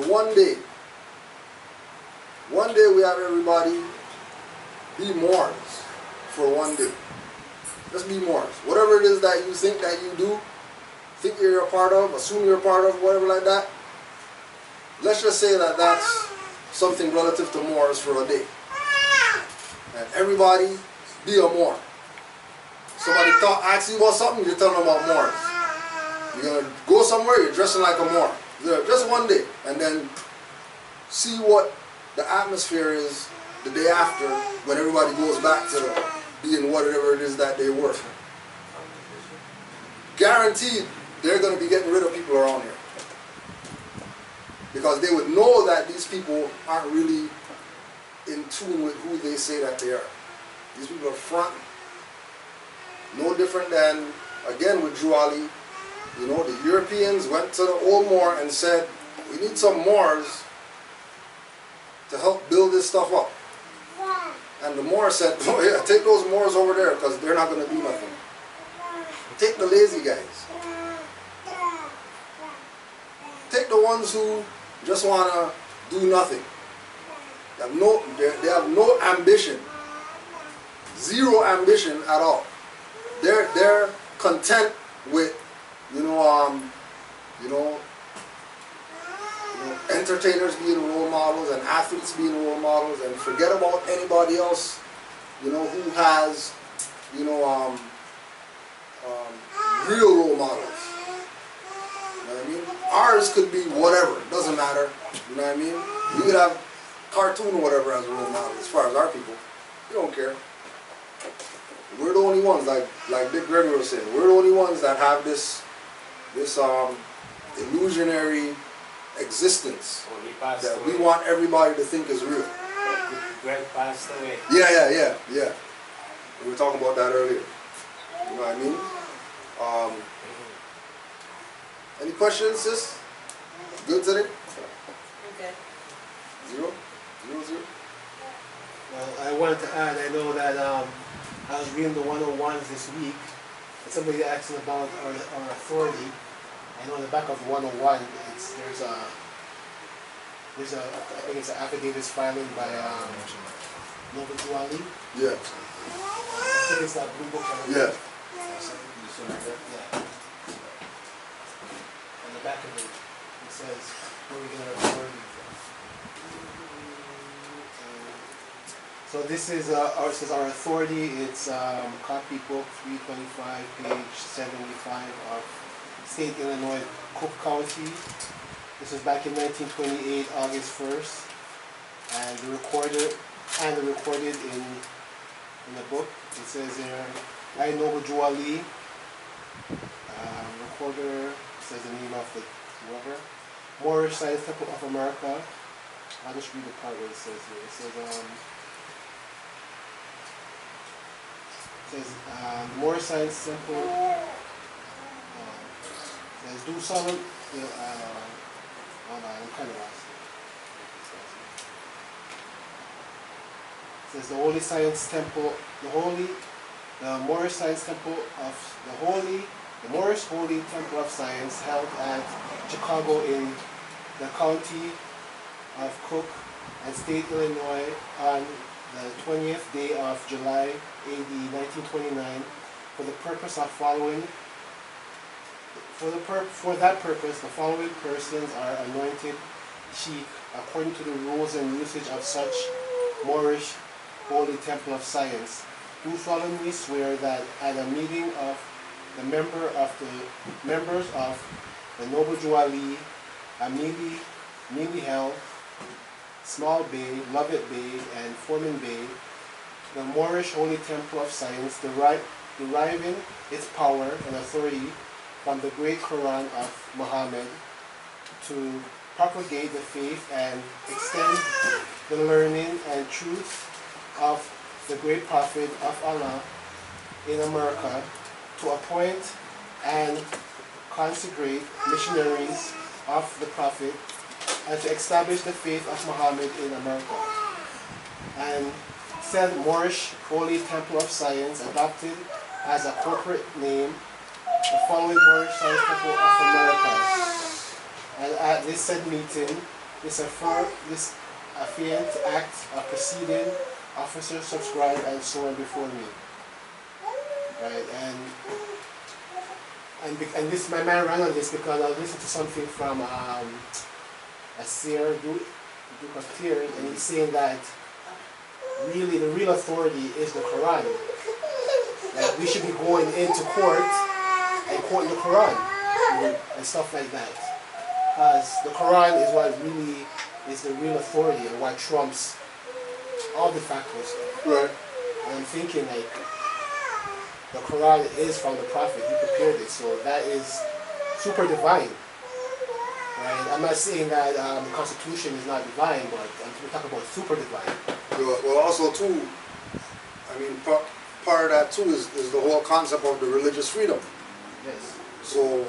one day we have everybody be Moors for one day. Just be Moors. Whatever it is that you think that you do, think you're a part of, assume you're a part of, whatever like that. Let's just say that that's something relative to Moors for a day. And everybody be a Moor. Somebody asks you about something, you're telling them about Moors. You're going to go somewhere, you're dressing like a Moor. Just one day. And then see what the atmosphere is the day after when everybody goes back to being whatever it is that they were. Guaranteed they're going to be getting rid of people around here. Because they would know that these people aren't really in tune with who they say that they are. These people are front. No different than, again with Drew Ali, you know, the Europeans went to the old Moor and said, we need some Moors to help build this stuff up. And the Moor said, oh yeah, take those Moors over there because they're not going to do nothing. Take the lazy guys. Take the ones who just want to do nothing. They have no ambition. Zero ambition at all. They're content with you know, entertainers being role models and athletes being role models, and forget about anybody else, you know, who has, you know, real role models. You know what I mean? Ours could be whatever, it doesn't matter. You know what I mean? You could have cartoon or whatever as a role model. As far as our people, we don't care. We're the only ones, like Dick Gregory was saying. We're the only ones that have this illusionary existence that we want everybody to think is real. Greg passed away. Yeah. We were talking about that earlier. You know what I mean? Any questions, sis? Good today? Okay. 0? Well, I wanted to add, I know that I was reading the 101s this week, and somebody asking about our authority. I know on the back of 101, there's a I think it's an affidavit filing by Nova Duali. Yeah. I think it's that blue book. Yeah. On the back of it, it says where we get our authority from. So this is our authority. It's copybook 325, page 75 of State Illinois, Cook County. This was back in 1928, August 1st, and recorded in the book. It says there, I Noble Juali, recorder, says the name of the whoever, Moorish Science Temple of America. I'll just read the part where it says here. It says, Moorish Science Temple says, do solemn, I'm kind of lost. It says the Holy Science Temple, the Moorish Science Temple of the Moorish Holy Temple of Science held at Chicago in the county of Cook and State, Illinois on the 20th day of July, AD 1929, for the purpose of following. For that purpose, the following persons are anointed chief according to the rules and usage of such Moorish Holy Temple of Science. Do solemnly swear that at a meeting of the members of the Noble Juali, Mealy Hill, Small Bay, Lovett Bay, and Foreman Bay, the Moorish Holy Temple of Science, deriving its power and authority from the great Quran of Muhammad, to propagate the faith and extend the learning and truth of the great Prophet of Allah in America, to appoint and consecrate missionaries of the Prophet, and to establish the faith of Muhammad in America. And said Moorish Holy Temple of Science adopted as a corporate name the following Moorish Science Temple of America. And at this said meeting, this affiant act of proceeding officers subscribed and sworn before me. Right, and this, my man ran on this because I listened to something from a seer, Duke of Tears, and he's saying that really the real authority is the Quran. Like we should be going into court and quoting the Quran and stuff like that. Because the Quran is what really is the real authority and what trumps all de facto stuff. Right. And I'm thinking like the Quran is from the Prophet, he prepared it, so that is super divine. Right? I'm not saying that the Constitution is not divine, but we're talking about super divine. Well, also too, I mean, part of that too is the whole concept of the religious freedom. Yes. So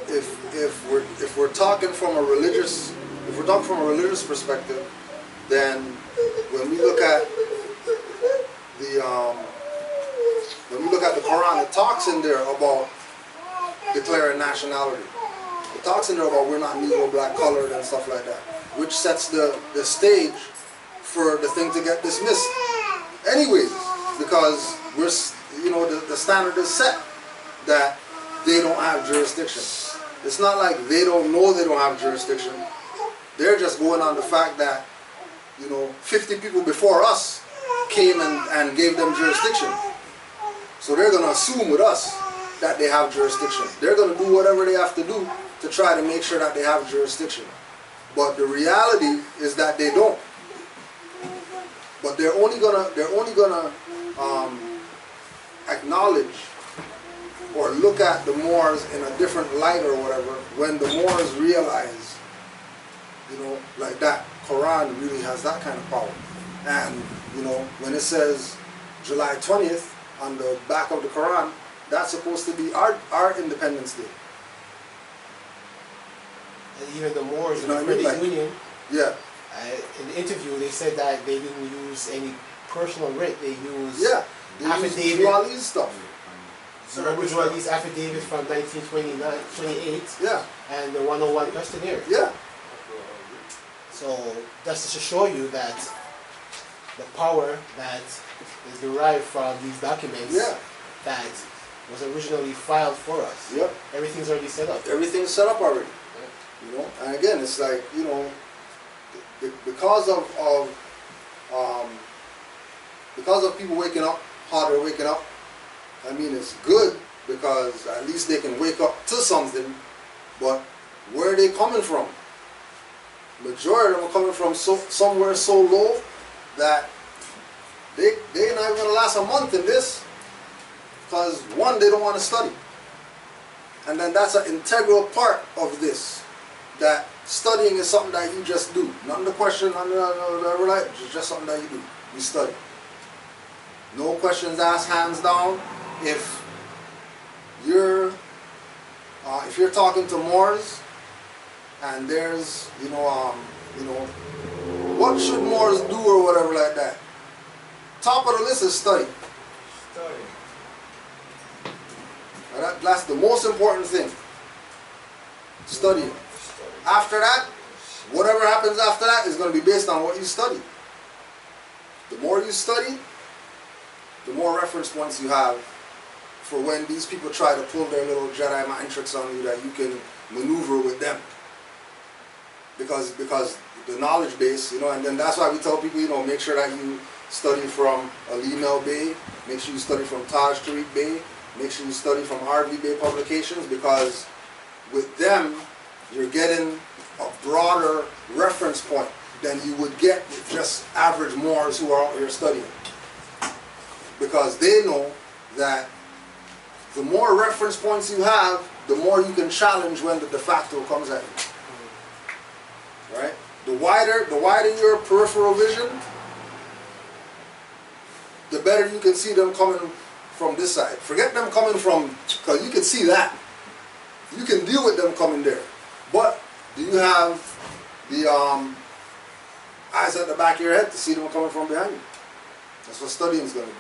if we're talking from a religious perspective, then when we look at the Quran, it talks in there about declaring nationality. It talks in there about we're not Negro, black, colored, and stuff like that, which sets the stage for the thing to get dismissed. Anyways, because the standard is set that they don't have jurisdiction. It's not like they don't know they don't have jurisdiction. They're just going on the fact that, 50 people before us came and gave them jurisdiction. So they're going to assume with us that they have jurisdiction. They're going to do whatever they have to do to try to make sure that they have jurisdiction. But the reality is that they don't. But they're only gonna acknowledge or look at the Moors in a different light or whatever when the Moors realize, like that Quran really has that kind of power. And when it says July 20th on the back of the Quran, that's supposed to be our Independence Day. And even the Moors in the British Union, in the interview, they said that they didn't use any personal writ. They used affidavit. Juali's stuff. So remember Juali's affidavit from 1928? Yeah. And the 101 questionnaire. Yeah. So that's to show you that the power that is derived from these documents that was originally filed for us. Yep. Everything's already set up. Everything's set up already. And again, it's like, because of people waking up, how they're waking up, I mean, it's good because at least they can wake up to something, but where are they coming from? Majority of them are coming from somewhere so low that they're not even going to last a month in this because, one, they don't want to study. And then that's an integral part of this, that studying is something that you just do. Not the question, it's just something that you do. You study. No questions asked, hands down. If you're talking to Moors and there's what should Moors do or whatever like that, top of the list is study. That's the most important thing. Studying. After that, whatever happens after that is going to be based on what you study. The more you study, the more reference points you have for when these people try to pull their little Jedi mind tricks on you that you can maneuver with them. Because the knowledge base, and then that's why we tell people, make sure that you study from Ali Mel Bay, make sure you study from Taj Tariq Bay, make sure you study from RV Bay Publications, because with them, you're getting a broader reference point than you would get with just average Moors who are out here studying. Because they know that the more reference points you have, the more you can challenge when the de facto comes at you. Right? The wider your peripheral vision, the better you can see them coming from this side. Forget them coming from, because you can see that. You can deal with them coming there. But do you have the eyes at the back of your head to see them coming from behind you? That's what studying is going to be.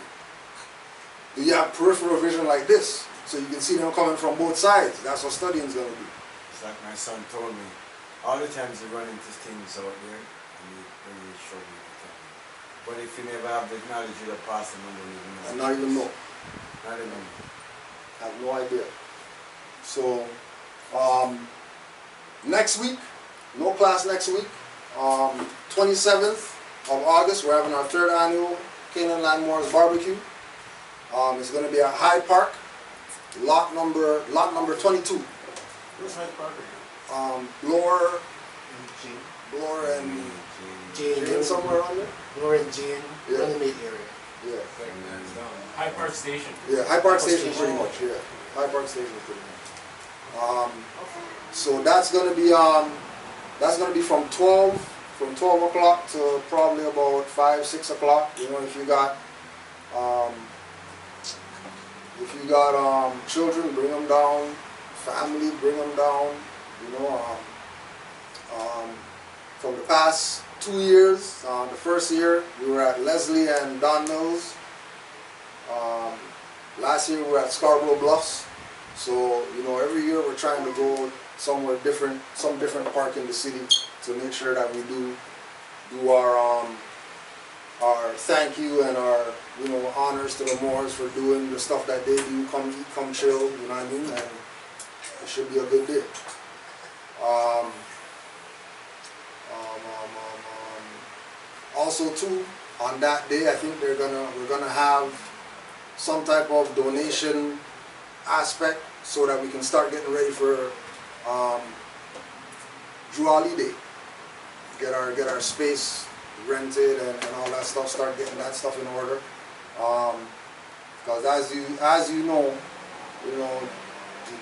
Do you have peripheral vision like this, so you can see them coming from both sides? That's what studying is going to be. It's like my son told me, all the times you run into things out there, and you show me the time. But if you never have the knowledge of the past, you don't even know. And not even know. Not even know. I have no idea. So, next week, no class next week. 27th of August, we're having our 3rd annual Canaanland Moors barbecue. It's going to be at Hyde Park, lot number 22. Where's Hyde Park? Bloor and Jane somewhere around there. Bloor and Jane, Runnemate area. Yeah. Hyde Park Station. Yeah, Hyde Park Station pretty much. Yeah, Hyde Park Station pretty much. So that's going to be from 12 o'clock to probably about 5, 6 o'clock. If you got children, bring them down. Family, bring them down. From the past 2 years, the first year we were at Leslie and Don Mills. Last year we were at Scarborough Bluffs. So every year we're trying to go somewhere different, some different park in the city to make sure that we do our thank you and our honors to the Moors for doing the stuff that they do. Come eat, come chill. You know what I mean? And should be a good day. Also too, on that day, I think we're gonna have some type of donation aspect so that we can start getting ready for Juali Day. Get our space rented and all that stuff. Start getting that stuff in order. Because as you know,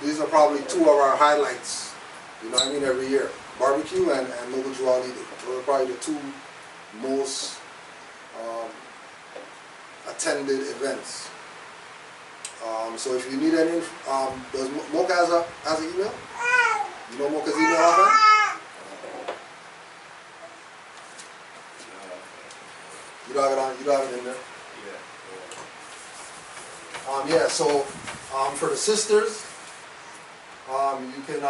these are probably two of our highlights. You know what I mean? Every year, barbecue and Noble Juali Day. Those are probably the two most attended events. So if you need any, does Mocha has an email? You know Mocha's email offhand? You don't have it in there? Yeah, so for the sisters, you can,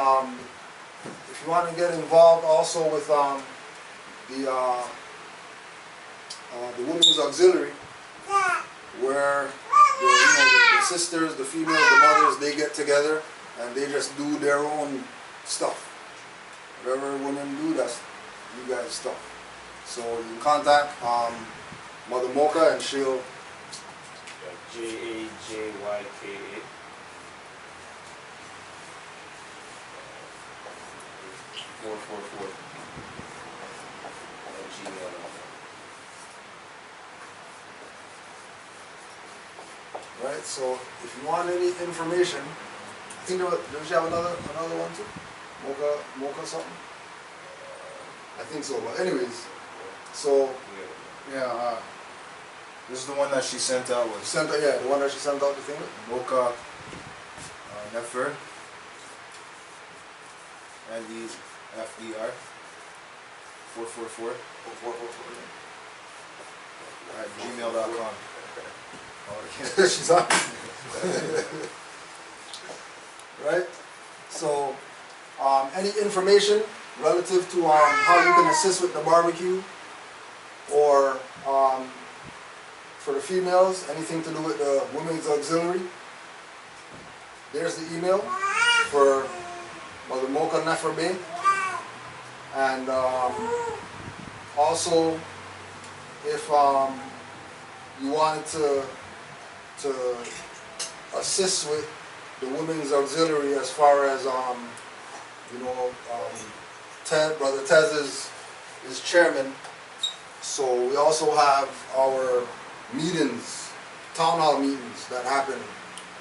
if you want to get involved also with the Women's Auxiliary, where the sisters, the females, the mothers, they get together and they just do their own stuff. Whatever women do, that's you guys' stuff. So you can contact Mother Mocha and she'll JAJYKA 444 at gmail.com. Right, so if you want any information, I think does she have another one too? Mocha something? I think so, but anyways, so Yeah, this is the one that she sent out with. Yeah, the one that she sent out the thing with? Mocha Nefer NEFER 444 at gmail.com. She's on. Right? So, any information relative to how you can assist with the barbecue, or for the females, anything to do with the Women's Auxiliary, there's the email for Mother Mocha Nefer Bay. And also, if you wanted to assist with the Women's Auxiliary as far as Brother Tez is chairman. So we also have our meetings, town hall meetings that happen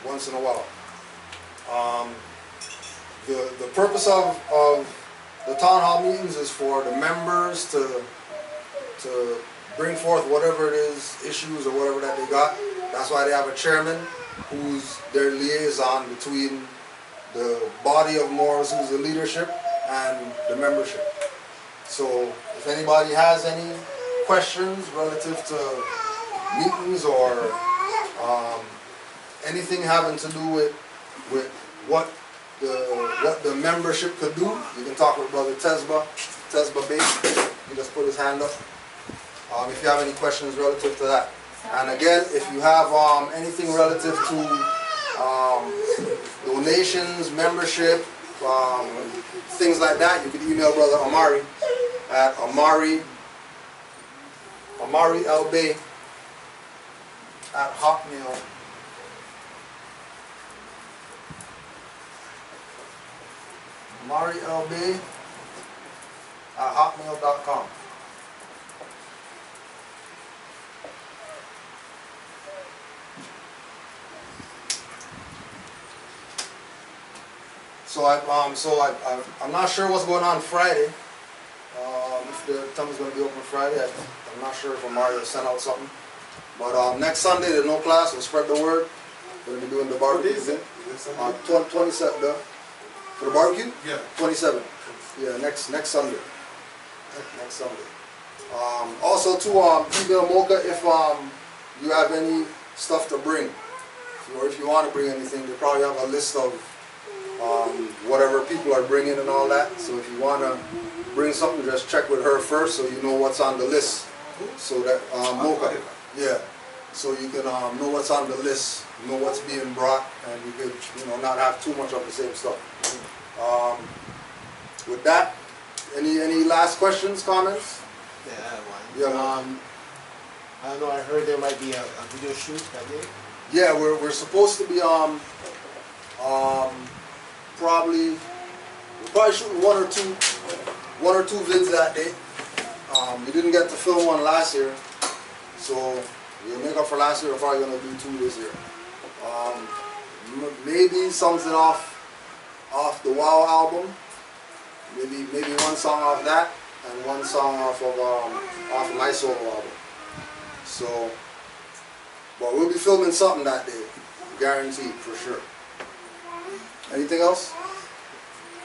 once in a while. The purpose of the town hall meetings is for the members to bring forth whatever it is, issues or whatever that they got. That's why they have a chairman who's their liaison between the body of Moors, who's the leadership, and the membership. So if anybody has any questions relative to meetings or anything having to do with what the membership could do, you can talk with Brother Tezba Bay. He just put his hand up. If you have any questions relative to that. And again, if you have anything relative to donations, membership, things like that, you can email Brother Amari at AmariLBay at Hotmail. AmariLBay at Hotmail.com. So I'm not sure what's going on Friday. If the temple's going to be open Friday, I'm not sure if Amari will send out something. But next Sunday there's no class. We'll spread the word. We're going to be doing the barbecue. 27th. For the barbecue? Yeah. 27th. Yeah, next Sunday. Next Sunday. Also too, email Mocha if you have any stuff to bring, or if you want to bring anything. They probably have a list of whatever people are bringing and all that. So if you want to bring something, just check with her first so you know what's on the list. So that Mocha, yeah. so you can know what's on the list, know what's being brought, and you could, not have too much of the same stuff. With that, any last questions, comments? Yeah, I have one. Yeah. I don't know. I heard there might be a video shoot that day. Yeah, we're supposed to be probably shooting one or two vids that day. We didn't get to film one last year, so we'll make up for last year. We're probably gonna do 2 this year. Maybe something off the Wow album. Maybe one song off that and one song off of my solo album. So, but we'll be filming something that day, guaranteed for sure. Anything else?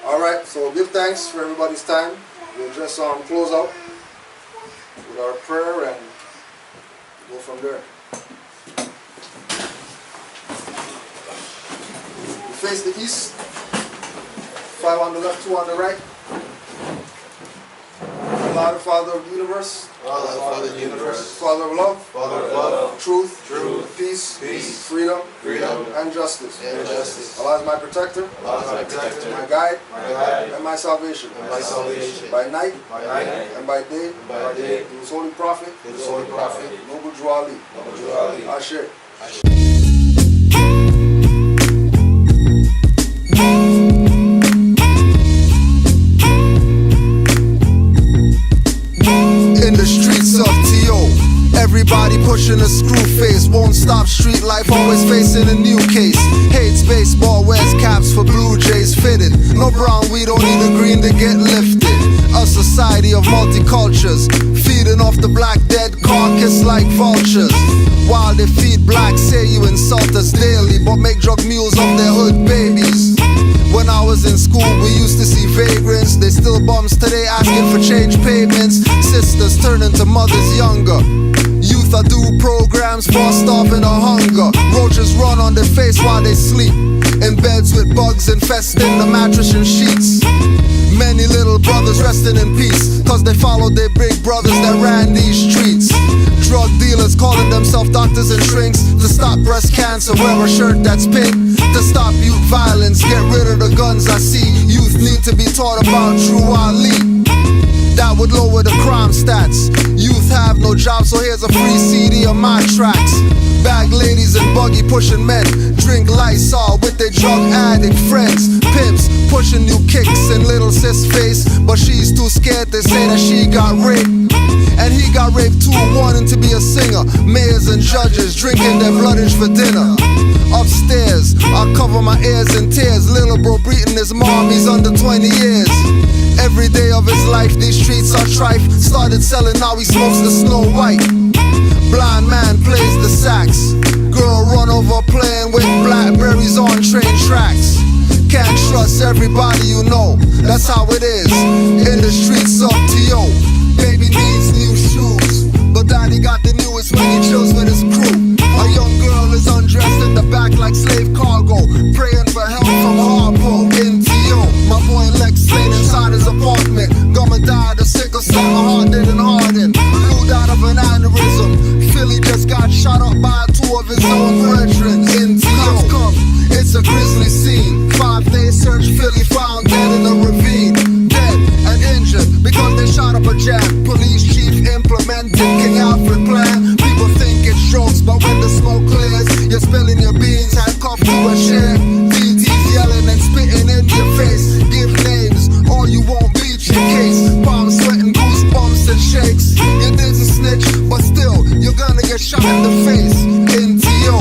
All right, so give thanks for everybody's time. We'll just close out with our prayer and go from there. We face the east, 5 on the left, 2 on the right. God, Father of the universe, Father of the universe, Father of love, truth, peace, freedom, and justice. Allah is my protector, my guide, and my salvation. By night and by day, through His holy prophet, Noble Drew Ali. Ashe. In the streets of T.O., everybody pushing a screw face. Won't stop street life, always facing a new case. Hates baseball, wears caps for Blue Jays fitted. No brown, we don't need a green to get lifted. A society of multicultures, feeding off the black dead carcass like vultures. While they feed black, say you insult us daily, but make drug mules of their hood babies. When I was in school, we used to see vagrants. They still bums today asking for change payments. Sisters turning to mothers younger. Youth are do programs for starving or hunger. Roaches run on their face while they sleep. In beds with bugs infesting the mattress and sheets. Many little brothers resting in peace, cause they followed their big brothers that ran these streets. Drug dealers calling themselves doctors and shrinks. To stop breast cancer, wear a shirt that's pink. To stop youth violence, get rid of the guns I see. Youth need to be taught about Drew Ali. That would lower the crime stats. Youth have no job, so here's a free CD of my tracks. Bag ladies and buggy pushing men. Drink Lysol with their drug addict friends. Pimps pushing new kicks in little sis face, but she's too scared to say that she got raped. And he got raped too, wanting to be a singer. Mayors and judges drinking their bloodage for dinner. Upstairs, I cover my ears in tears. Little bro beating his mom, he's under 20 years. Every day of his life, these streets are trife. Started selling, now he smokes the Snow White. Blind man plays the sax. Girl run over playing with blackberries on train tracks. Can't trust everybody you know, that's how it is in the streets of T.O. Baby needs new shoes, but daddy got the newest when he chills with his crew. A young girl is undressed in the back like slave cargo, praying for help from Harpo in T.O. My boy Lex laid inside his apartment. Gumma died of sickle cell, my heart didn't harden. Blew out of an aneurysm. Philly just got shot up by 2 of his own brethren in T.O. Come, it's a grisly scene. 5-day search, Philly found dead in a ravine. Dead and injured because they shot up a jam. Police chief implemented King Alfred plan. People think it's jokes, but when the smoke clears, you're spilling your beans, handcuffed to a chair. DT's yelling and spitting in your face. Give names, or you won't beat your case. Palms sweating, goosebumps and shakes. You didn't snitch, but still, you're gonna get shot in the face. In T.O.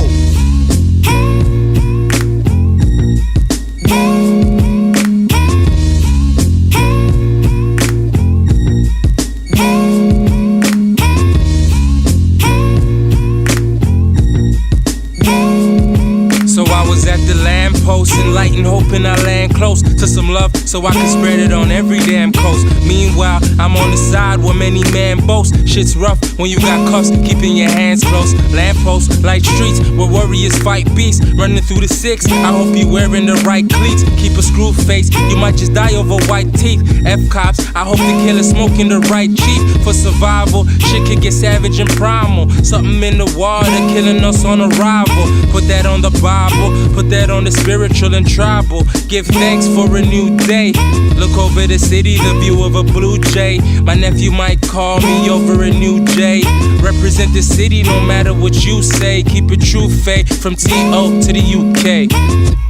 lampposts, enlighten hope and I land close to some love so I can spread it on every damn coast. Meanwhile, I'm on the side where many men boast. Shit's rough when you got cuffs, keeping your hands close. Lampposts, light streets where warriors fight beasts. Running through the six, I hope you wearing the right cleats. Keep a screw face, you might just die over white teeth. F-cops, I hope the killer's smoking the right cheap. For survival, shit could get savage and primal. Something in the water killing us on arrival. Put that on the Bible, put that on the spiritual and tribal. Give thanks for a new day. Look over the city, the view of a blue jay. My nephew might call me over a new J. Represent the city no matter what you say. Keep it true, Faye, from T.O. to the UK.